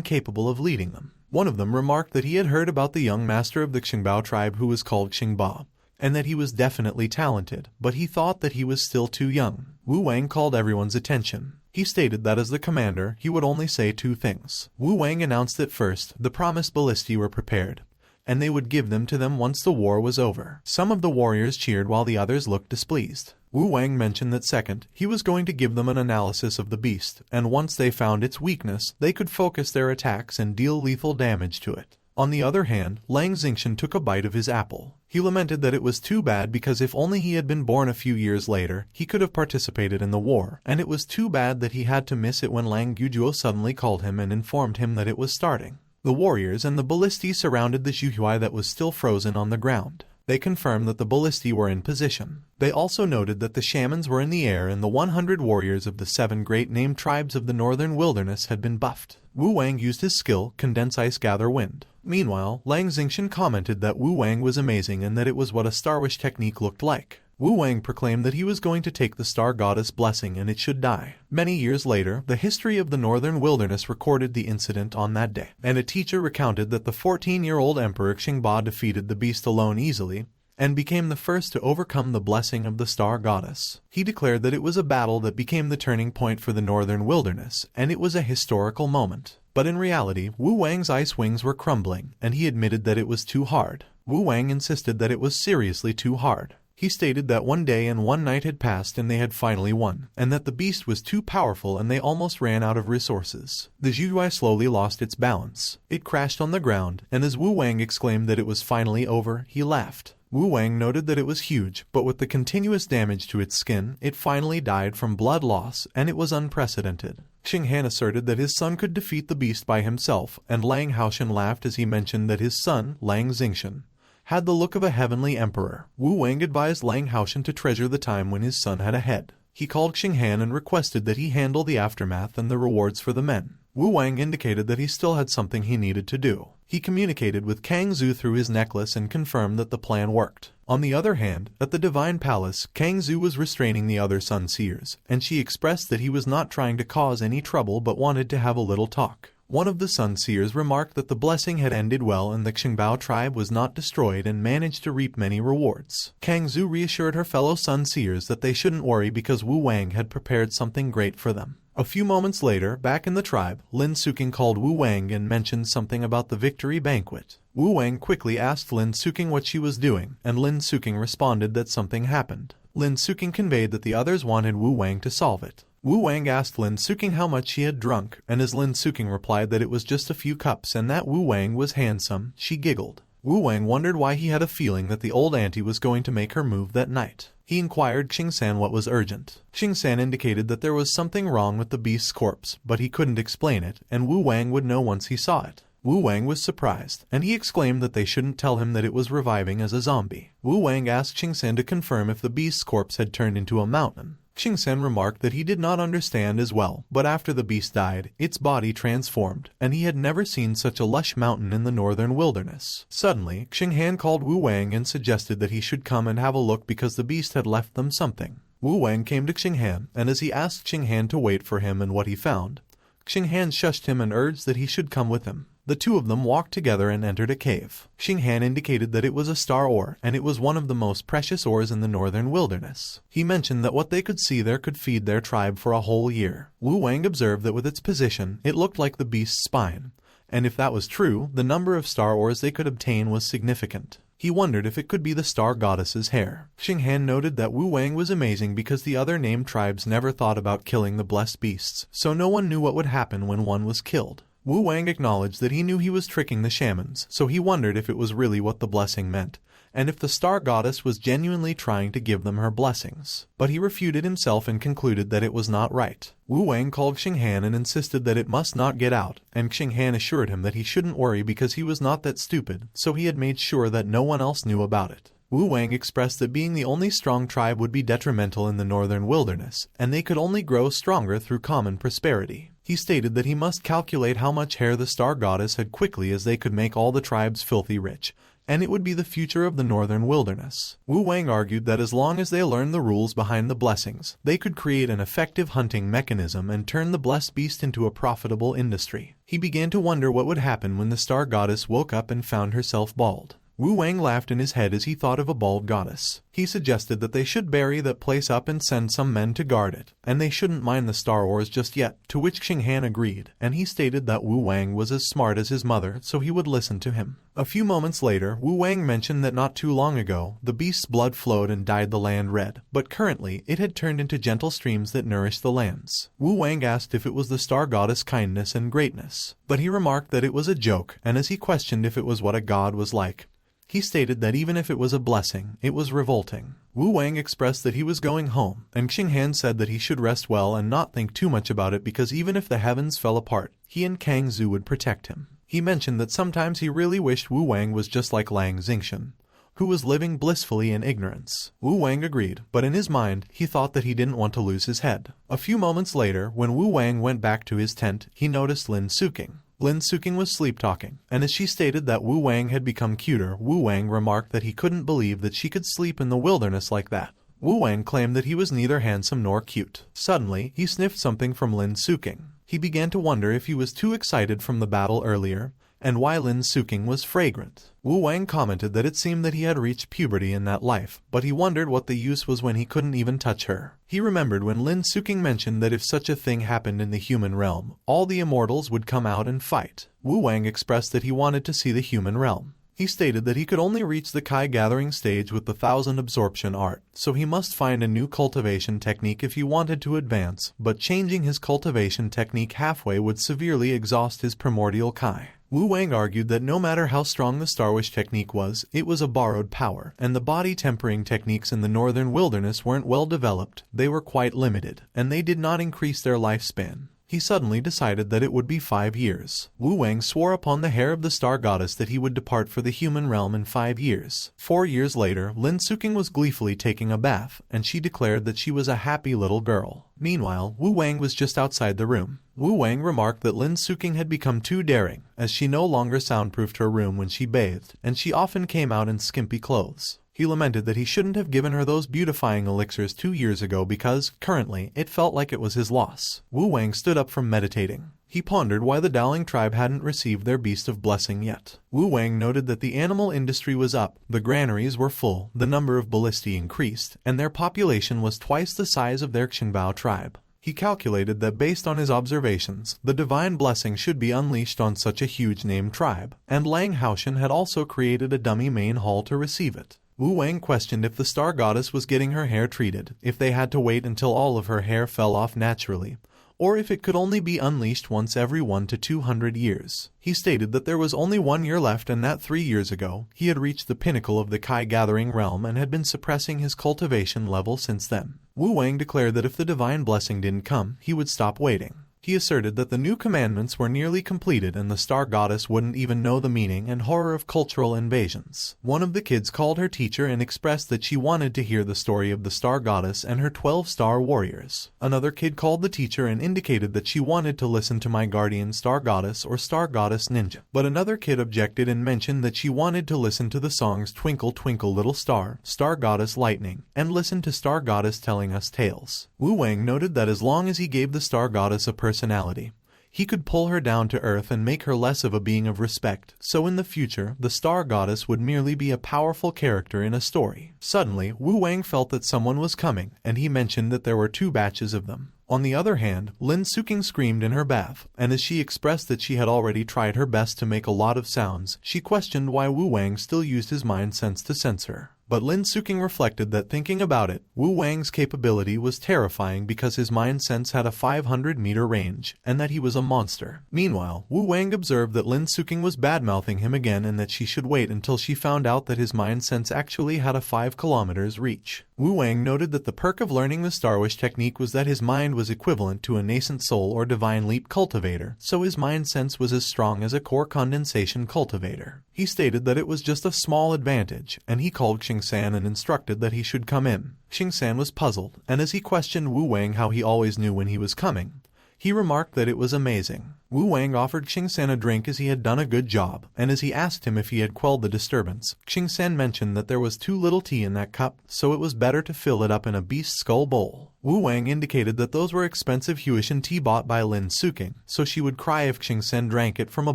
capable of leading them. One of them remarked that he had heard about the young master of the Xingbao tribe who was called Xingba, and that he was definitely talented, but he thought that he was still too young. Wu Wang called everyone's attention. He stated that as the commander, he would only say 2 things. Wu Wang announced that first, the promised ballistae were prepared, and they would give them to them once the war was over. Some of the warriors cheered while the others looked displeased. Wu Wang mentioned that second, he was going to give them an analysis of the beast, and once they found its weakness, they could focus their attacks and deal lethal damage to it. On the other hand, Lang Xingshan took a bite of his apple. He lamented that it was too bad because if only he had been born a few years later, he could have participated in the war, and it was too bad that he had to miss it when Lang Gujuo suddenly called him and informed him that it was starting. The warriors and the ballistae surrounded the Zhuhuai that was still frozen on the ground. They confirmed that the ballistae were in position. They also noted that the shamans were in the air and the 100 warriors of the 7 great named tribes of the northern wilderness had been buffed. Wu Wang used his skill, Condense Ice Gather Wind. Meanwhile, Lang Xingshan commented that Wu Wang was amazing and that it was what a Star Wish technique looked like. Wu Wang proclaimed that he was going to take the star goddess blessing and it should die. Many years later, the history of the northern wilderness recorded the incident on that day, and a teacher recounted that the 14-year-old emperor Xingba defeated the beast alone easily and became the first to overcome the blessing of the star goddess. He declared that it was a battle that became the turning point for the northern wilderness, and it was a historical moment. But in reality, Wu Wang's ice wings were crumbling, and he admitted that it was too hard. Wu Wang insisted that it was seriously too hard. He stated that one day and one night had passed and they had finally won, and that the beast was too powerful and they almost ran out of resources. The Zhuai slowly lost its balance. It crashed on the ground, and as Wu Wang exclaimed that it was finally over, he laughed. Wu Wang noted that it was huge, but with the continuous damage to its skin, it finally died from blood loss, and it was unprecedented. Xing Han asserted that his son could defeat the beast by himself, and Lang Haoshan laughed as he mentioned that his son, Lang Xingchen, had the look of a heavenly emperor. Wu Wang advised Lang Haoshan to treasure the time when his son had a head. He called Xing Han and requested that he handle the aftermath and the rewards for the men. Wu Wang indicated that he still had something he needed to do. He communicated with Kang Zu through his necklace and confirmed that the plan worked. On the other hand, at the Divine Palace, Kang Zu was restraining the other Sun Seers, and she expressed that he was not trying to cause any trouble but wanted to have a little talk. One of the Sun Seers remarked that the blessing had ended well and the Xingbao tribe was not destroyed and managed to reap many rewards. Kang Zu reassured her fellow Sun Seers that they shouldn't worry because Wu Wang had prepared something great for them. A few moments later, back in the tribe, Lin Suking called Wu Wang and mentioned something about the victory banquet. Wu Wang quickly asked Lin Suking what she was doing, and Lin Suking responded that something happened. Lin Suking conveyed that the others wanted Wu Wang to solve it. Wu Wang asked Lin Suking how much she had drunk, and as Lin Suking replied that it was just a few cups and that Wu Wang was handsome, she giggled. Wu Wang wondered why he had a feeling that the old auntie was going to make her move that night. He inquired Xing San what was urgent. Xing San indicated that there was something wrong with the beast's corpse, but he couldn't explain it, and Wu Wang would know once he saw it. Wu Wang was surprised, and he exclaimed that they shouldn't tell him that it was reviving as a zombie. Wu Wang asked Xing San to confirm if the beast's corpse had turned into a mountain. Xing San remarked that he did not understand as well, but after the beast died, its body transformed, and he had never seen such a lush mountain in the northern wilderness. Suddenly, Xing Han called Wu Wang and suggested that he should come and have a look because the beast had left them something. Wu Wang came to Xing Han, and as he asked Xing Han to wait for him and what he found, Xing Han shushed him and urged that he should come with him. The two of them walked together and entered a cave. Xing Han indicated that it was a star ore, and it was one of the most precious ores in the northern wilderness. He mentioned that what they could see there could feed their tribe for a whole year. Wu Wang observed that with its position, it looked like the beast's spine, and if that was true, the number of star ores they could obtain was significant. He wondered if it could be the star goddess's hair. Xing Han noted that Wu Wang was amazing because the other named tribes never thought about killing the blessed beasts, so no one knew what would happen when one was killed. Wu Wang acknowledged that he knew he was tricking the shamans, so he wondered if it was really what the blessing meant, and if the star goddess was genuinely trying to give them her blessings. But he refuted himself and concluded that it was not right. Wu Wang called Xing Han and insisted that it must not get out, and Xing Han assured him that he shouldn't worry because he was not that stupid, so he had made sure that no one else knew about it. Wu Wang expressed that being the only strong tribe would be detrimental in the northern wilderness, and they could only grow stronger through common prosperity. He stated that he must calculate how much hair the star goddess had quickly as they could make all the tribes filthy rich, and it would be the future of the northern wilderness. Wu Wang argued that as long as they learned the rules behind the blessings, they could create an effective hunting mechanism and turn the blessed beast into a profitable industry. He began to wonder what would happen when the star goddess woke up and found herself bald. Wu Wang laughed in his head as he thought of a bald goddess. He suggested that they should bury that place up and send some men to guard it, and they shouldn't mine the star ores just yet, to which Xing Han agreed, and he stated that Wu Wang was as smart as his mother, so he would listen to him. A few moments later, Wu Wang mentioned that not too long ago, the beast's blood flowed and dyed the land red, but currently it had turned into gentle streams that nourished the lands. Wu Wang asked if it was the star goddess' kindness and greatness, but he remarked that it was a joke, and as he questioned if it was what a god was like, he stated that even if it was a blessing, it was revolting. Wu Wang expressed that he was going home, and Xing Han said that he should rest well and not think too much about it because even if the heavens fell apart, he and Kang Zu would protect him. He mentioned that sometimes he really wished Wu Wang was just like Lang Xingchen, who was living blissfully in ignorance. Wu Wang agreed, but in his mind, he thought that he didn't want to lose his head. A few moments later, when Wu Wang went back to his tent, he noticed Lin Suking. Lin Suking was sleep-talking, and as she stated that Wu Wang had become cuter, Wu Wang remarked that he couldn't believe that she could sleep in the wilderness like that. Wu Wang claimed that he was neither handsome nor cute. Suddenly, he sniffed something from Lin Suking. He began to wonder if he was too excited from the battle earlier, and why Lin Suking was fragrant. Wu Wang commented that it seemed that he had reached puberty in that life, but he wondered what the use was when he couldn't even touch her. He remembered when Lin Suking mentioned that if such a thing happened in the human realm, all the immortals would come out and fight. Wu Wang expressed that he wanted to see the human realm. He stated that he could only reach the Kai gathering stage with the 1000 absorption art, so he must find a new cultivation technique if he wanted to advance, but changing his cultivation technique halfway would severely exhaust his primordial Kai. Wu Wang argued that no matter how strong the Star Wish technique was, it was a borrowed power, and the body tempering techniques in the northern wilderness weren't well developed, they were quite limited, and they did not increase their lifespan. He suddenly decided that it would be 5 years. Wu Wang swore upon the hair of the star goddess that he would depart for the human realm in 5 years. 4 years later, Lin Suking was gleefully taking a bath, and she declared that she was a happy little girl. Meanwhile, Wu Wang was just outside the room. Wu Wang remarked that Lin Suking had become too daring, as she no longer soundproofed her room when she bathed, and she often came out in skimpy clothes. He lamented that he shouldn't have given her those beautifying elixirs 2 years ago because, currently, it felt like it was his loss. Wu Wang stood up from meditating. He pondered why the Dowling tribe hadn't received their beast of blessing yet. Wu Wang noted that the animal industry was up, the granaries were full, the number of ballistae increased, and their population was twice the size of their Qingbao tribe. He calculated that based on his observations, the divine blessing should be unleashed on such a huge named tribe, and Lang Haoshan had also created a dummy main hall to receive it. Wu Wang questioned if the star goddess was getting her hair treated, if they had to wait until all of her hair fell off naturally, or if it could only be unleashed once every 1 to 200 years. He stated that there was only 1 year left and that 3 years ago, he had reached the pinnacle of the Kai gathering realm and had been suppressing his cultivation level since then. Wu Wang declared that if the divine blessing didn't come, he would stop waiting. He asserted that the new commandments were nearly completed and the star goddess wouldn't even know the meaning and horror of cultural invasions. One of the kids called her teacher and expressed that she wanted to hear the story of the star goddess and her 12 star warriors. Another kid called the teacher and indicated that she wanted to listen to my guardian star goddess or star goddess ninja. But another kid objected and mentioned that she wanted to listen to the songs Twinkle Twinkle Little Star, Star Goddess Lightning, and listen to Star Goddess telling us tales. Wu Wang noted that as long as he gave the star goddess a personality, he could pull her down to earth and make her less of a being of respect, so in the future, the star goddess would merely be a powerful character in a story. Suddenly, Wu Wang felt that someone was coming, and he mentioned that there were 2 batches of them. On the other hand, Lin Suking screamed in her bath, and as she expressed that she had already tried her best to make a lot of sounds, she questioned why Wu Wang still used his mind sense to sense her. But Lin Suking reflected that thinking about it, Wu Wang's capability was terrifying because his mind sense had a 500-meter range, and that he was a monster. Meanwhile, Wu Wang observed that Lin Suking was bad-mouthing him again and that she should wait until she found out that his mind sense actually had a 5 kilometers reach. Wu Wang noted that the perk of learning the Star Wish technique was that his mind was equivalent to a nascent soul or divine leap cultivator, so his mind sense was as strong as a core condensation cultivator. He stated that it was just a small advantage, and he called Xingsan and instructed that he should come in. Xingsan was puzzled, and as he questioned Wu Wang how he always knew when he was coming, he remarked that it was amazing. Wu Wang offered Xingsan a drink as he had done a good job, and as he asked him if he had quelled the disturbance, Xingsan mentioned that there was too little tea in that cup, so it was better to fill it up in a beast skull bowl. Wu Wang indicated that those were expensive Huishan tea bought by Lin Suking, so she would cry if Xingsan drank it from a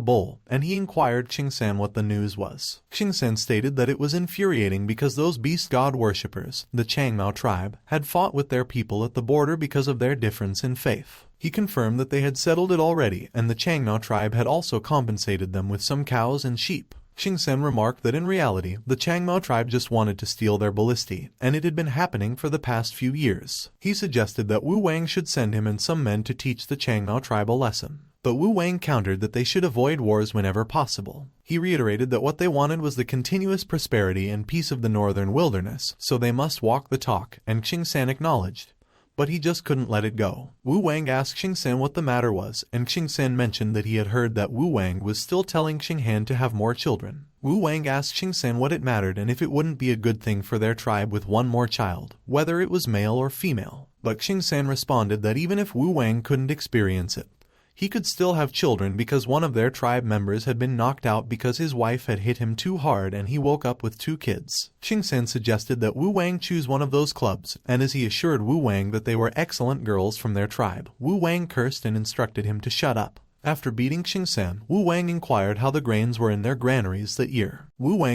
bowl, and he inquired Xingsan what the news was. Xingsan stated that it was infuriating because those beast god worshippers, the Changmao tribe, had fought with their people at the border because of their difference in faith. He confirmed that they had settled it already, and the Changmao tribe had also compensated them with some cows and sheep. Xingsan remarked that in reality, the Changmao tribe just wanted to steal their ballistae, and it had been happening for the past few years. He suggested that Wu Wang should send him and some men to teach the Changmao tribe a lesson. But Wu Wang countered that they should avoid wars whenever possible. He reiterated that what they wanted was the continuous prosperity and peace of the northern wilderness, so they must walk the talk, and Xingsan acknowledged. But he just couldn't let it go. Wu Wang asked Xingsan what the matter was, and Xingsan mentioned that he had heard that Wu Wang was still telling Xinghan to have more children. Wu Wang asked Xingsan what it mattered and if it wouldn't be a good thing for their tribe with one more child, whether it was male or female. But Xingsan responded that even if Wu Wang couldn't experience it, he could still have children because one of their tribe members had been knocked out because his wife had hit him too hard and he woke up with 2 kids. Xingsan suggested that Wu Wang choose one of those clubs, and as he assured Wu Wang that they were excellent girls from their tribe, Wu Wang cursed and instructed him to shut up. After beating Xingsan, Wu Wang inquired how the grains were in their granaries that year. And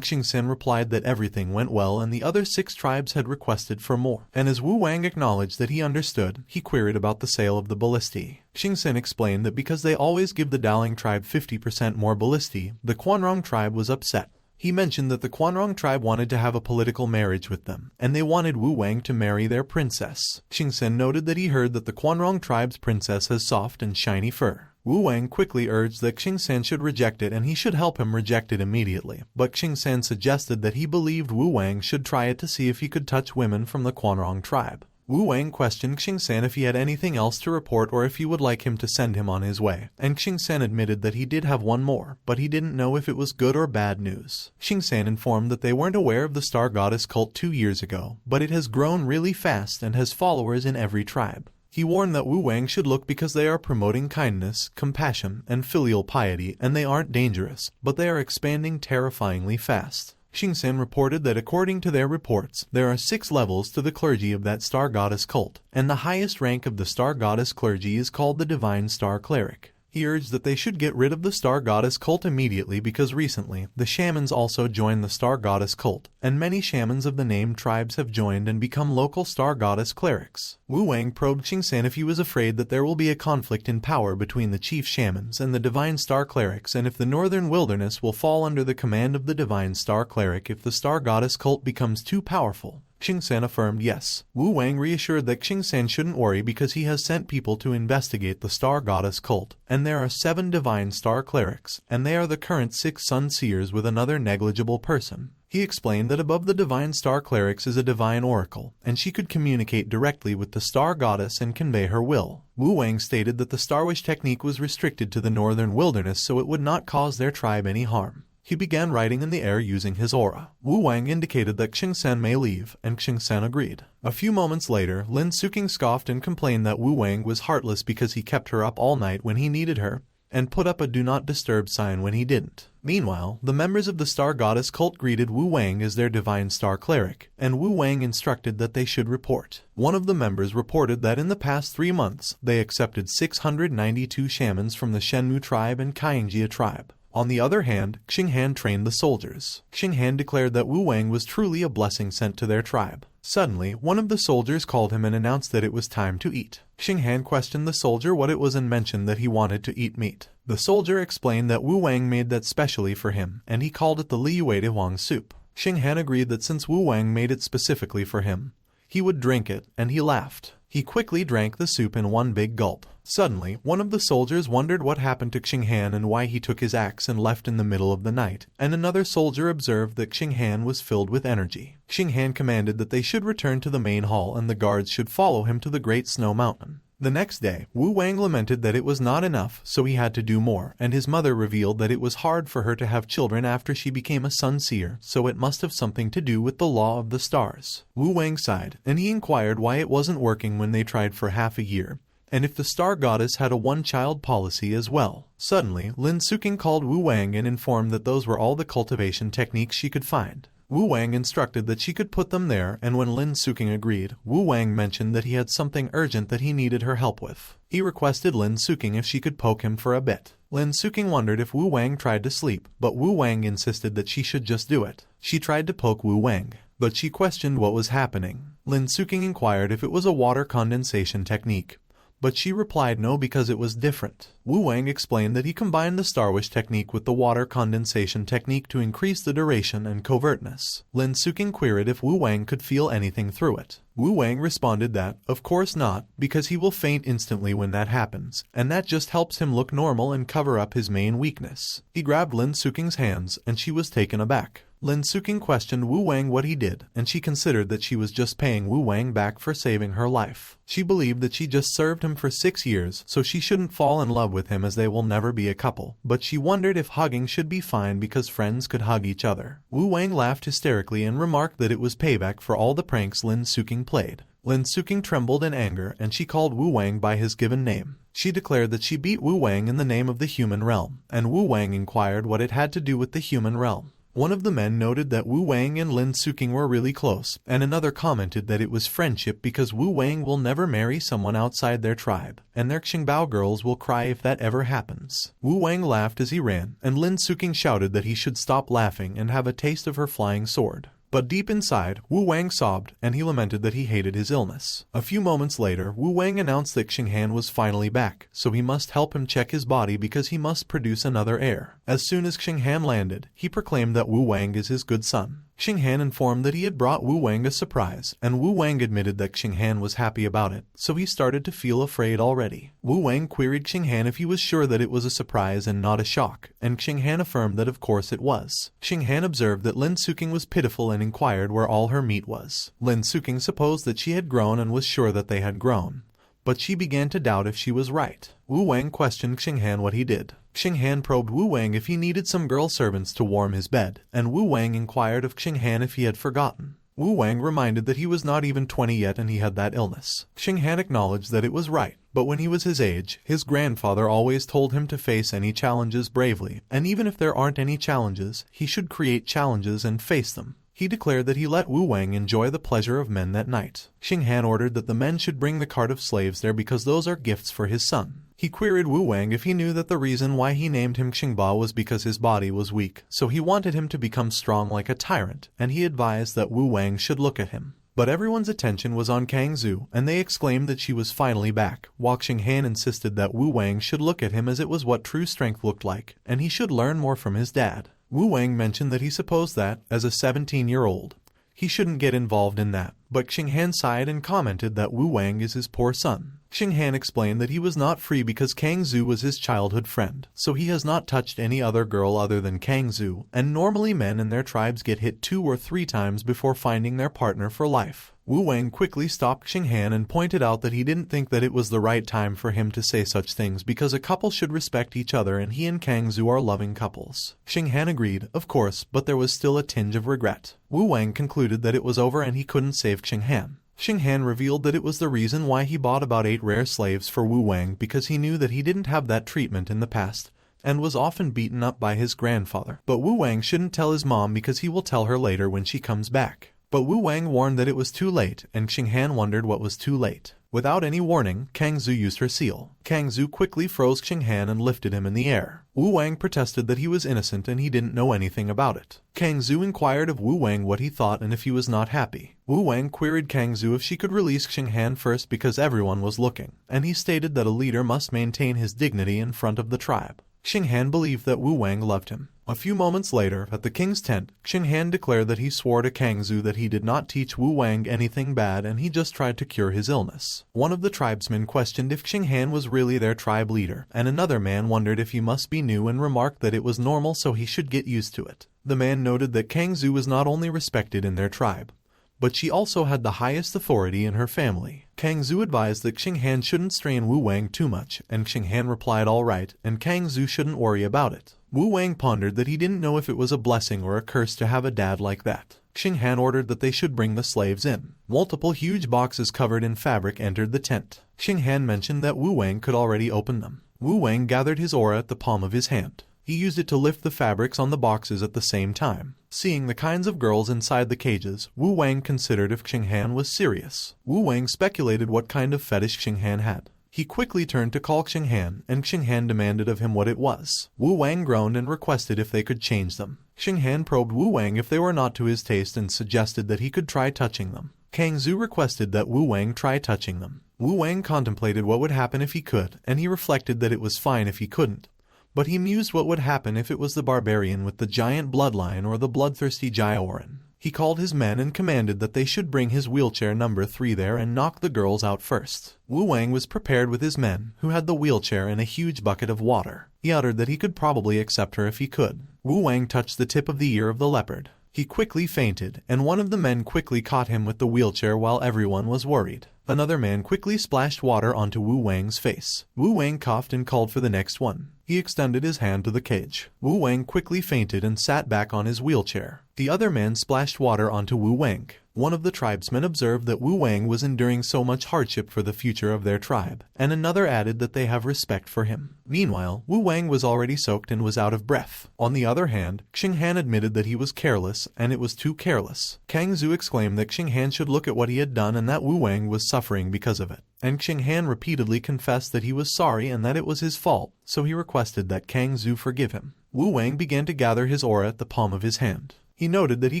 Xingsan replied that everything went well and the other 6 tribes had requested for more. And as Wu Wang acknowledged that he understood, he queried about the sale of the ballistae. Xingsan explained that because they always give the Daling tribe 50% more ballistae, the Quanrong tribe was upset. He mentioned that the Quanrong tribe wanted to have a political marriage with them, and they wanted Wu Wang to marry their princess. Xingsan noted that he heard that the Quanrong tribe's princess has soft and shiny fur. Wu Wang quickly urged that Xingsan should reject it and he should help him reject it immediately, but Xingsan suggested that he believed Wu Wang should try it to see if he could touch women from the Quanrong tribe. Wu Wang questioned Xingsan if he had anything else to report or if he would like him to send him on his way, and Xingsan admitted that he did have one more, but he didn't know if it was good or bad news. Xingsan informed that they weren't aware of the Star Goddess cult 2 years ago, but it has grown really fast and has followers in every tribe. He warned that Wu Wang should look because they are promoting kindness, compassion, and filial piety, and they aren't dangerous, but they are expanding terrifyingly fast. Xingsan reported that according to their reports, there are 6 levels to the clergy of that Star Goddess cult, and the highest rank of the Star Goddess clergy is called the Divine Star Cleric. He urged that they should get rid of the Star Goddess cult immediately because recently, the shamans also joined the Star Goddess cult, and many shamans of the named tribes have joined and become local Star Goddess clerics. Wu Wang probed Xingsan if he was afraid that there will be a conflict in power between the chief shamans and the Divine Star Clerics and if the Northern Wilderness will fall under the command of the Divine Star Cleric if the Star Goddess cult becomes too powerful. Xingsan affirmed yes. Wu Wang reassured that Xingsan shouldn't worry because he has sent people to investigate the Star Goddess cult, and there are 7 Divine Star Clerics, and they are the current 6 Sun Seers with another negligible person. He explained that above the Divine Star Clerics is a Divine Oracle, and she could communicate directly with the Star Goddess and convey her will. Wu Wang stated that the Star Wish technique was restricted to the Northern Wilderness so it would not cause their tribe any harm. He began writing in the air using his aura. Wu Wang indicated that Xingsan may leave, and Xingsan agreed. A few moments later, Lin Suking scoffed and complained that Wu Wang was heartless because he kept her up all night when he needed her, and put up a do not disturb sign when he didn't. Meanwhile, the members of the Star Goddess cult greeted Wu Wang as their Divine Star Cleric, and Wu Wang instructed that they should report. One of the members reported that in the past 3 months, they accepted 692 shamans from the Shenmu tribe and Kaingjia tribe. On the other hand, Xinghan trained the soldiers. Xinghan declared that Wu Wang was truly a blessing sent to their tribe. Suddenly, one of the soldiers called him and announced that it was time to eat. Xinghan questioned the soldier what it was and mentioned that he wanted to eat meat. The soldier explained that Wu Wang made that specially for him, and he called it the Liyuede Wang soup. Xinghan agreed that since Wu Wang made it specifically for him, he would drink it, and he laughed. He quickly drank the soup in one big gulp. Suddenly, one of the soldiers wondered what happened to Xinghan and why he took his axe and left in the middle of the night, and another soldier observed that Xinghan was filled with energy. Xinghan commanded that they should return to the main hall and the guards should follow him to the Great Snow Mountain. The next day, Wu Wang lamented that it was not enough, so he had to do more, and his mother revealed that it was hard for her to have children after she became a sun seer, so it must have something to do with the law of the stars. Wu Wang sighed, and he inquired why it wasn't working when they tried for half a year, and if the Star Goddess had a one-child policy as well. Suddenly, Lin Suking called Wu Wang and informed that those were all the cultivation techniques she could find. Wu Wang instructed that she could put them there, and when Lin Suking agreed, Wu Wang mentioned that he had something urgent that he needed her help with. He requested Lin Suking if she could poke him for a bit. Lin Suking wondered if Wu Wang tried to sleep, but Wu Wang insisted that she should just do it. She tried to poke Wu Wang, but she questioned what was happening. Lin Suking inquired if it was a water condensation technique, but she replied no because it was different. Wu Wang explained that he combined the Star Wish technique with the water condensation technique to increase the duration and covertness. Lin Suking queried if Wu Wang could feel anything through it. Wu Wang responded that, of course not, because he will faint instantly when that happens, and that just helps him look normal and cover up his main weakness. He grabbed Lin Suking's hands, and she was taken aback. Lin Suking questioned Wu Wang what he did, and she considered that she was just paying Wu Wang back for saving her life. She believed that she just served him for 6 years, so she shouldn't fall in love with him as they will never be a couple. But she wondered if hugging should be fine because friends could hug each other. Wu Wang laughed hysterically and remarked that it was payback for all the pranks Lin Suking played. Lin Suking trembled in anger, and she called Wu Wang by his given name. She declared that she beat Wu Wang in the name of the human realm, and Wu Wang inquired what it had to do with the human realm. One of the men noted that Wu Wang and Lin Suking were really close, and another commented that it was friendship because Wu Wang will never marry someone outside their tribe, and their Xingbao girls will cry if that ever happens. Wu Wang laughed as he ran, and Lin Suking shouted that he should stop laughing and have a taste of her flying sword. But deep inside, Wu Wang sobbed, and he lamented that he hated his illness. A few moments later, Wu Wang announced that Xinghan was finally back, so he must help him check his body because he must produce another heir. As soon as Xinghan landed, he proclaimed that Wu Wang is his good son. Xinghan informed that he had brought Wu Wang a surprise, and Wu Wang admitted that Xinghan was happy about it, so he started to feel afraid already. Wu Wang queried Xinghan if he was sure that it was a surprise and not a shock, and Xinghan affirmed that of course it was. Xinghan observed that Lin Suking was pitiful and inquired where all her meat was. Lin Suking supposed that she had grown and was sure that they had grown, but she began to doubt if she was right. Wu Wang questioned Xinghan what he did. Xinghan probed Wu Wang if he needed some girl servants to warm his bed, and Wu Wang inquired of Xinghan if he had forgotten. Wu Wang reminded that he was not even 20 yet and he had that illness. Xinghan acknowledged that it was right, but when he was his age, his grandfather always told him to face any challenges bravely, and even if there aren't any challenges, he should create challenges and face them. He declared that he let Wu Wang enjoy the pleasure of men that night. Xinghan ordered that the men should bring the cart of slaves there because those are gifts for his son. He queried Wu Wang if he knew that the reason why he named him Xingba was because his body was weak, so he wanted him to become strong like a tyrant, and he advised that Wu Wang should look at him. But everyone's attention was on Kang Zhu, and they exclaimed that she was finally back, while Xinghan insisted that Wu Wang should look at him as it was what true strength looked like, and he should learn more from his dad. Wu Wang mentioned that he supposed that, as a 17-year-old, he shouldn't get involved in that, but Xinghan sighed and commented that Wu Wang is his poor son. Xinghan explained that he was not free because Kang Zhu was his childhood friend, so he has not touched any other girl other than Kang Zhu, and normally men in their tribes get hit 2 or 3 times before finding their partner for life. Wu Wang quickly stopped Xinghan and pointed out that he didn't think that it was the right time for him to say such things because a couple should respect each other and he and Kang Zhu are loving couples. Xinghan agreed, of course, but there was still a tinge of regret. Wu Wang concluded that it was over and he couldn't save Xinghan. Xinghan revealed that it was the reason why he bought about 8 rare slaves for Wu Wang because he knew that he didn't have that treatment in the past and was often beaten up by his grandfather. But Wu Wang shouldn't tell his mom because he will tell her later when she comes back. But Wu Wang warned that it was too late, and Xinghan wondered what was too late. Without any warning, Kang Zhu used her seal. Kang Zhu quickly froze Xinghan and lifted him in the air. Wu Wang protested that he was innocent and he didn't know anything about it. Kang Zhu inquired of Wu Wang what he thought and if he was not happy. Wu Wang queried Kang Zhu if she could release Xinghan first because everyone was looking, and he stated that a leader must maintain his dignity in front of the tribe. Xinghan believed that Wu Wang loved him. A few moments later, at the king's tent, Xinghan declared that he swore to Kang Zhu that he did not teach Wu Wang anything bad and he just tried to cure his illness. One of the tribesmen questioned if Xinghan was really their tribe leader, and another man wondered if he must be new and remarked that it was normal so he should get used to it. The man noted that Kang Zhu was not only respected in their tribe, but she also had the highest authority in her family. Kang Zhu advised that Xinghan shouldn't strain Wu Wang too much, and Xinghan replied all right, and Kang Zhu shouldn't worry about it. Wu Wang pondered that he didn't know if it was a blessing or a curse to have a dad like that. Xinghan ordered that they should bring the slaves in. Multiple huge boxes covered in fabric entered the tent. Xinghan mentioned that Wu Wang could already open them. Wu Wang gathered his aura at the palm of his hand. He used it to lift the fabrics on the boxes at the same time. Seeing the kinds of girls inside the cages, Wu Wang considered if Xinghan was serious. Wu Wang speculated what kind of fetish Xinghan had. He quickly turned to call Xinghan, and Xinghan demanded of him what it was. Wu Wang groaned and requested if they could change them. Xinghan probed Wu Wang if they were not to his taste and suggested that he could try touching them. Kang Zhu requested that Wu Wang try touching them. Wu Wang contemplated what would happen if he could, and he reflected that it was fine if he couldn't. But he mused what would happen if it was the barbarian with the giant bloodline or the bloodthirsty Jioran. He called his men and commanded that they should bring his wheelchair number 3 there and knock the girls out first. Wu Wang was prepared with his men, who had the wheelchair and a huge bucket of water. He uttered that he could probably accept her if he could. Wu Wang touched the tip of the ear of the leopard. He quickly fainted, and one of the men quickly caught him with the wheelchair while everyone was worried. Another man quickly splashed water onto Wu Wang's face. Wu Wang coughed and called for the next one. He extended his hand to the cage. Wu Wang quickly fainted and sat back on his wheelchair. The other man splashed water onto Wu Wang. One of the tribesmen observed that Wu Wang was enduring so much hardship for the future of their tribe, and another added that they have respect for him. Meanwhile, Wu Wang was already soaked and was out of breath. On the other hand, Xinghan admitted that he was careless, and it was too careless. Kang Zhu exclaimed that Xinghan should look at what he had done and that Wu Wang was suffering because of it. And Xinghan repeatedly confessed that he was sorry and that it was his fault, so he requested that Kang Zhu forgive him. Wu Wang began to gather his aura at the palm of his hand. He noted that he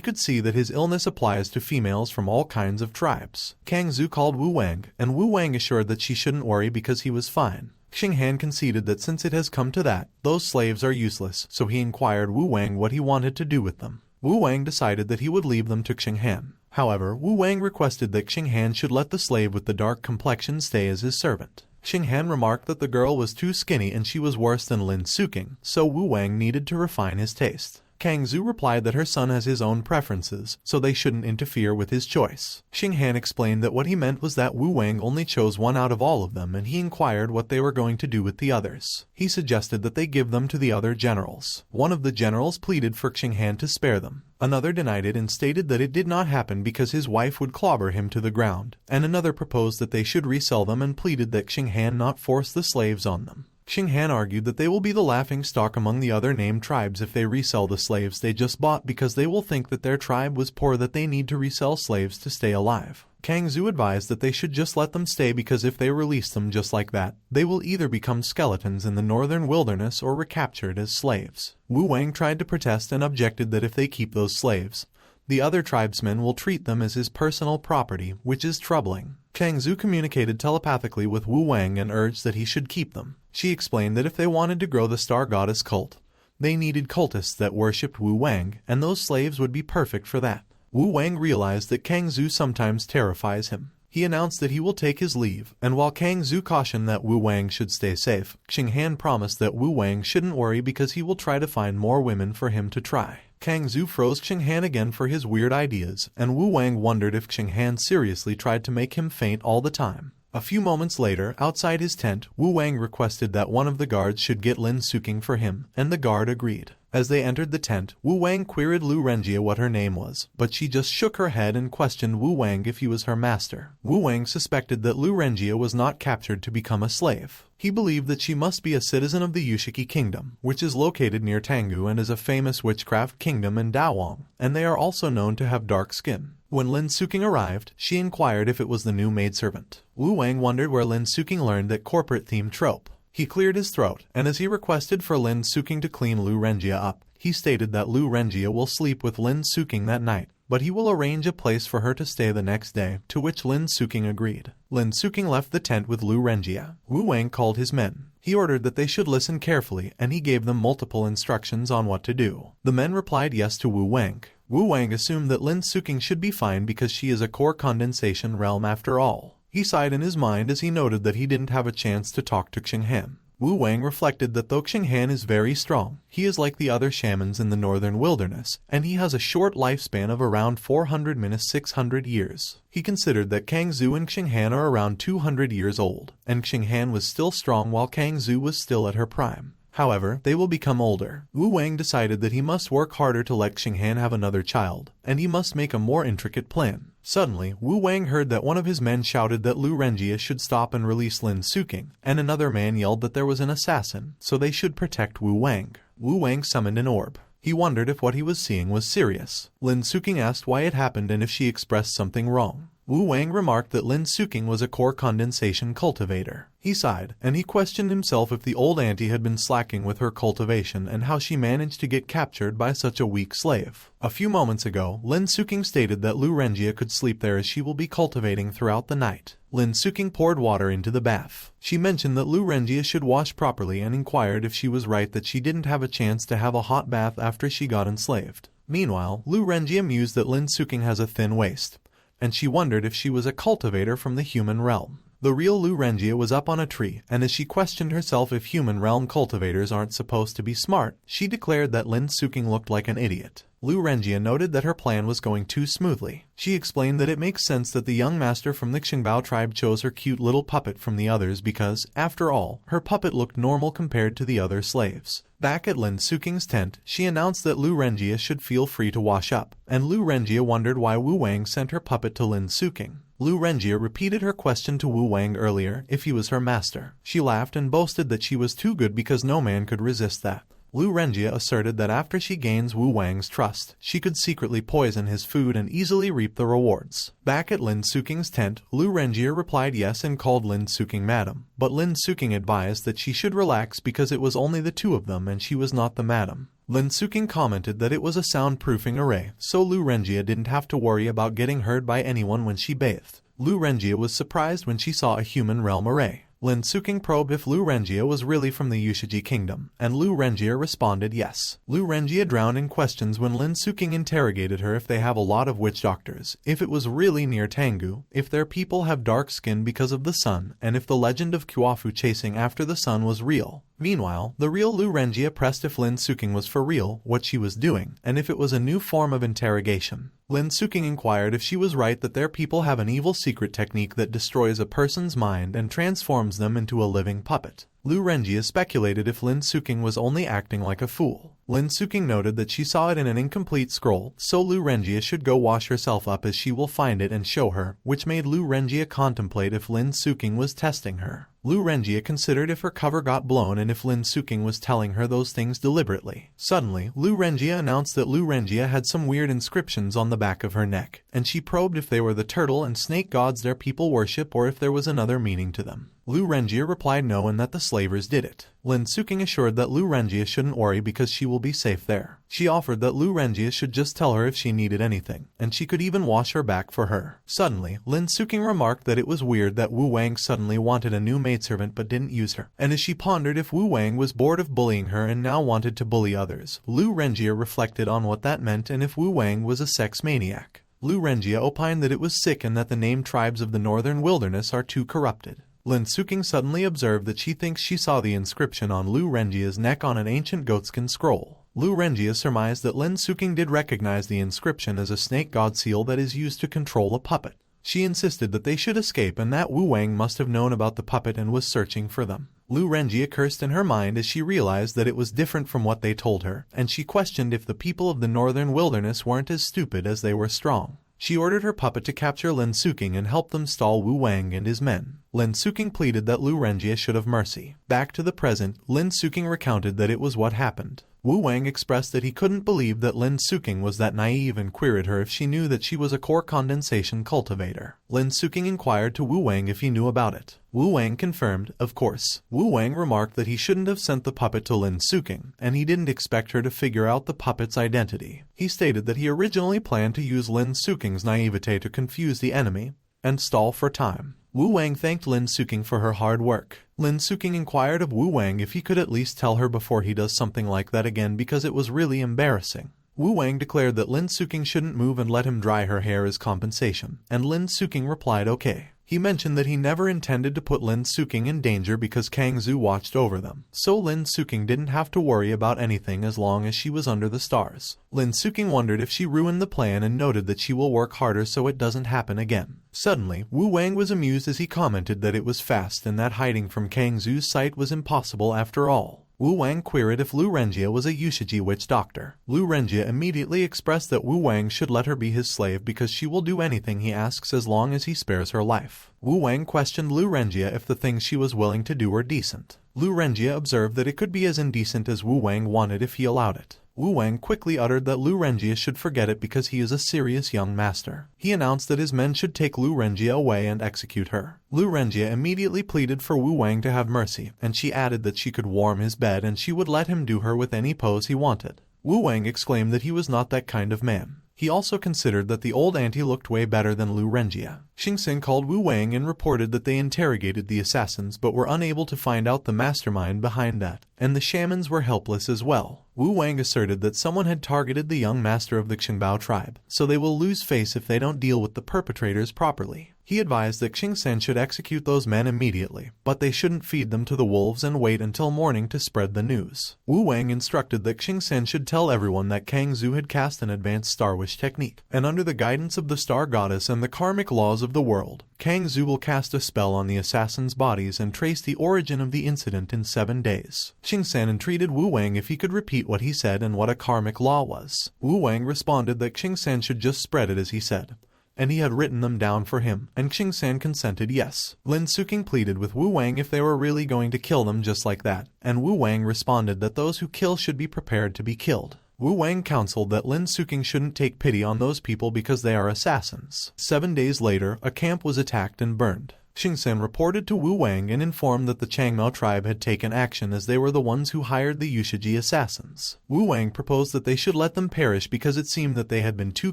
could see that his illness applies to females from all kinds of tribes. Kang Zhu called Wu Wang, and Wu Wang assured that she shouldn't worry because he was fine. Xinghan conceded that since it has come to that, those slaves are useless, so he inquired Wu Wang what he wanted to do with them. Wu Wang decided that he would leave them to Xinghan. However, Wu Wang requested that Xinghan should let the slave with the dark complexion stay as his servant. Xinghan remarked that the girl was too skinny and she was worse than Lin Suking, so Wu Wang needed to refine his taste. Kang Zhu replied that her son has his own preferences, so they shouldn't interfere with his choice. Xinghan explained that what he meant was that Wu Wang only chose one out of all of them, and he inquired what they were going to do with the others. He suggested that they give them to the other generals. One of the generals pleaded for Xinghan to spare them. Another denied it and stated that it did not happen because his wife would clobber him to the ground, and another proposed that they should resell them and pleaded that Xinghan not force the slaves on them. Xinghan argued that they will be the laughingstock among the other named tribes if they resell the slaves they just bought because they will think that their tribe was poor that they need to resell slaves to stay alive. Kang Zhu advised that they should just let them stay because if they release them just like that, they will either become skeletons in the northern wilderness or recaptured as slaves. Wu Wang tried to protest and objected that if they keep those slaves, the other tribesmen will treat them as his personal property, which is troubling. Kang Zhu communicated telepathically with Wu Wang and urged that he should keep them. She explained that if they wanted to grow the star goddess cult, they needed cultists that worshipped Wu Wang, and those slaves would be perfect for that. Wu Wang realized that Kang Zhu sometimes terrifies him. He announced that he will take his leave, and while Kang Zhu cautioned that Wu Wang should stay safe, Xinghan promised that Wu Wang shouldn't worry because he will try to find more women for him to try. Kang Zhu froze Xinghan again for his weird ideas, and Wu Wang wondered if Xinghan seriously tried to make him faint all the time. A few moments later, outside his tent, Wu Wang requested that one of the guards should get Lin Suking for him, and the guard agreed. As they entered the tent, Wu Wang queried Lu Renjia what her name was, but she just shook her head and questioned Wu Wang if he was her master. Wu Wang suspected that Lu Renjia was not captured to become a slave. He believed that she must be a citizen of the Yushiki Kingdom, which is located near Tangu and is a famous witchcraft kingdom in Dawang, and they are also known to have dark skin. When Lin Suking arrived, she inquired if it was the new maidservant. Wu Wang wondered where Lin Suking learned that corporate-themed trope. He cleared his throat, and as he requested for Lin Suking to clean Lu Renjia up, he stated that Lu Renjia will sleep with Lin Suking that night, but he will arrange a place for her to stay the next day, to which Lin Suking agreed. Lin Suking left the tent with Lu Renjia. Wu Wang called his men. He ordered that they should listen carefully, and he gave them multiple instructions on what to do. The men replied yes to Wu Wang. Wu Wang assumed that Lin Suking should be fine because she is a core condensation realm after all. He sighed in his mind as he noted that he didn't have a chance to talk to Xinghan. Wu Wang reflected that though Xinghan is very strong, he is like the other shamans in the northern wilderness, and he has a short lifespan of around 400–600 years. He considered that Kang Zhu and Xinghan are around 200 years old, and Xinghan was still strong while Kang Zhu was still at her prime. However, they will become older. Wu Wang decided that he must work harder to let Xinghan have another child, and he must make a more intricate plan. Suddenly, Wu Wang heard that one of his men shouted that Lu Renjia should stop and release Lin Suking, and another man yelled that there was an assassin, so they should protect Wu Wang. Wu Wang summoned an orb. He wondered if what he was seeing was serious. Lin Suking asked why it happened and if she expressed something wrong. Wu Wang remarked that Lin Suking was a core condensation cultivator. He sighed, and he questioned himself if the old auntie had been slacking with her cultivation and how she managed to get captured by such a weak slave. A few moments ago, Lin Suking stated that Lu Renjia could sleep there as she will be cultivating throughout the night. Lin Suking poured water into the bath. She mentioned that Lu Renjia should wash properly and inquired if she was right that she didn't have a chance to have a hot bath after she got enslaved. Meanwhile, Lu Renjia mused that Lin Suking has a thin waist, and she wondered if she was a cultivator from the human realm. The real Lu Renjie was up on a tree, and as she questioned herself if human realm cultivators aren't supposed to be smart, she declared that Lin Suking looked like an idiot. Lu Renjie noted that her plan was going too smoothly. She explained that it makes sense that the young master from the Xingbao tribe chose her cute little puppet from the others because, after all, her puppet looked normal compared to the other slaves. Back at Lin Suking's tent, she announced that Lu Renjie should feel free to wash up, and Lu Renjie wondered why Wu Wang sent her puppet to Lin Suking. Lu Renjie repeated her question to Wu Wang earlier if he was her master. She laughed and boasted that she was too good because no man could resist that. Lu Renjie asserted that after she gains Wu Wang's trust, she could secretly poison his food and easily reap the rewards. Back at Lin Suking's tent, Lu Renjie replied yes and called Lin Suking madam, but Lin Suking advised that she should relax because it was only the two of them and she was not the madam. Lin Suking commented that it was a soundproofing array, so Lu Renjie didn't have to worry about getting heard by anyone when she bathed. Lu Renjie was surprised when she saw a human realm array. Lin Suking probed if Lu Renjie was really from the Yushiji kingdom, and Lu Renjie responded yes. Lu Renjie drowned in questions when Lin Suking interrogated her if they have a lot of witch doctors, if it was really near Tengu, if their people have dark skin because of the sun, and if the legend of Kuafu chasing after the sun was real. Meanwhile, the real Lu Renjie pressed if Lin Suking was for real, what she was doing, and if it was a new form of interrogation. Lin Suking inquired if she was right that their people have an evil secret technique that destroys a person's mind and transforms them into a living puppet. Lu Renjie speculated if Lin Suking was only acting like a fool. Lin Suking noted that she saw it in an incomplete scroll, so Lu Renjie should go wash herself up as she will find it and show her, which made Lu Renjie contemplate if Lin Suking was testing her. Lu Renjie considered if her cover got blown and if Lin Suking was telling her those things deliberately. Suddenly, Lu Renjie announced that Lu Renjie had some weird inscriptions on the back of her neck, and she probed if they were the turtle and snake gods their people worship or if there was another meaning to them. Lu Renjie replied no and that the slavers did it. Lin Suking assured that Lu Renjie shouldn't worry because she will be safe there. She offered that Lu Renjie should just tell her if she needed anything, and she could even wash her back for her. Suddenly, Lin Suking remarked that it was weird that Wu Wang suddenly wanted a new maidservant but didn't use her, and as she pondered if Wu Wang was bored of bullying her and now wanted to bully others, Lu Renjie reflected on what that meant and if Wu Wang was a sex maniac. Lu Renjie opined that it was sick and that the named tribes of the northern wilderness are too corrupted. Lin Suking suddenly observed that she thinks she saw the inscription on Lu Renjie's neck on an ancient goatskin scroll. Lu Renjie surmised that Lin Suking did recognize the inscription as a snake god seal that is used to control a puppet. She insisted that they should escape and that Wu Wang must have known about the puppet and was searching for them. Lu Renjie cursed in her mind as she realized that it was different from what they told her, and she questioned if the people of the northern wilderness weren't as stupid as they were strong. She ordered her puppet to capture Lin Suking and help them stall Wu Wang and his men. Lin Suking pleaded that Lu Renjie should have mercy. Back to the present, Lin Suking recounted that it was what happened. Wu Wang expressed that he couldn't believe that Lin Suking was that naive and queried her if she knew that she was a core condensation cultivator. Lin Suking inquired to Wu Wang if he knew about it. Wu Wang confirmed, of course. Wu Wang remarked that he shouldn't have sent the puppet to Lin Suking, and he didn't expect her to figure out the puppet's identity. He stated that he originally planned to use Lin Suking's naivete to confuse the enemy and stall for time. Wu Wang thanked Lin Suking for her hard work. Lin Suking inquired of Wu Wang if he could at least tell her before he does something like that again because it was really embarrassing. Wu Wang declared that Lin Suking shouldn't move and let him dry her hair as compensation, and Lin Suking replied okay. He mentioned that he never intended to put Lin Suking in danger because Kang Zhu watched over them, so Lin Suking didn't have to worry about anything as long as she was under the stars. Lin Suking wondered if she ruined the plan and noted that she will work harder so it doesn't happen again. Suddenly, Wu Wang was amused as he commented that it was fast and that hiding from Kang Zhu's sight was impossible after all. Wu Wang queried if Lu Renjie was a Yushiji witch doctor. Lu Renjie immediately expressed that Wu Wang should let her be his slave because she will do anything he asks as long as he spares her life. Wu Wang questioned Lu Renjie if the things she was willing to do were decent. Lu Renjie observed that it could be as indecent as Wu Wang wanted if he allowed it. Wu Wang quickly uttered that Lu Renjie should forget it because he is a serious young master. He announced that his men should take Lu Renjie away and execute her. Lu Renjie immediately pleaded for Wu Wang to have mercy, and she added that she could warm his bed and she would let him do her with any pose he wanted. Wu Wang exclaimed that he was not that kind of man. He also considered that the old auntie looked way better than Lu Renjie. Xingxin called Wu Wang and reported that they interrogated the assassins but were unable to find out the mastermind behind that, and the shamans were helpless as well. Wu Wang asserted that someone had targeted the young master of the Qingbao tribe, so they will lose face if they don't deal with the perpetrators properly. He advised that Qingsan should execute those men immediately, but they shouldn't feed them to the wolves and wait until morning to spread the news. Wu Wang instructed that Qingsan should tell everyone that Kang Zhu had cast an advanced star wish technique, and under the guidance of the star goddess and the karmic laws of the world, Kang Zhu will cast a spell on the assassins' bodies and trace the origin of the incident in 7 days. Qingsan entreated Wu Wang if he could repeat what he said and what a karmic law was. Wu Wang responded that Qingsan should just spread it as he said, and he had written them down for him, and Qingsan consented yes. Lin Suking pleaded with Wu Wang if they were really going to kill them just like that, and Wu Wang responded that those who kill should be prepared to be killed. Wu Wang counseled that Lin Suking shouldn't take pity on those people because they are assassins. 7 days later, a camp was attacked and burned. Qingsan reported to Wu Wang and informed that the Changmao tribe had taken action as they were the ones who hired the Yushiji assassins. Wu Wang proposed that they should let them perish because it seemed that they had been too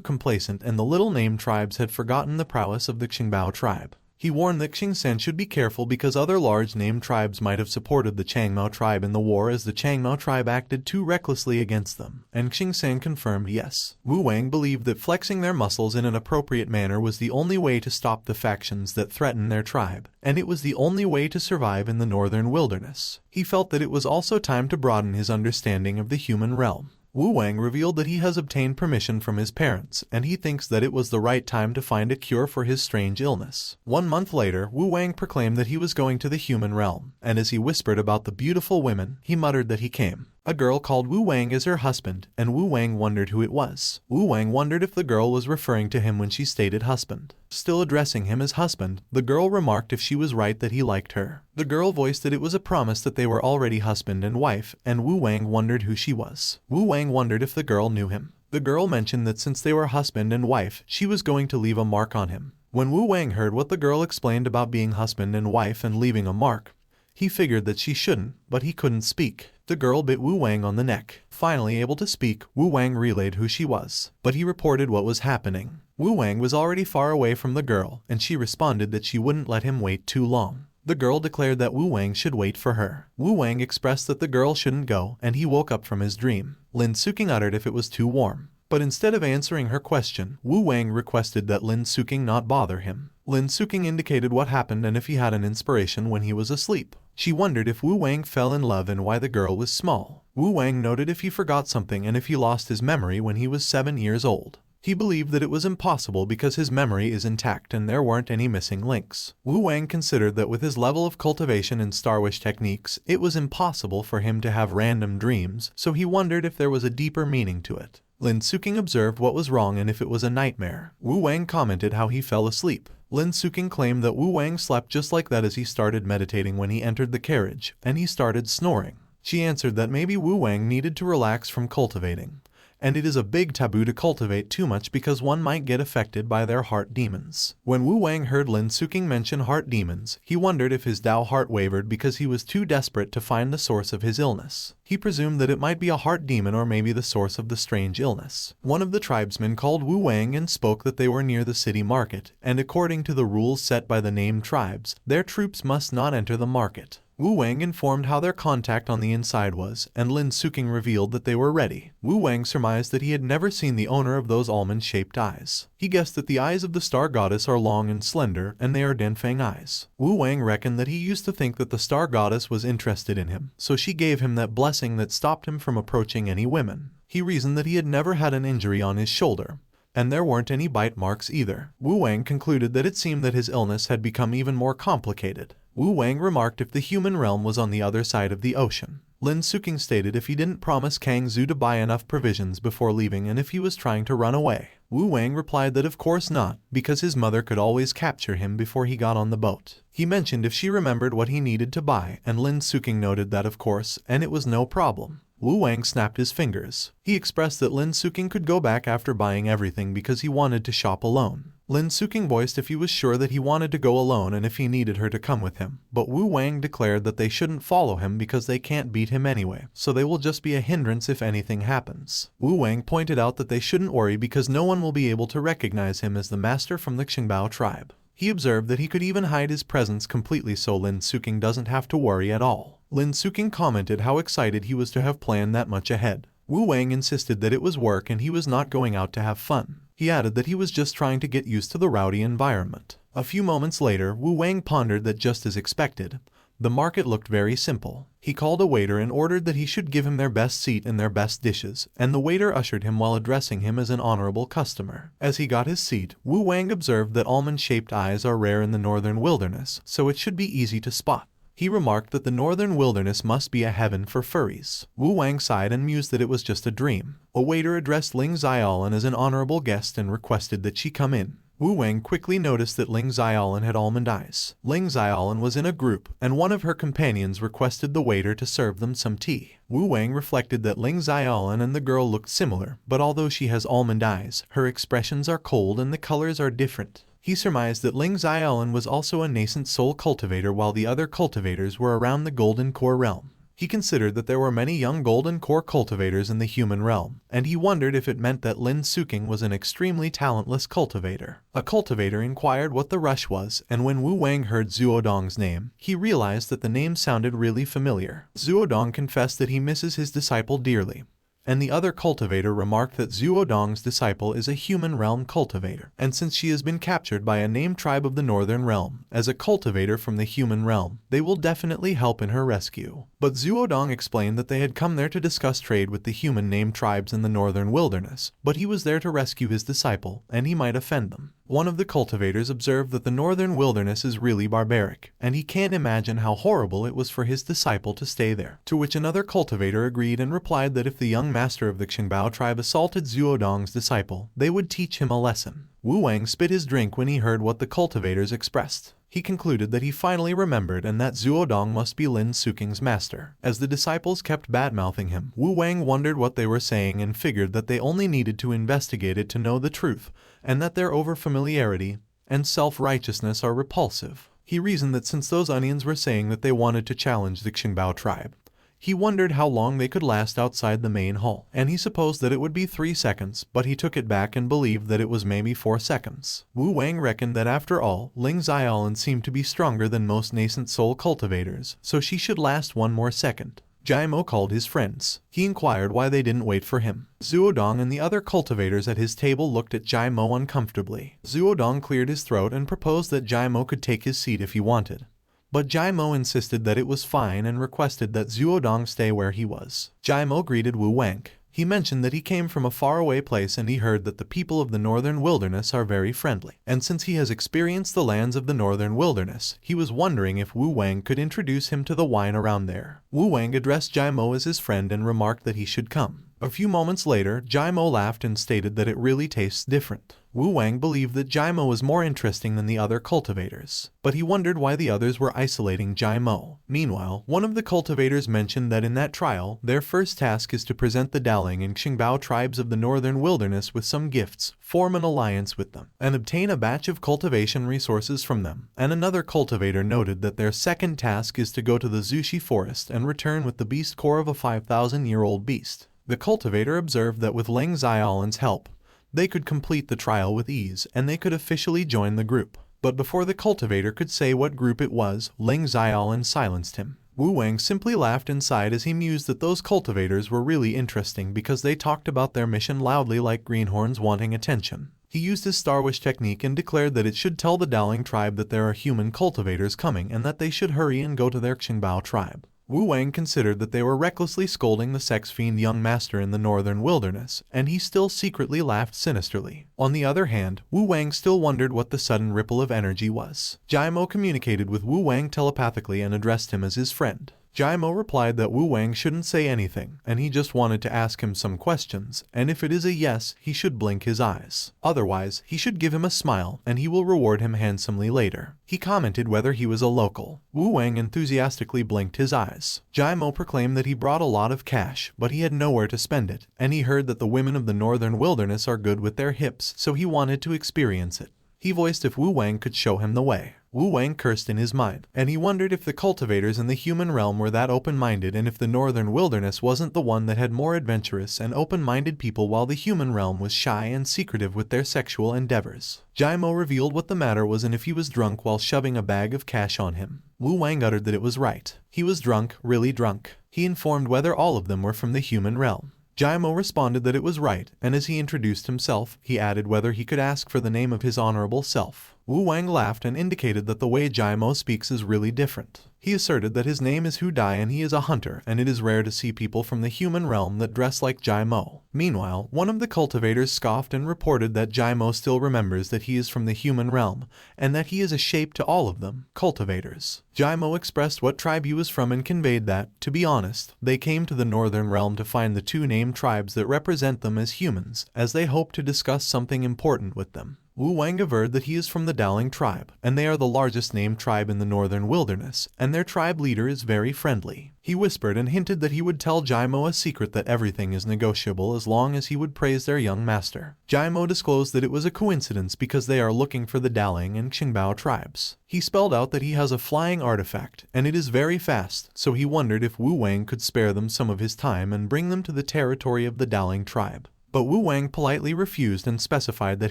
complacent and the little-named tribes had forgotten the prowess of the Qingbao tribe. He warned that Qingsan should be careful because other large-named tribes might have supported the Changmao tribe in the war as the Changmao tribe acted too recklessly against them, and Qingsan confirmed yes. Wu Wang believed that flexing their muscles in an appropriate manner was the only way to stop the factions that threatened their tribe, and it was the only way to survive in the northern wilderness. He felt that it was also time to broaden his understanding of the human realm. Wu Wang revealed that he has obtained permission from his parents, and he thinks that it was the right time to find a cure for his strange illness. 1 month later, Wu Wang proclaimed that he was going to the human realm, and as he whispered about the beautiful women, he muttered that he came. A girl called Wu Wang as her husband, and Wu Wang wondered who it was. Wu Wang wondered if the girl was referring to him when she stated husband. Still addressing him as husband, the girl remarked if she was right that he liked her. The girl voiced that it was a promise that they were already husband and wife, and Wu Wang wondered who she was. Wu Wang wondered if the girl knew him. The girl mentioned that since they were husband and wife, she was going to leave a mark on him. When Wu Wang heard what the girl explained about being husband and wife and leaving a mark, he figured that she shouldn't, but he couldn't speak. The girl bit Wu Wang on the neck. Finally able to speak, Wu Wang relayed who she was, but he reported what was happening. Wu Wang was already far away from the girl, and she responded that she wouldn't let him wait too long. The girl declared that Wu Wang should wait for her. Wu Wang expressed that the girl shouldn't go, and he woke up from his dream. Lin Suking uttered if it was too warm, but instead of answering her question, Wu Wang requested that Lin Suking not bother him. Lin Suking indicated what happened and if he had an inspiration when he was asleep. She wondered if Wu Wang fell in love and why the girl was small. Wu Wang noted if he forgot something and if he lost his memory when he was 7 years old. He believed that it was impossible because his memory is intact and there weren't any missing links. Wu Wang considered that with his level of cultivation and Star Wish techniques, it was impossible for him to have random dreams, so he wondered if there was a deeper meaning to it. Lin Suking observed what was wrong and if it was a nightmare. Wu Wang commented how he fell asleep. Lin Suking claimed that Wu Wang slept just like that as he started meditating when he entered the carriage, and he started snoring. She answered that maybe Wu Wang needed to relax from cultivating, and it is a big taboo to cultivate too much because one might get affected by their heart demons. When Wu Wang heard Lin Suking mention heart demons, he wondered if his Tao heart wavered because he was too desperate to find the source of his illness. He presumed that it might be a heart demon or maybe the source of the strange illness. One of the tribesmen called Wu Wang and spoke that they were near the city market, and according to the rules set by the named tribes, their troops must not enter the market. Wu Wang informed how their contact on the inside was, and Lin Suking revealed that they were ready. Wu Wang surmised that he had never seen the owner of those almond-shaped eyes. He guessed that the eyes of the star goddess are long and slender, and they are Denfang eyes. Wu Wang reckoned that he used to think that the star goddess was interested in him, so she gave him that blessing that stopped him from approaching any women. He reasoned that he had never had an injury on his shoulder, and there weren't any bite marks either. Wu Wang concluded that it seemed that his illness had become even more complicated. Wu Wang remarked if the human realm was on the other side of the ocean. Lin Suking stated if he didn't promise Kang Zhu to buy enough provisions before leaving and if he was trying to run away. Wu Wang replied that of course not, because his mother could always capture him before he got on the boat. He mentioned if she remembered what he needed to buy, and Lin Suking noted that of course, and it was no problem. Wu Wang snapped his fingers. He expressed that Lin Suking could go back after buying everything because he wanted to shop alone. Lin Suking voiced if he was sure that he wanted to go alone and if he needed her to come with him, but Wu Wang declared that they shouldn't follow him because they can't beat him anyway, so they will just be a hindrance if anything happens. Wu Wang pointed out that they shouldn't worry because no one will be able to recognize him as the master from the Qingbao tribe. He observed that he could even hide his presence completely so Lin Suking doesn't have to worry at all. Lin Suking commented how excited he was to have planned that much ahead. Wu Wang insisted that it was work and he was not going out to have fun. He added that he was just trying to get used to the rowdy environment. A few moments later, Wu Wang pondered that just as expected, the market looked very simple. He called a waiter and ordered that he should give him their best seat and their best dishes, and the waiter ushered him while addressing him as an honorable customer. As he got his seat, Wu Wang observed that almond-shaped eyes are rare in the northern wilderness, so it should be easy to spot. He remarked that the northern wilderness must be a heaven for furries. Wu Wang sighed and mused that it was just a dream. A waiter addressed Ling Xiaolin as an honorable guest and requested that she come in. Wu Wang quickly noticed that Ling Xiaolin had almond eyes. Ling Xiaolin was in a group, and one of her companions requested the waiter to serve them some tea. Wu Wang reflected that Ling Xiaolin and the girl looked similar, but although she has almond eyes, her expressions are cold and the colors are different. He surmised that Ling Xiaolin was also a nascent soul cultivator while the other cultivators were around the Golden Core realm. He considered that there were many young Golden Core cultivators in the human realm, and he wondered if it meant that Lin Suking was an extremely talentless cultivator. A cultivator inquired what the rush was, and when Wu Wang heard Zuodong's name, he realized that the name sounded really familiar. Zuodong confessed that he misses his disciple dearly, and the other cultivator remarked that Zuodong's disciple is a human realm cultivator, and since she has been captured by a named tribe of the northern realm, as a cultivator from the human realm, they will definitely help in her rescue. But Zuodong explained that they had come there to discuss trade with the human named tribes in the northern wilderness, but he was there to rescue his disciple, and he might offend them. One of the cultivators observed that the northern wilderness is really barbaric, and he can't imagine how horrible it was for his disciple to stay there. To which another cultivator agreed and replied that if the young master of the Xingbao tribe assaulted Zuodong's disciple, they would teach him a lesson. Wu Wang spit his drink when he heard what the cultivators expressed. He concluded that he finally remembered and that Zuodong must be Lin Suking's master. As the disciples kept bad-mouthing him, Wu Wang wondered what they were saying and figured that they only needed to investigate it to know the truth, and that their overfamiliarity and self-righteousness are repulsive. He reasoned that since those onions were saying that they wanted to challenge the Xingbao tribe, he wondered how long they could last outside the main hall, and he supposed that it would be 3 seconds, but he took it back and believed that it was maybe 4 seconds. Wu Wang reckoned that after all, Ling Xiaolin seemed to be stronger than most nascent soul cultivators, so she should last 1 more second. Jaimo called his friends. He inquired why they didn't wait for him. Zuodong and the other cultivators at his table looked at Jaimo uncomfortably. Zuodong cleared his throat and proposed that Jaimo could take his seat if he wanted. But Jaimo insisted that it was fine and requested that Zuodong stay where he was. Jaimo greeted Wu Wang. He mentioned that he came from a faraway place and he heard that the people of the northern wilderness are very friendly. And since he has experienced the lands of the northern wilderness, he was wondering if Wu Wang could introduce him to the wine around there. Wu Wang addressed Jaimo as his friend and remarked that he should come. A few moments later, Jaimo laughed and stated that it really tastes different. Wu Wang believed that Jaimo was more interesting than the other cultivators, but he wondered why the others were isolating Jaimo. Meanwhile, one of the cultivators mentioned that in that trial, their first task is to present the Daling and Xingbao tribes of the northern wilderness with some gifts, form an alliance with them, and obtain a batch of cultivation resources from them. And another cultivator noted that their second task is to go to the Zushi forest and return with the beast core of a 5,000-year-old beast. The cultivator observed that with Ling Xiaolin's help, they could complete the trial with ease, and they could officially join the group. But before the cultivator could say what group it was, Ling Xiaolin silenced him. Wu Wang simply laughed and sighed as he mused that those cultivators were really interesting because they talked about their mission loudly like greenhorns wanting attention. He used his Star Wish technique and declared that it should tell the Daling tribe that there are human cultivators coming and that they should hurry and go to their Xingbao tribe. Wu Wang considered that they were recklessly scolding the sex-fiend young master in the northern wilderness, and he still secretly laughed sinisterly. On the other hand, Wu Wang still wondered what the sudden ripple of energy was. Jaimo communicated with Wu Wang telepathically and addressed him as his friend. Jaimo replied that Wu Wang shouldn't say anything, and he just wanted to ask him some questions, and if it is a yes, he should blink his eyes. Otherwise, he should give him a smile, and he will reward him handsomely later. He commented whether he was a local. Wu Wang enthusiastically blinked his eyes. Jaimo proclaimed that he brought a lot of cash, but he had nowhere to spend it, and he heard that the women of the northern wilderness are good with their hips, so he wanted to experience it. He voiced if Wu Wang could show him the way. Wu Wang cursed in his mind, and he wondered if the cultivators in the human realm were that open-minded and if the northern wilderness wasn't the one that had more adventurous and open-minded people while the human realm was shy and secretive with their sexual endeavors. Jaimo revealed what the matter was and if he was drunk while shoving a bag of cash on him. Wu Wang uttered that it was right. He was drunk, really drunk. He informed whether all of them were from the human realm. Jaimo responded that it was right, and as he introduced himself, he added whether he could ask for the name of his honorable self. Wu Wang laughed and indicated that the way Jaimo speaks is really different. He asserted that his name is Hu Dai and he is a hunter, and it is rare to see people from the human realm that dress like Jaimo. Meanwhile, one of the cultivators scoffed and reported that Jaimo still remembers that he is from the human realm, and that he is a shape to all of them, cultivators. Jaimo expressed what tribe he was from and conveyed that, to be honest, they came to the northern realm to find the two named tribes that represent them as humans, as they hope to discuss something important with them. Wu Wang averred that he is from the Dowling tribe, and they are the largest named tribe in the northern wilderness, and their tribe leader is very friendly. He whispered and hinted that he would tell Jaimo a secret that everything is negotiable as long as he would praise their young master. Jaimo disclosed that it was a coincidence because they are looking for the Dowling and Qingbao tribes. He spelled out that he has a flying artifact, and it is very fast, so he wondered if Wu Wang could spare them some of his time and bring them to the territory of the Dowling tribe. But Wu Wang politely refused and specified that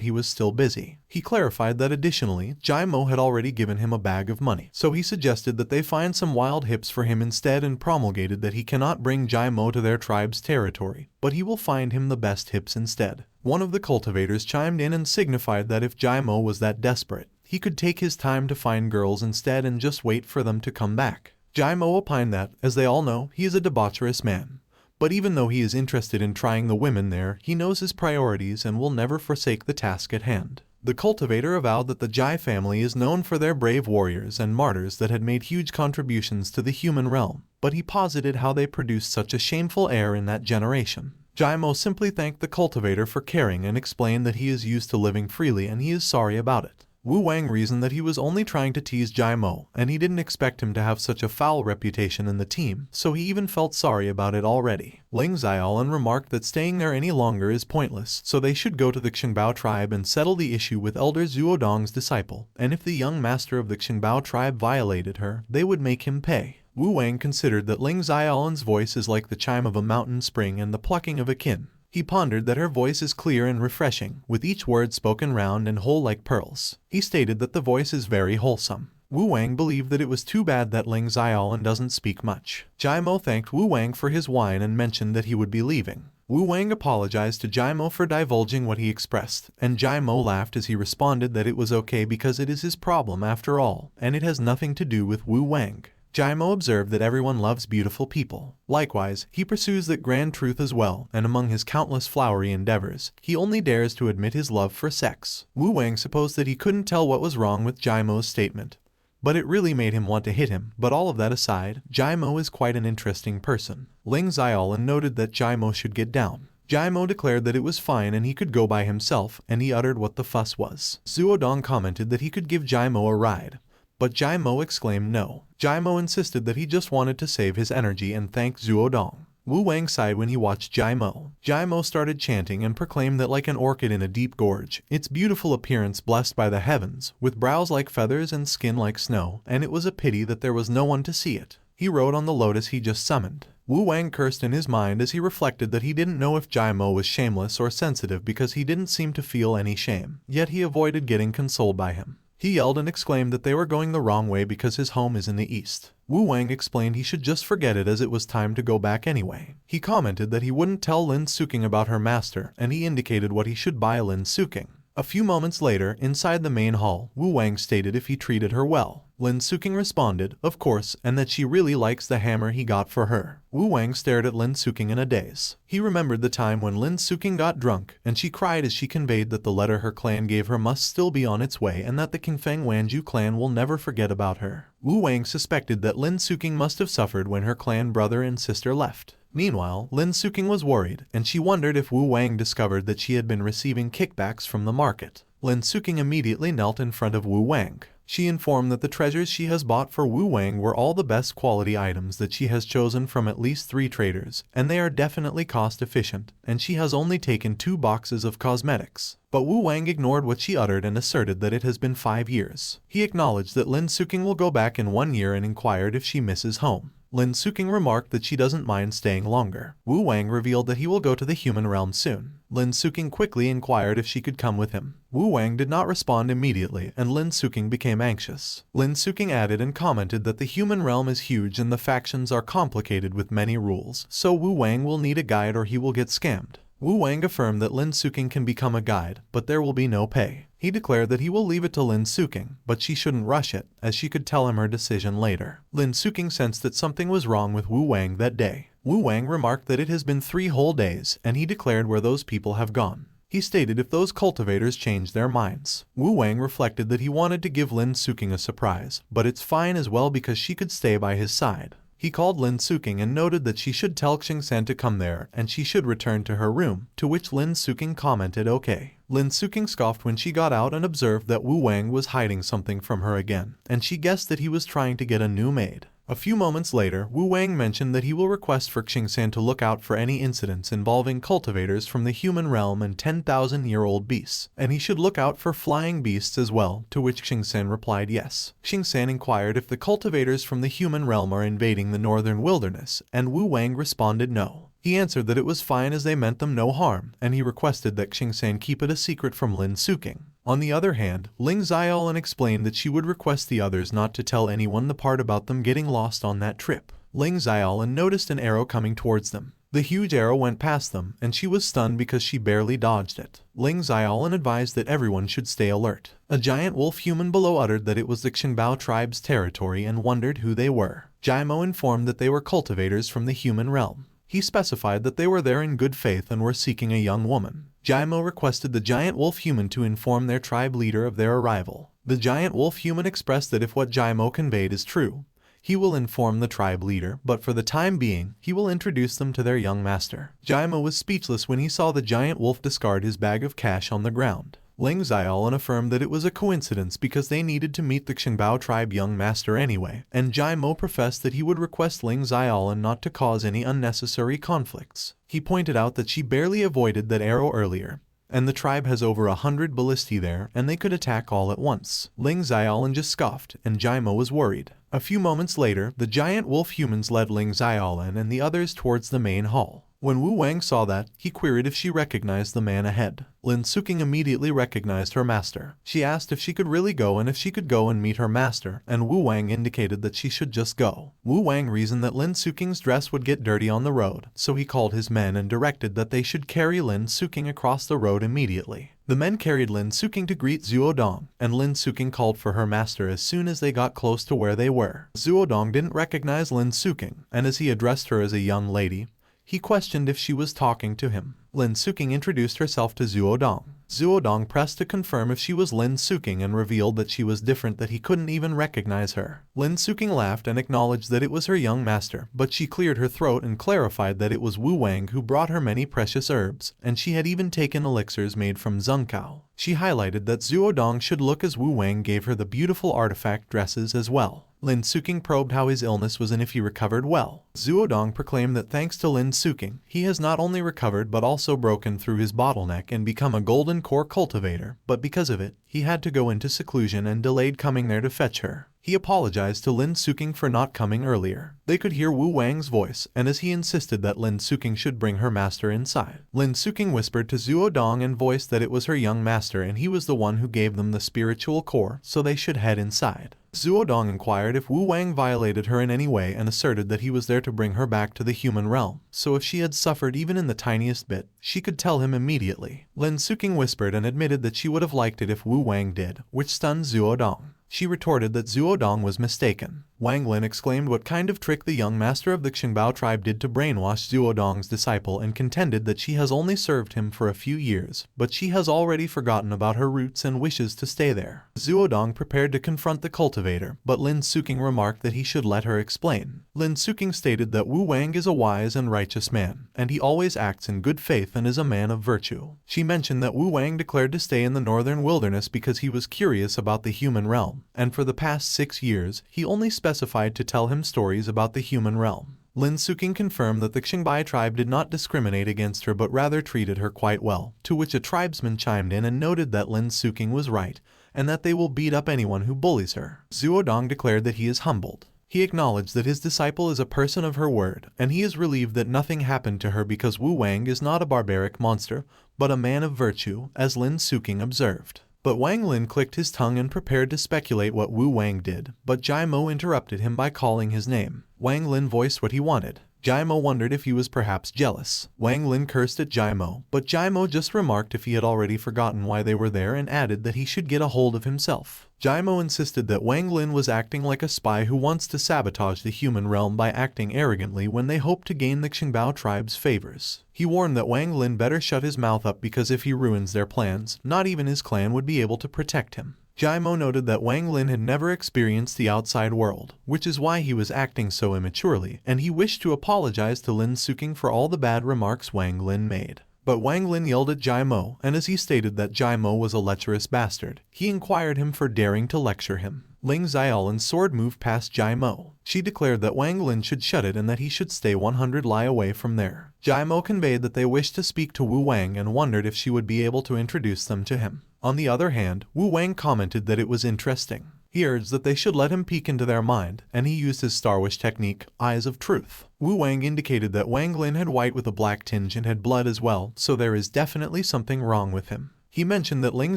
he was still busy. He clarified that additionally, Jaimo had already given him a bag of money, so he suggested that they find some wild hips for him instead and promulgated that he cannot bring Jaimo to their tribe's territory, but he will find him the best hips instead. One of the cultivators chimed in and signified that if Jaimo was that desperate, he could take his time to find girls instead and just wait for them to come back. Jaimo opined that, as they all know, he is a debaucherous man. But even though he is interested in trying the women there, he knows his priorities and will never forsake the task at hand. The cultivator avowed that the Jai family is known for their brave warriors and martyrs that had made huge contributions to the human realm, but he posited how they produced such a shameful heir in that generation. Jaimo simply thanked the cultivator for caring and explained that he is used to living freely and he is sorry about it. Wu Wang reasoned that he was only trying to tease Jaimo, and he didn't expect him to have such a foul reputation in the team, so he even felt sorry about it already. Ling Xiaolan remarked that staying there any longer is pointless, so they should go to the Qingbao tribe and settle the issue with Elder Zuodong's disciple, and if the young master of the Qingbao tribe violated her, they would make him pay. Wu Wang considered that Ling Xiaolan's voice is like the chime of a mountain spring and the plucking of a kin. He pondered that her voice is clear and refreshing, with each word spoken round and whole like pearls. He stated that the voice is very wholesome. Wu Wang believed that it was too bad that Ling Xiaolan doesn't speak much. Jaimo thanked Wu Wang for his wine and mentioned that he would be leaving. Wu Wang apologized to Jaimo for divulging what he expressed, and Jaimo laughed as he responded that it was okay because it is his problem after all, and it has nothing to do with Wu Wang. Jaimo observed that everyone loves beautiful people. Likewise, he pursues that grand truth as well, and among his countless flowery endeavors, he only dares to admit his love for sex. Wu Wang supposed that he couldn't tell what was wrong with Jaimo's statement, but it really made him want to hit him. But all of that aside, Jaimo is quite an interesting person. Ling Xiaolan noted that Jaimo should get down. Jaimo declared that it was fine and he could go by himself, and he uttered what the fuss was. Zuodong commented that he could give Jaimo a ride, but Jaimo exclaimed no. Jaimo insisted that he just wanted to save his energy and thanked Zuodong. Wu Wang sighed when he watched Jaimo. Jaimo started chanting and proclaimed that like an orchid in a deep gorge, its beautiful appearance blessed by the heavens, with brows like feathers and skin like snow, and it was a pity that there was no one to see it. He rode on the lotus he just summoned. Wu Wang cursed in his mind as he reflected that he didn't know if Jaimo was shameless or sensitive because he didn't seem to feel any shame, yet he avoided getting consoled by him. He yelled and exclaimed that they were going the wrong way because his home is in the east. Wu Wang explained he should just forget it as it was time to go back anyway. He commented that he wouldn't tell Lin Suking about her master, and he indicated what he should buy Lin Suking. A few moments later, inside the main hall, Wu Wang stated if he treated her well. Lin Suking responded, of course, and that she really likes the hammer he got for her. Wu Wang stared at Lin Suking in a daze. He remembered the time when Lin Suking got drunk, and she cried as she conveyed that the letter her clan gave her must still be on its way and that the Qingfeng Wanju clan will never forget about her. Wu Wang suspected that Lin Suking must have suffered when her clan brother and sister left. Meanwhile, Lin Suking was worried, and she wondered if Wu Wang discovered that she had been receiving kickbacks from the market. Lin Suking immediately knelt in front of Wu Wang. She informed that the treasures she has bought for Wu Wang were all the best quality items that she has chosen from at least 3 traders, and they are definitely cost efficient, and she has only taken 2 boxes of cosmetics. But Wu Wang ignored what she uttered and asserted that it has been 5 years. He acknowledged that Lin Suking will go back in 1 year and inquired if she misses home. Lin Suking remarked that she doesn't mind staying longer. Wu Wang revealed that he will go to the human realm soon. Lin Suking quickly inquired if she could come with him. Wu Wang did not respond immediately, and Lin Suking became anxious. Lin Suking added and commented that the human realm is huge and the factions are complicated with many rules, so Wu Wang will need a guide or he will get scammed. Wu Wang affirmed that Lin Suking can become a guide, but there will be no pay. He declared that he will leave it to Lin Suking, but she shouldn't rush it, as she could tell him her decision later. Lin Suking sensed that something was wrong with Wu Wang that day. Wu Wang remarked that it has been 3 whole days, and he declared where those people have gone. He stated if those cultivators changed their minds. Wu Wang reflected that he wanted to give Lin Suking a surprise, but it's fine as well because she could stay by his side. He called Lin Suking and noted that she should tell Xingsan to come there and she should return to her room, to which Lin Suking commented okay. Lin Suking scoffed when she got out and observed that Wu Wang was hiding something from her again, and she guessed that he was trying to get a new maid. A few moments later, Wu Wang mentioned that he will request for Xingsan to look out for any incidents involving cultivators from the human realm and 10,000-year-old beasts, and he should look out for flying beasts as well, to which Xingsan replied yes. Xingsan inquired if the cultivators from the human realm are invading the northern wilderness, and Wu Wang responded no. He answered that it was fine as they meant them no harm, and he requested that Xingsan keep it a secret from Lin Suking. On the other hand, Ling Xiaolan explained that she would request the others not to tell anyone the part about them getting lost on that trip. Ling Xiaolan noticed an arrow coming towards them. The huge arrow went past them, and she was stunned because she barely dodged it. Ling Xiaolan advised that everyone should stay alert. A giant wolf human below uttered that it was the Xingbao tribe's territory and wondered who they were. Jaimo informed that they were cultivators from the human realm. He specified that they were there in good faith and were seeking a young woman. Jaimo requested the giant wolf human to inform their tribe leader of their arrival. The giant wolf human expressed that if what Jaimo conveyed is true, he will inform the tribe leader, but for the time being, he will introduce them to their young master. Jaimo was speechless when he saw the giant wolf discard his bag of cash on the ground. Ling Xiaolan affirmed that it was a coincidence because they needed to meet the Xingbao tribe young master anyway, and Jaimo professed that he would request Ling Xiaolan not to cause any unnecessary conflicts. He pointed out that she barely avoided that arrow earlier, and the tribe has over 100 ballistae there, and they could attack all at once. Ling Xiaolan just scoffed, and Jaimo was worried. A few moments later, the giant wolf humans led Ling Xiaolan and the others towards the main hall. When Wu Wang saw that, he queried if she recognized the man ahead. Lin Suking immediately recognized her master. She asked if she could really go and if she could go and meet her master, and Wu Wang indicated that she should just go. Wu Wang reasoned that Lin Suking's dress would get dirty on the road, so he called his men and directed that they should carry Lin Suking across the road immediately. The men carried Lin Suking to greet Zuodong, and Lin Suking called for her master as soon as they got close to where they were. Zuodong didn't recognize Lin Suking, and as he addressed her as a young lady, he questioned if she was talking to him. Lin Suking introduced herself to Zuodong. Zuodong pressed to confirm if she was Lin Suking and revealed that she was different, that he couldn't even recognize her. Lin Suking laughed and acknowledged that it was her young master, but she cleared her throat and clarified that it was Wu Wang who brought her many precious herbs, and she had even taken elixirs made from Zhengkao. She highlighted that Zuodong should look as Wu Wang gave her the beautiful artifact dresses as well. Lin Suking probed how his illness was and if he recovered well. Zuodong proclaimed that thanks to Lin Suking, he has not only recovered but also broken through his bottleneck and become a golden core cultivator, but because of it, he had to go into seclusion and delayed coming there to fetch her. He apologized to Lin Suking for not coming earlier. They could hear Wu Wang's voice, and as he insisted that Lin Suking should bring her master inside, Lin Suking whispered to Zuodong and voiced that it was her young master and he was the one who gave them the spiritual core, so they should head inside. Zuodong inquired if Wu Wang violated her in any way and asserted that he was there to bring her back to the human realm, so if she had suffered even in the tiniest bit, she could tell him immediately. Lin Suking whispered and admitted that she would have liked it if Wu Wang did, which stunned Zuodong. She retorted that Zuodong was mistaken. Wang Lin exclaimed what kind of trick the young master of the Xingbao tribe did to brainwash Zuodong's disciple and contended that she has only served him for a few years, but she has already forgotten about her roots and wishes to stay there. Zuodong prepared to confront the cultivator, but Lin Suking remarked that he should let her explain. Lin Suking stated that Wu Wang is a wise and righteous man, and he always acts in good faith and is a man of virtue. She mentioned that Wu Wang declared to stay in the northern wilderness because he was curious about the human realm, and for the past 6 years, he only specified to tell him stories about the human realm. Lin Suking confirmed that the Xingbao tribe did not discriminate against her but rather treated her quite well, to which a tribesman chimed in and noted that Lin Suking was right, and that they will beat up anyone who bullies her. Zuodong declared that he is humbled. He acknowledged that his disciple is a person of her word, and he is relieved that nothing happened to her because Wu Wang is not a barbaric monster, but a man of virtue, as Lin Suking observed. But Wang Lin clicked his tongue and prepared to speculate what Wu Wang did, but Jai Mo interrupted him by calling his name. Wang Lin voiced what he wanted. Jai Mo wondered if he was perhaps jealous. Wang Lin cursed at Jai Mo, but Jai Mo just remarked if he had already forgotten why they were there and added that he should get a hold of himself. Jai Mo insisted that Wang Lin was acting like a spy who wants to sabotage the human realm by acting arrogantly when they hope to gain the Xingbao tribe's favors. He warned that Wang Lin better shut his mouth up because if he ruins their plans, not even his clan would be able to protect him. Jai Mo noted that Wang Lin had never experienced the outside world, which is why he was acting so immaturely, and he wished to apologize to Lin Suking for all the bad remarks Wang Lin made. But Wang Lin yelled at Jai Mo, and as he stated that Jai Mo was a lecherous bastard, he inquired him for daring to lecture him. Ling Xiaolin's sword moved past Jai Mo. She declared that Wang Lin should shut it and that he should stay 100 li away from there. Jai Mo conveyed that they wished to speak to Wu Wang and wondered if she would be able to introduce them to him. On the other hand, Wu Wang commented that it was interesting. He urged that they should let him peek into their mind, and he used his Star Wish technique, Eyes of Truth. Wu Wang indicated that Wang Lin had white with a black tinge and had blood as well, so there is definitely something wrong with him. He mentioned that Ling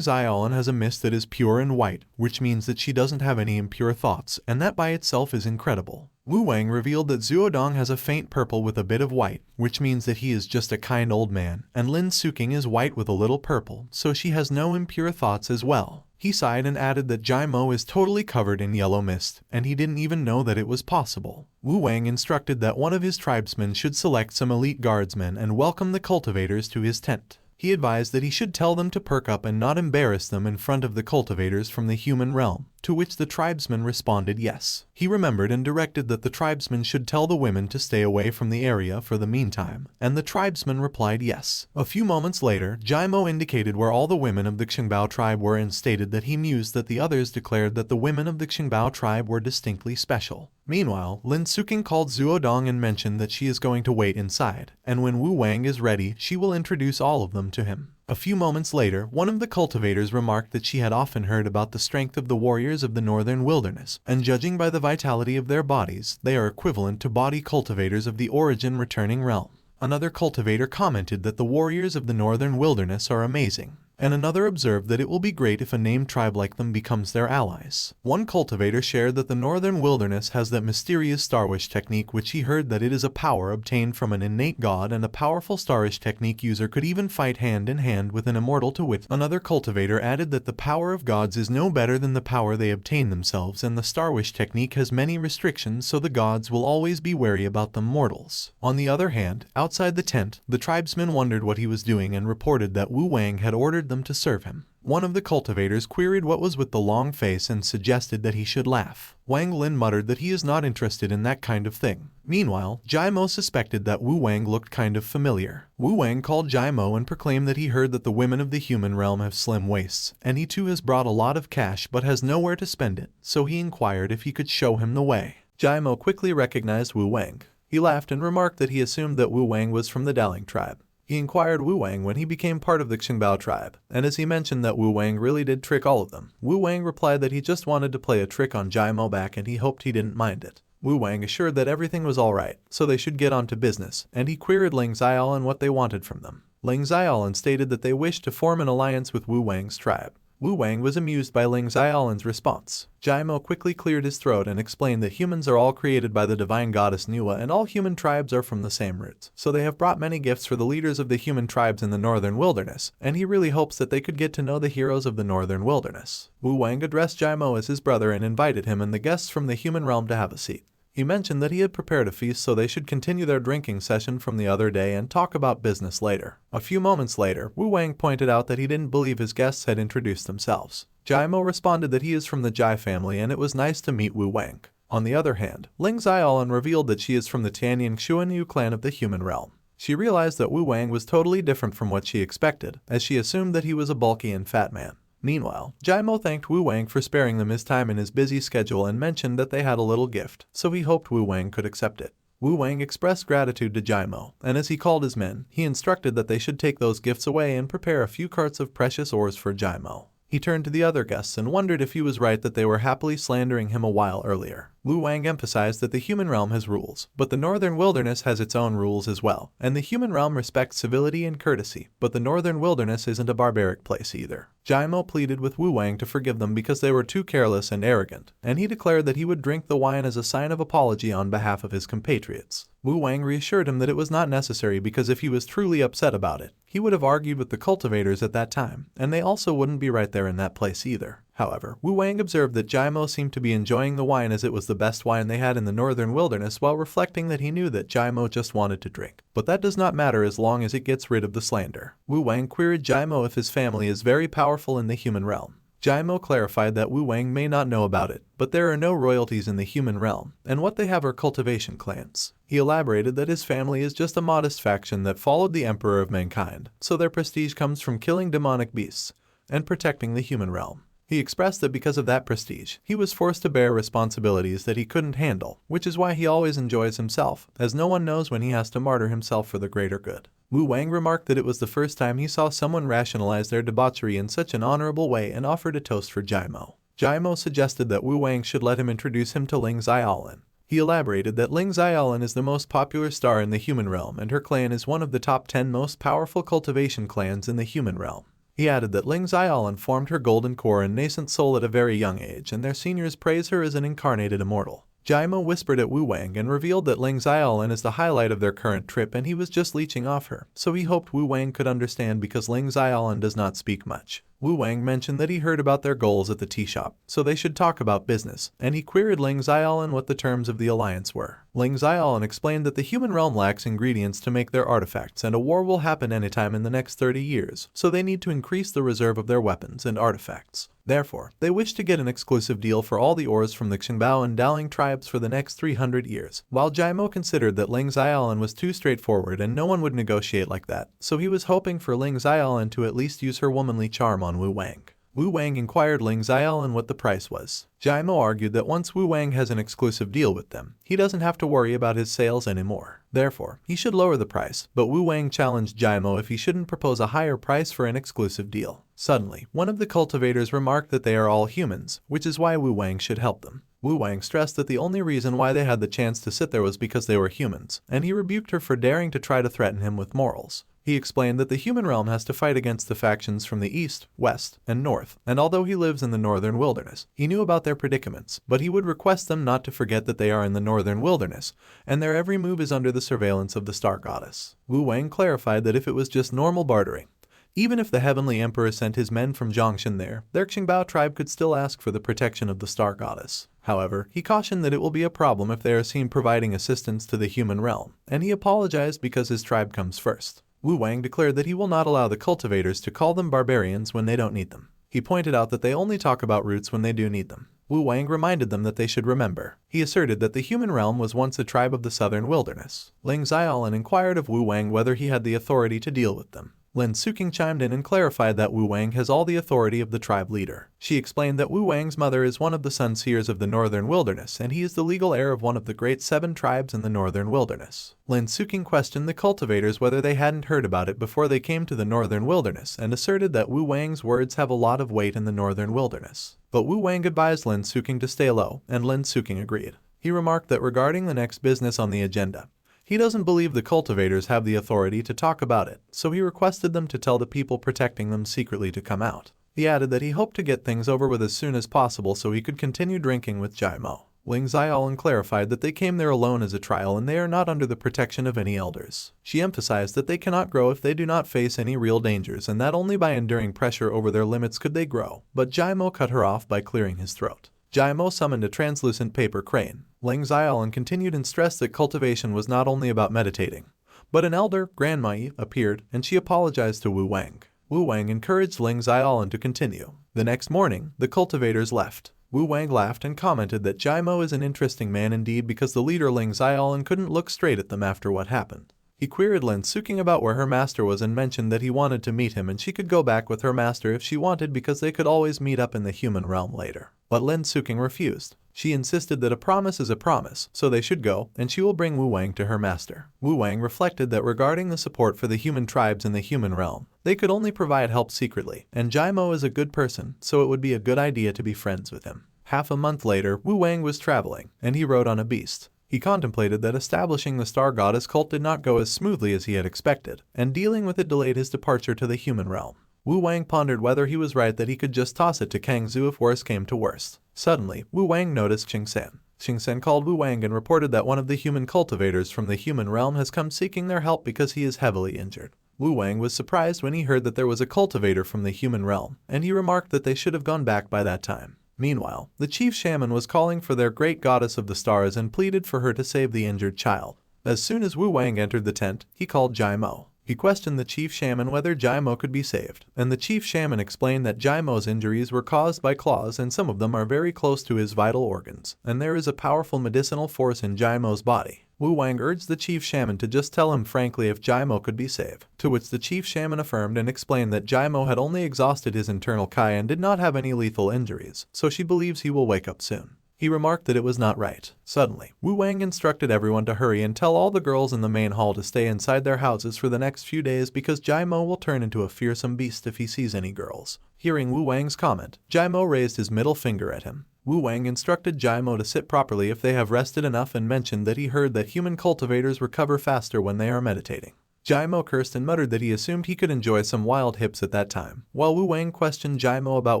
Xiaolin has a mist that is pure and white, which means that she doesn't have any impure thoughts, and that by itself is incredible. Wu Wang revealed that Zuodong has a faint purple with a bit of white, which means that he is just a kind old man, and Lin Suking is white with a little purple, so she has no impure thoughts as well. He sighed and added that Jai Mo is totally covered in yellow mist, and he didn't even know that it was possible. Wu Wang instructed that one of his tribesmen should select some elite guardsmen and welcome the cultivators to his tent. He advised that he should tell them to perk up and not embarrass them in front of the cultivators from the human realm, to which the tribesmen responded yes. He remembered and directed that the tribesmen should tell the women to stay away from the area for the meantime, and the tribesmen replied yes. A few moments later, Jai Mo indicated where all the women of the Xingbao tribe were and stated that he mused that the others declared that the women of the Xingbao tribe were distinctly special. Meanwhile, Lin Suking called Zuodong and mentioned that she is going to wait inside, and when Wu Wang is ready, she will introduce all of them to him. A few moments later, one of the cultivators remarked that she had often heard about the strength of the warriors of the northern wilderness, and judging by the vitality of their bodies, they are equivalent to body cultivators of the origin returning realm. Another cultivator commented that the warriors of the northern wilderness are amazing, and another observed that it will be great if a named tribe like them becomes their allies. One cultivator shared that the northern wilderness has that mysterious Star Wish technique which he heard that it is a power obtained from an innate god and a powerful Star Wish technique user could even fight hand in hand with an immortal to wit. Another cultivator added that the power of gods is no better than the power they obtain themselves, and the Star Wish technique has many restrictions, so the gods will always be wary about the mortals. On the other hand, outside the tent, the tribesmen wondered what he was doing and reported that Wu Wang had ordered them to serve him. One of the cultivators queried what was with the long face and suggested that he should laugh. Wang Lin muttered that he is not interested in that kind of thing. Meanwhile, Jai Mo suspected that Wu Wang looked kind of familiar. Wu Wang called Jai Mo and proclaimed that he heard that the women of the human realm have slim waists, and he too has brought a lot of cash but has nowhere to spend it, so he inquired if he could show him the way. Jai Mo quickly recognized Wu Wang. He laughed and remarked that he assumed that Wu Wang was from the Daling tribe. He inquired Wu Wang when he became part of the Xingbao tribe, and as he mentioned that Wu Wang really did trick all of them, Wu Wang replied that he just wanted to play a trick on Jai Mo back and he hoped he didn't mind it. Wu Wang assured that everything was alright, so they should get on to business, and he queried Ling Xiaolin what they wanted from them. Ling Xiaolin stated that they wished to form an alliance with Wu Wang's tribe. Wu Wang was amused by Ling Xiaolan's response. Jaimo quickly cleared his throat and explained that humans are all created by the divine goddess Nuwa and all human tribes are from the same roots, so they have brought many gifts for the leaders of the human tribes in the northern wilderness, and he really hopes that they could get to know the heroes of the northern wilderness. Wu Wang addressed Jaimo as his brother and invited him and the guests from the human realm to have a seat. He mentioned that he had prepared a feast so they should continue their drinking session from the other day and talk about business later. A few moments later, Wu Wang pointed out that he didn't believe his guests had introduced themselves. Jaimo responded that he is from the Jai family and it was nice to meet Wu Wang. On the other hand, Ling Xiaolan revealed that she is from the Tianying Xuanyu clan of the human realm. She realized that Wu Wang was totally different from what she expected, as she assumed that he was a bulky and fat man. Meanwhile, Jaimo thanked Wu Wang for sparing them his time in his busy schedule and mentioned that they had a little gift, so he hoped Wu Wang could accept it. Wu Wang expressed gratitude to Jaimo, and as he called his men, he instructed that they should take those gifts away and prepare a few carts of precious ores for Jaimo. He turned to the other guests and wondered if he was right that they were happily slandering him a while earlier. Wu Wang emphasized that the human realm has rules, but the northern wilderness has its own rules as well, and the human realm respects civility and courtesy, but the northern wilderness isn't a barbaric place either. Jaimo pleaded with Wu Wang to forgive them because they were too careless and arrogant, and he declared that he would drink the wine as a sign of apology on behalf of his compatriots. Wu Wang reassured him that it was not necessary because if he was truly upset about it, he would have argued with the cultivators at that time, and they also wouldn't be right there in that place either. However, Wu Wang observed that Jaimo seemed to be enjoying the wine as it was the best wine they had in the northern wilderness while reflecting that he knew that Jaimo just wanted to drink. But that does not matter as long as it gets rid of the slander. Wu Wang queried Jaimo if his family is very powerful in the human realm. Jaimo clarified that Wu Wang may not know about it, but there are no royalties in the human realm, and what they have are cultivation clans. He elaborated that his family is just a modest faction that followed the emperor of mankind, so their prestige comes from killing demonic beasts and protecting the human realm. He expressed that because of that prestige, he was forced to bear responsibilities that he couldn't handle, which is why he always enjoys himself, as no one knows when he has to martyr himself for the greater good. Wu Wang remarked that it was the first time he saw someone rationalize their debauchery in such an honorable way and offered a toast for Jaimo. Jaimo suggested that Wu Wang should let him introduce him to Ling Xiaolan. He elaborated that Ling Xiaolan is the most popular star in the human realm and her clan is one of the top 10 most powerful cultivation clans in the human realm. He added that Ling Xiaolan formed her golden core and nascent soul at a very young age, and their seniors praise her as an incarnated immortal. Jaimo whispered at Wu Wang and revealed that Ling Xiaolan is the highlight of their current trip and he was just leeching off her, so he hoped Wu Wang could understand because Ling Xiaolan does not speak much. Wu Wang mentioned that he heard about their goals at the tea shop, so they should talk about business, and he queried Ling Xiaolan what the terms of the alliance were. Ling Xiaolan explained that the human realm lacks ingredients to make their artifacts and a war will happen anytime in the next 30 years, so they need to increase the reserve of their weapons and artifacts. Therefore, they wish to get an exclusive deal for all the ores from the Xingbao and Daling tribes for the next 300 years. While Jaimo considered that Ling Xiaolan was too straightforward and no one would negotiate like that, so he was hoping for Ling Xiaolan to at least use her womanly charm on Wu Wang. Wu Wang inquired Ling Xiaolan what the price was. Jaimo argued that once Wu Wang has an exclusive deal with them, he doesn't have to worry about his sales anymore. Therefore, he should lower the price, but Wu Wang challenged Jaimo if he shouldn't propose a higher price for an exclusive deal. Suddenly, one of the cultivators remarked that they are all humans, which is why Wu Wang should help them. Wu Wang stressed that the only reason why they had the chance to sit there was because they were humans, and he rebuked her for daring to try to threaten him with morals. He explained that the human realm has to fight against the factions from the east, west, and north, and although he lives in the northern wilderness, he knew about their predicaments, but he would request them not to forget that they are in the northern wilderness, and their every move is under the surveillance of the star goddess. Wu Wang clarified that if it was just normal bartering, even if the heavenly emperor sent his men from Zhongshan there, their Xingbao tribe could still ask for the protection of the star goddess. However, he cautioned that it will be a problem if they are seen providing assistance to the human realm, and he apologized because his tribe comes first. Wu Wang declared that he will not allow the cultivators to call them barbarians when they don't need them. He pointed out that they only talk about roots when they do need them. Wu Wang reminded them that they should remember. He asserted that the human realm was once a tribe of the southern wilderness. Ling Xiaolan inquired of Wu Wang whether he had the authority to deal with them. Lin Suking chimed in and clarified that Wu Wang has all the authority of the tribe leader. She explained that Wu Wang's mother is one of the sun seers of the northern wilderness and he is the legal heir of one of the great 7 tribes in the northern wilderness. Lin Suking questioned the cultivators whether they hadn't heard about it before they came to the northern wilderness and asserted that Wu Wang's words have a lot of weight in the northern wilderness. But Wu Wang advised Lin Suking to stay low, and Lin Suking agreed. He remarked that regarding the next business on the agenda, he doesn't believe the cultivators have the authority to talk about it, so he requested them to tell the people protecting them secretly to come out. He added that he hoped to get things over with as soon as possible so he could continue drinking with Jaimo. Ling Xiaolin clarified that they came there alone as a trial and they are not under the protection of any elders. She emphasized that they cannot grow if they do not face any real dangers and that only by enduring pressure over their limits could they grow, but Jaimo cut her off by clearing his throat. Jaimo summoned a translucent paper crane. Ling Xiaolin continued and stressed that cultivation was not only about meditating. But an elder, Grandma Yi, appeared and she apologized to Wu Wang. Wu Wang encouraged Ling Xiaolin to continue. The next morning, the cultivators left. Wu Wang laughed and commented that Jaimo is an interesting man indeed because the leader Ling Xiaolin couldn't look straight at them after what happened. He queried Lin Suking about where her master was and mentioned that he wanted to meet him and she could go back with her master if she wanted because they could always meet up in the human realm later. But Lin Suking refused. She insisted that a promise is a promise, so they should go, and she will bring Wu Wang to her master. Wu Wang reflected that regarding the support for the human tribes in the human realm, they could only provide help secretly, and Jaimo is a good person, so it would be a good idea to be friends with him. Half a month later, Wu Wang was traveling, and he rode on a beast. He contemplated that establishing the star goddess cult did not go as smoothly as he had expected, and dealing with it delayed his departure to the human realm. Wu Wang pondered whether he was right that he could just toss it to Kang Zhu if worse came to worst. Suddenly, Wu Wang noticed Xing San. Xing San called Wu Wang and reported that one of the human cultivators from the human realm has come seeking their help because he is heavily injured. Wu Wang was surprised when he heard that there was a cultivator from the human realm, and he remarked that they should have gone back by that time. Meanwhile, the chief shaman was calling for their great goddess of the stars and pleaded for her to save the injured child. As soon as Wu Wang entered the tent, he called Jaimo. He questioned the chief shaman whether Jaimo could be saved, and the chief shaman explained that Jaimo's injuries were caused by claws and some of them are very close to his vital organs, and there is a powerful medicinal force in Jaimo's body. Wu Wang urged the chief shaman to just tell him frankly if Jaimo could be saved, to which the chief shaman affirmed and explained that Jaimo had only exhausted his internal Kai and did not have any lethal injuries, so she believes he will wake up soon. He remarked that it was not right. Suddenly, Wu Wang instructed everyone to hurry and tell all the girls in the main hall to stay inside their houses for the next few days because Jaimo will turn into a fearsome beast if he sees any girls. Hearing Wu Wang's comment, Jaimo raised his middle finger at him. Wu Wang instructed Jaimo to sit properly if they have rested enough and mentioned that he heard that human cultivators recover faster when they are meditating. Jaimo cursed and muttered that he assumed he could enjoy some wild hips at that time, while Wu Wang questioned Jaimo about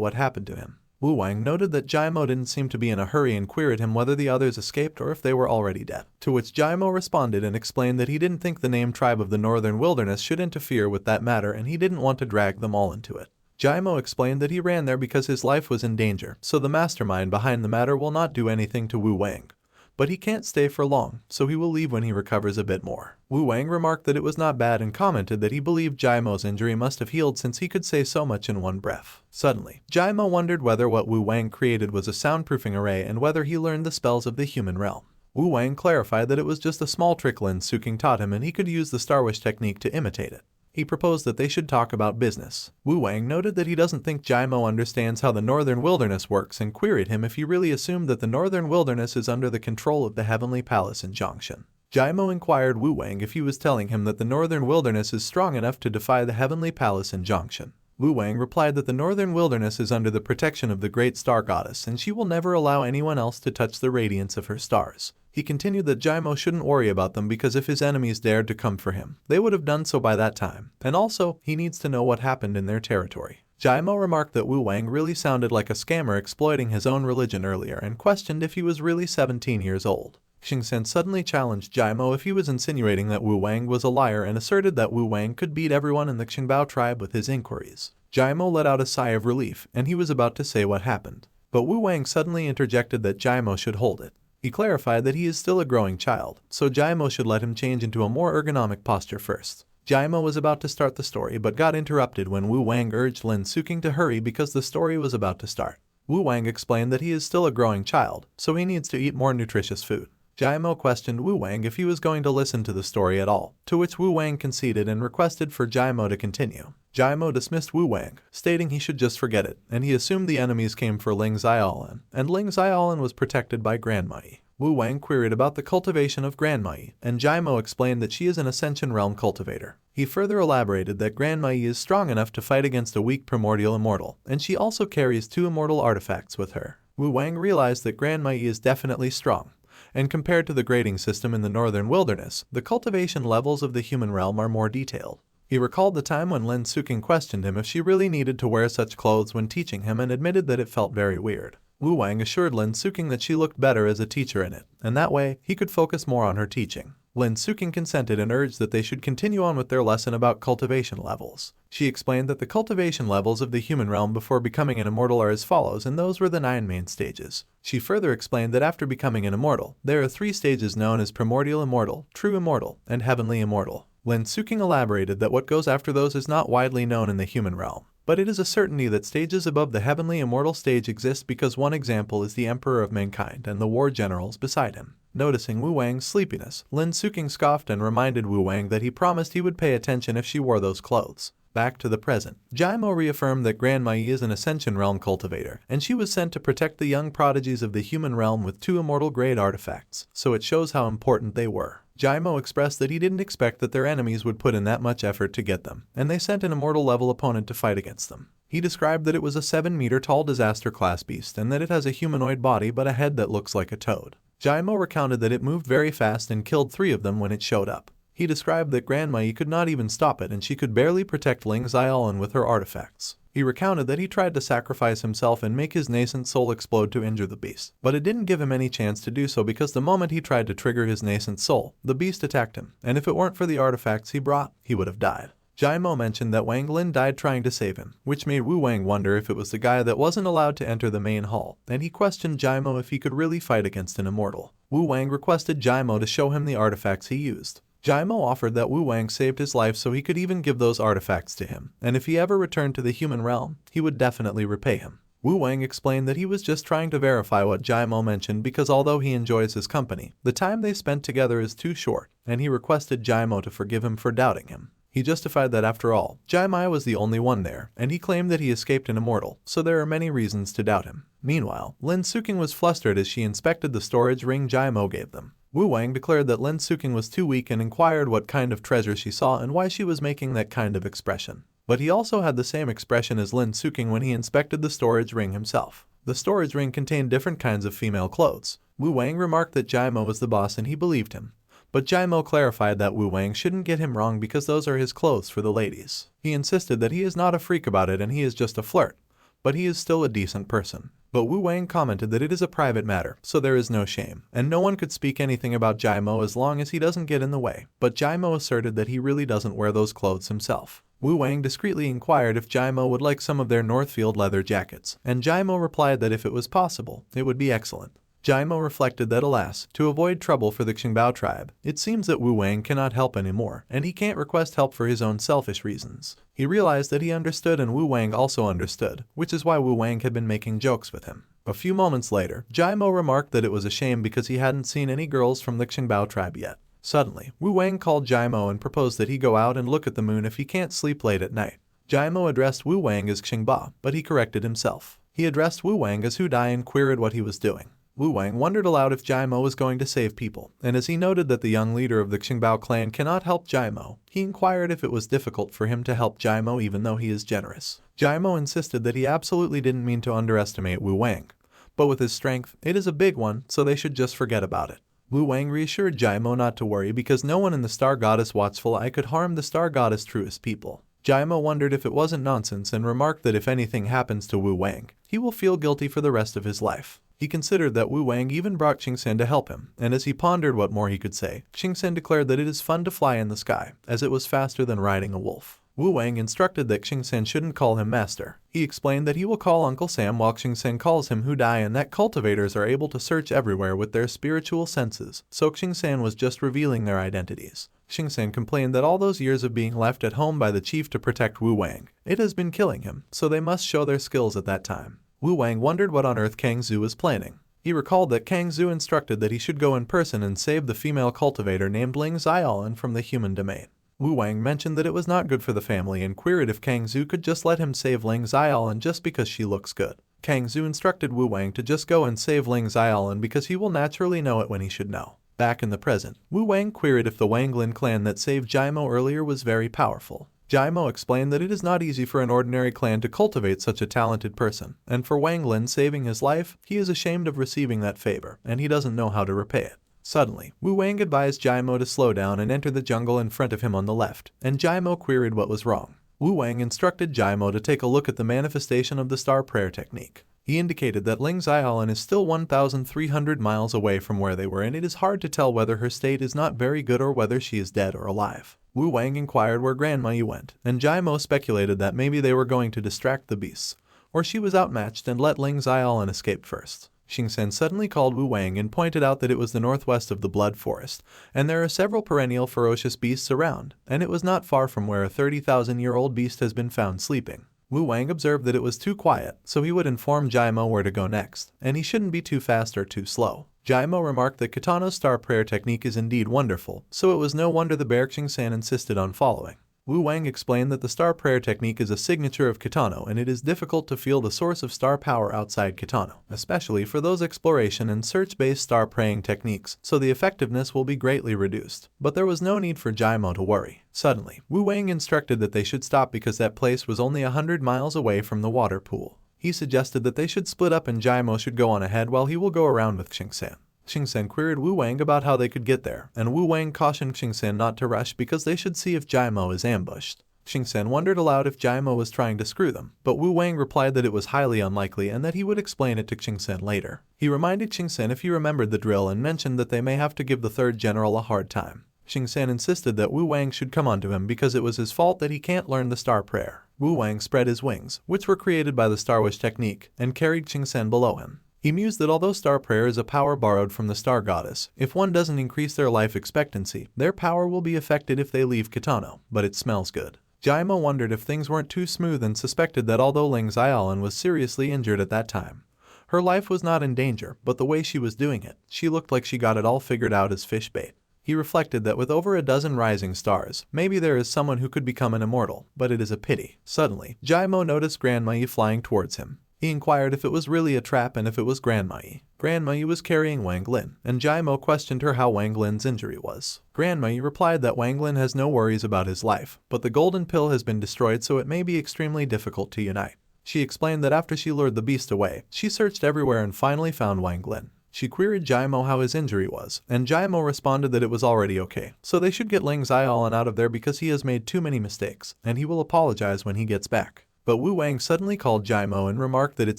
what happened to him. Wu Wang noted that Jaimo didn't seem to be in a hurry and queried him whether the others escaped or if they were already dead, to which Jaimo responded and explained that he didn't think the named tribe of the Northern Wilderness should interfere with that matter and he didn't want to drag them all into it. Jaimo explained that he ran there because his life was in danger, so the mastermind behind the matter will not do anything to Wu Wang. But he can't stay for long, so he will leave when he recovers a bit more. Wu Wang remarked that it was not bad and commented that he believed Jaimo's injury must have healed since he could say so much in one breath. Suddenly, Jaimo wondered whether what Wu Wang created was a soundproofing array and whether he learned the spells of the human realm. Wu Wang clarified that it was just a small trick Lin Suking taught him and he could use the Star Wish technique to imitate it. He proposed that they should talk about business. Wu Wang noted that he doesn't think Jaimo understands how the Northern Wilderness works and queried him if he really assumed that the Northern Wilderness is under the control of the Heavenly Palace in Zhongshan. Jaimo inquired Wu Wang if he was telling him that the Northern Wilderness is strong enough to defy the Heavenly Palace in Zhongshan. Wu Wang replied that the Northern Wilderness is under the protection of the Great Star Goddess and she will never allow anyone else to touch the radiance of her stars. He continued that Jaimo shouldn't worry about them because if his enemies dared to come for him, they would have done so by that time, and also, he needs to know what happened in their territory. Jaimo remarked that Wu Wang really sounded like a scammer exploiting his own religion earlier and questioned if he was really 17 years old. Xing San suddenly challenged Jaimo if he was insinuating that Wu Wang was a liar and asserted that Wu Wang could beat everyone in the Xingbao tribe with his inquiries. Jaimo let out a sigh of relief, and he was about to say what happened. But Wu Wang suddenly interjected that Jaimo should hold it. He clarified that he is still a growing child, so Jaimo should let him change into a more ergonomic posture first. Jaimo was about to start the story but got interrupted when Wu Wang urged Lin Suking to hurry because the story was about to start. Wu Wang explained that he is still a growing child, so he needs to eat more nutritious food. Jaimo questioned Wu Wang if he was going to listen to the story at all, to which Wu Wang conceded and requested for Jaimo to continue. Jaimo dismissed Wu Wang, stating he should just forget it, and he assumed the enemies came for Ling Xiaolin, and Ling Xiaolin was protected by Grandma Yi. Wu Wang queried about the cultivation of Grandma Yi, and Jaimo explained that she is an Ascension Realm cultivator. He further elaborated that Grandma Yi is strong enough to fight against a weak primordial immortal, and she also carries 2 immortal artifacts with her. Wu Wang realized that Grandma Yi is definitely strong, and compared to the grading system in the Northern Wilderness, the cultivation levels of the human realm are more detailed. He recalled the time when Lin Suking questioned him if she really needed to wear such clothes when teaching him and admitted that it felt very weird. Wang assured Lin Suking that she looked better as a teacher in it, and that way, he could focus more on her teaching. Lin Suking consented and urged that they should continue on with their lesson about cultivation levels. She explained that the cultivation levels of the human realm before becoming an immortal are as follows, and those were the 9 main stages. She further explained that after becoming an immortal, there are 3 stages known as primordial immortal, true immortal, and heavenly immortal. Lin Suking elaborated that what goes after those is not widely known in the human realm, but it is a certainty that stages above the heavenly immortal stage exist because one example is the Emperor of Mankind and the war generals beside him. Noticing Wang's sleepiness, Lin Suking scoffed and reminded Wang that he promised he would pay attention if she wore those clothes. Back to the present, Jaimo reaffirmed that Grandma Yi is an Ascension Realm cultivator, and she was sent to protect the young prodigies of the human realm with 2 immortal-grade artifacts, so it shows how important they were. Jaimo expressed that he didn't expect that their enemies would put in that much effort to get them, and they sent an immortal-level opponent to fight against them. He described that it was a 7-meter-tall disaster-class beast and that it has a humanoid body but a head that looks like a toad. Jaimo recounted that it moved very fast and killed 3 of them when it showed up. He described that Grandma Yi could not even stop it and she could barely protect Ling Xiaolan with her artifacts. He recounted that he tried to sacrifice himself and make his nascent soul explode to injure the beast, but it didn't give him any chance to do so because the moment he tried to trigger his nascent soul, the beast attacked him, and if it weren't for the artifacts he brought, he would have died. Jaimo mentioned that Wang Lin died trying to save him, which made Wang wonder if it was the guy that wasn't allowed to enter the main hall, and he questioned Jaimo if he could really fight against an immortal. Wang requested Jaimo to show him the artifacts he used. Jaimo offered that Wang saved his life so he could even give those artifacts to him, and if he ever returned to the human realm, he would definitely repay him. Wang explained that he was just trying to verify what Jaimo mentioned because although he enjoys his company, the time they spent together is too short, and he requested Jaimo to forgive him for doubting him. He justified that after all, Jaimo was the only one there, and he claimed that he escaped an immortal, so there are many reasons to doubt him. Meanwhile, Lin Suking was flustered as she inspected the storage ring Jaimo gave them. Wang declared that Lin Suking was too weak and inquired what kind of treasure she saw and why she was making that kind of expression. But he also had the same expression as Lin Suking when he inspected the storage ring himself. The storage ring contained different kinds of female clothes. Wang remarked that Jaimo was the boss and he believed him. But Jaimo clarified that Wang shouldn't get him wrong because those are his clothes for the ladies. He insisted that he is not a freak about it and he is just a flirt, but he is still a decent person. But Wang commented that it is a private matter, so there is no shame, and no one could speak anything about Jaimo as long as he doesn't get in the way. But Jaimo asserted that he really doesn't wear those clothes himself. Wang discreetly inquired if Jaimo would like some of their Northfield leather jackets, and Jaimo replied that if it was possible, it would be excellent. Jaimo reflected that alas, to avoid trouble for the Qingbao tribe, it seems that Wang cannot help anymore, and he can't request help for his own selfish reasons. He realized that he understood and Wang also understood, which is why Wang had been making jokes with him. A few moments later, Jaimo remarked that it was a shame because he hadn't seen any girls from the Qingbao tribe yet. Suddenly, Wang called Jaimo and proposed that he go out and look at the moon if he can't sleep late at night. Jaimo addressed Wang as Qingba, but he corrected himself. He addressed Wang as Hudai and queried what he was doing. Wang wondered aloud if Jaimo was going to save people, and as he noted that the young leader of the Qingbao clan cannot help Jaimo, he inquired if it was difficult for him to help Jaimo even though he is generous. Jaimo insisted that he absolutely didn't mean to underestimate Wang, but with his strength, it is a big one, so they should just forget about it. Wang reassured Jaimo not to worry because no one in the Star Goddess Watchful Eye could harm the Star Goddess truest people. Jaimo wondered if it wasn't nonsense and remarked that if anything happens to Wang, he will feel guilty for the rest of his life. He considered that Wang even brought Qingsen to help him, and as he pondered what more he could say, Qingsen declared that it is fun to fly in the sky, as it was faster than riding a wolf. Wang instructed that Qingsen shouldn't call him master. He explained that he will call Uncle Sam while Qingsen calls him Hudai and that cultivators are able to search everywhere with their spiritual senses, so Qingsen was just revealing their identities. Qingsen complained that all those years of being left at home by the chief to protect Wang, it has been killing him, so they must show their skills at that time. Wang wondered what on earth Kang Zhu was planning. He recalled that Kang Zhu instructed that he should go in person and save the female cultivator named Ling Xiaolan from the human domain. Wang mentioned that it was not good for the family and queried if Kang Zhu could just let him save Ling Xiaolan just because she looks good. Kang Zhu instructed Wang to just go and save Ling Xiaolan because he will naturally know it when he should know. Back in the present, Wang queried if the Wanglin clan that saved Jaimo earlier was very powerful. Jaimo explained that it is not easy for an ordinary clan to cultivate such a talented person, and for Wang Lin saving his life, he is ashamed of receiving that favor, and he doesn't know how to repay it. Suddenly, Wu Wang advised Jaimo to slow down and enter the jungle in front of him on the left, and Jaimo queried what was wrong. Wu Wang instructed Jaimo to take a look at the manifestation of the star prayer technique. He indicated that Lingzai Island is still 1,300 miles away from where they were, and it is hard to tell whether her state is not very good or whether she is dead or alive. Wu Wang inquired where Grandma Yi went, and Jaimo speculated that maybe they were going to distract the beasts, or she was outmatched and let Lingzai Island escape first. Xingchen suddenly called Wu Wang and pointed out that it was the northwest of the Blood Forest, and there are several perennial ferocious beasts around, and it was not far from where a 30,000-year-old beast has been found sleeping. Wu Wang observed that it was too quiet, so he would inform Jaimo where to go next, and he shouldn't be too fast or too slow. Jaimo remarked that Kitano's star prayer technique is indeed wonderful, so it was no wonder the bear Xingchen insisted on following. Wu Wang explained that the star prayer technique is a signature of Kitano, and it is difficult to feel the source of star power outside Kitano, especially for those exploration and search-based star praying techniques, so the effectiveness will be greatly reduced. But there was no need for Jaimo to worry. Suddenly, Wu Wang instructed that they should stop because that place was only 100 miles away from the water pool. He suggested that they should split up and Jaimo should go on ahead while he will go around with Xingchen. Xingchen queried Wu Wang about how they could get there, and Wu Wang cautioned Xingchen not to rush because they should see if Jaimo is ambushed. Xingchen wondered aloud if Jaimo was trying to screw them, but Wu Wang replied that it was highly unlikely and that he would explain it to Xingchen later. He reminded Xingchen if he remembered the drill and mentioned that they may have to give the third general a hard time. Xingchen insisted that Wu Wang should come onto him because it was his fault that he can't learn the star prayer. Wu Wang spread his wings, which were created by the Star Wish technique, and carried Xingchen below him. He mused that although star prayer is a power borrowed from the star goddess, if one doesn't increase their life expectancy, their power will be affected if they leave Kitano, but it smells good. Jaimo wondered if things weren't too smooth and suspected that although Lingzai Island was seriously injured at that time, her life was not in danger, but the way she was doing it, she looked like she got it all figured out as fish bait. He reflected that with over a dozen rising stars, maybe there is someone who could become an immortal, but it is a pity. Suddenly, Jaimo noticed Grandma Yi flying towards him. He inquired if it was really a trap and if it was Grandma Yi. Grandma Yi was carrying Wang Lin, and Jaimo questioned her how Wang Lin's injury was. Grandma Yi replied that Wang Lin has no worries about his life, but the golden pill has been destroyed, so it may be extremely difficult to unite. She explained that after she lured the beast away, she searched everywhere and finally found Wang Lin. She queried Jaimo how his injury was, and Jaimo responded that it was already okay, so they should get Lingzai Island out of there because he has made too many mistakes, and he will apologize when he gets back. But Wu Wang suddenly called Jaimo and remarked that it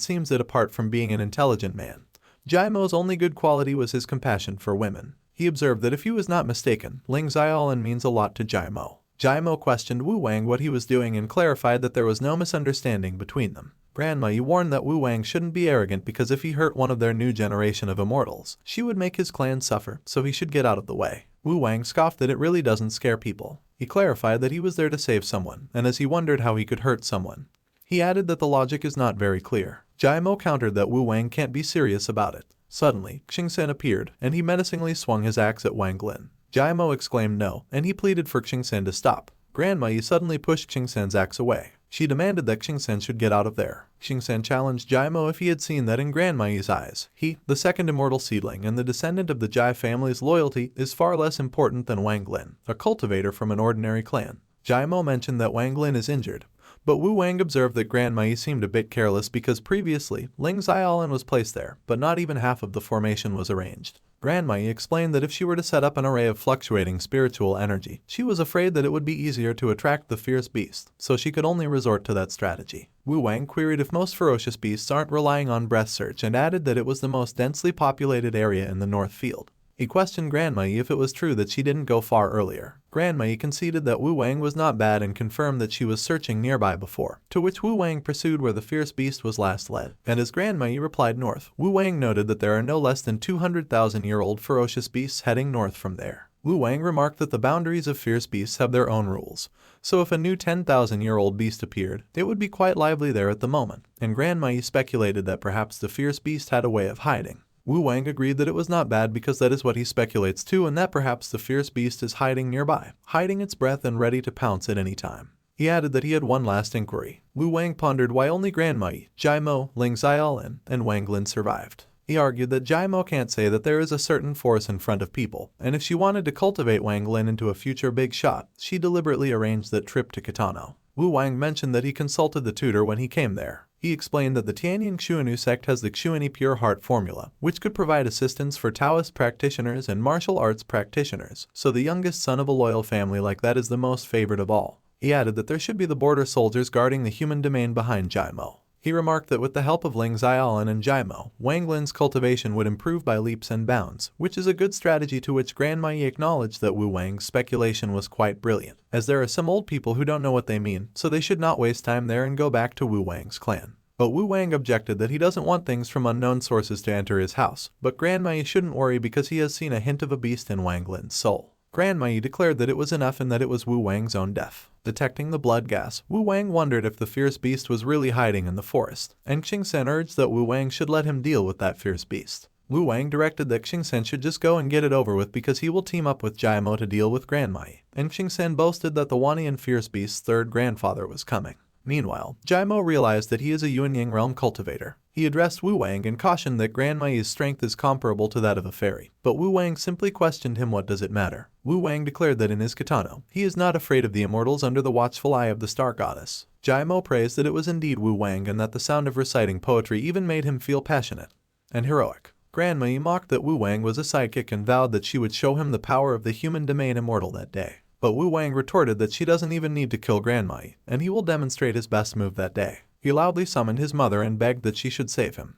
seems that apart from being an intelligent man, Jaimo's only good quality was his compassion for women. He observed that if he was not mistaken, Lingzai Island means a lot to Jaimo. Jaimo questioned Wu Wang what he was doing and clarified that there was no misunderstanding between them. Grandma Yi warned that Wu Wang shouldn't be arrogant because if he hurt one of their new generation of immortals, she would make his clan suffer, so he should get out of the way. Wu Wang scoffed that it really doesn't scare people. He clarified that he was there to save someone, and as he wondered how he could hurt someone, he added that the logic is not very clear. Jaimo countered that Wu Wang can't be serious about it. Suddenly, Xingchen appeared, and he menacingly swung his axe at Wang Lin. Jaimo exclaimed no, and he pleaded for Xingchen to stop. Grandma Yi suddenly pushed Xingchen's axe away. She demanded that Xingchen should get out of there. Xingchen challenged Jaimo if he had seen that in Grandma Yi's eyes, he, the second immortal seedling and the descendant of the Jai family's loyalty, is far less important than Wang Lin, a cultivator from an ordinary clan. Jaimo mentioned that Wang Lin is injured, but Wu Wang observed that Grandma Yi seemed a bit careless because previously, Lingzai Island was placed there, but not even half of the formation was arranged. Grandma Yi explained that if she were to set up an array of fluctuating spiritual energy, she was afraid that it would be easier to attract the fierce beast, so she could only resort to that strategy. Wu Wang queried if most ferocious beasts aren't relying on breath search and added that it was the most densely populated area in the North Field. He questioned Grandma Yi if it was true that she didn't go far earlier. Grandma Yi conceded that Wu Wang was not bad and confirmed that she was searching nearby before, to which Wu Wang pursued where the fierce beast was last led. And as Grandma Yi replied north, Wu Wang noted that there are no less than 200,000-year-old ferocious beasts heading north from there. Wu Wang remarked that the boundaries of fierce beasts have their own rules, so if a new 10,000-year-old beast appeared, it would be quite lively there at the moment, and Grandma Yi speculated that perhaps the fierce beast had a way of hiding. Wu Wang agreed that it was not bad because that is what he speculates too, and that perhaps the fierce beast is hiding nearby, hiding its breath and ready to pounce at any time. He added that he had one last inquiry. Wu Wang pondered why only Grandma Yi, Jaimo, Lingzai Island, and Wang Lin survived. He argued that Jaimo can't say that there is a certain force in front of people, and if she wanted to cultivate Wang Lin into a future big shot, she deliberately arranged that trip to Kitano. Wu Wang mentioned that he consulted the tutor when he came there. He explained that the Tianying Xuanyu sect has the Xuanyi Pure Heart formula, which could provide assistance for Taoist practitioners and martial arts practitioners, so the youngest son of a loyal family like that is the most favored of all. He added that there should be the border soldiers guarding the human domain behind Jaimo. He remarked that with the help of Ling Xiaolin and Jaimo, Wang Lin's cultivation would improve by leaps and bounds, which is a good strategy, to which Grandma Yi acknowledged that Wu Wang's speculation was quite brilliant, as there are some old people who don't know what they mean, so they should not waste time there and go back to Wu Wang's clan. But Wu Wang objected that he doesn't want things from unknown sources to enter his house, but Grandma Yi shouldn't worry because he has seen a hint of a beast in Wang Lin's soul. Grandma Yi declared that it was enough and that it was Wu Wang's own death. Detecting the blood gas, Wu Wang wondered if the fierce beast was really hiding in the forest, and Qingsen urged that Wu Wang should let him deal with that fierce beast. Wu Wang directed that Qingsen should just go and get it over with because he will team up with Jaimo to deal with Grandma Yi, and Qingsen boasted that the Wanian fierce beast's third grandfather was coming. Meanwhile, Jaimo realized that he is a Yuanying realm cultivator. He addressed Wu Wang and cautioned that Grandma Yi's strength is comparable to that of a fairy, but Wu Wang simply questioned him what does it matter. Wu Wang declared that in his katana, he is not afraid of the immortals under the watchful eye of the star goddess. Jaimo praised that it was indeed Wu Wang and that the sound of reciting poetry even made him feel passionate and heroic. Grandma Yi mocked that Wu Wang was a sidekick and vowed that she would show him the power of the human domain immortal that day. But Wu Wang retorted that she doesn't even need to kill Grandma Yi, and he will demonstrate his best move that day. He loudly summoned his mother and begged that she should save him.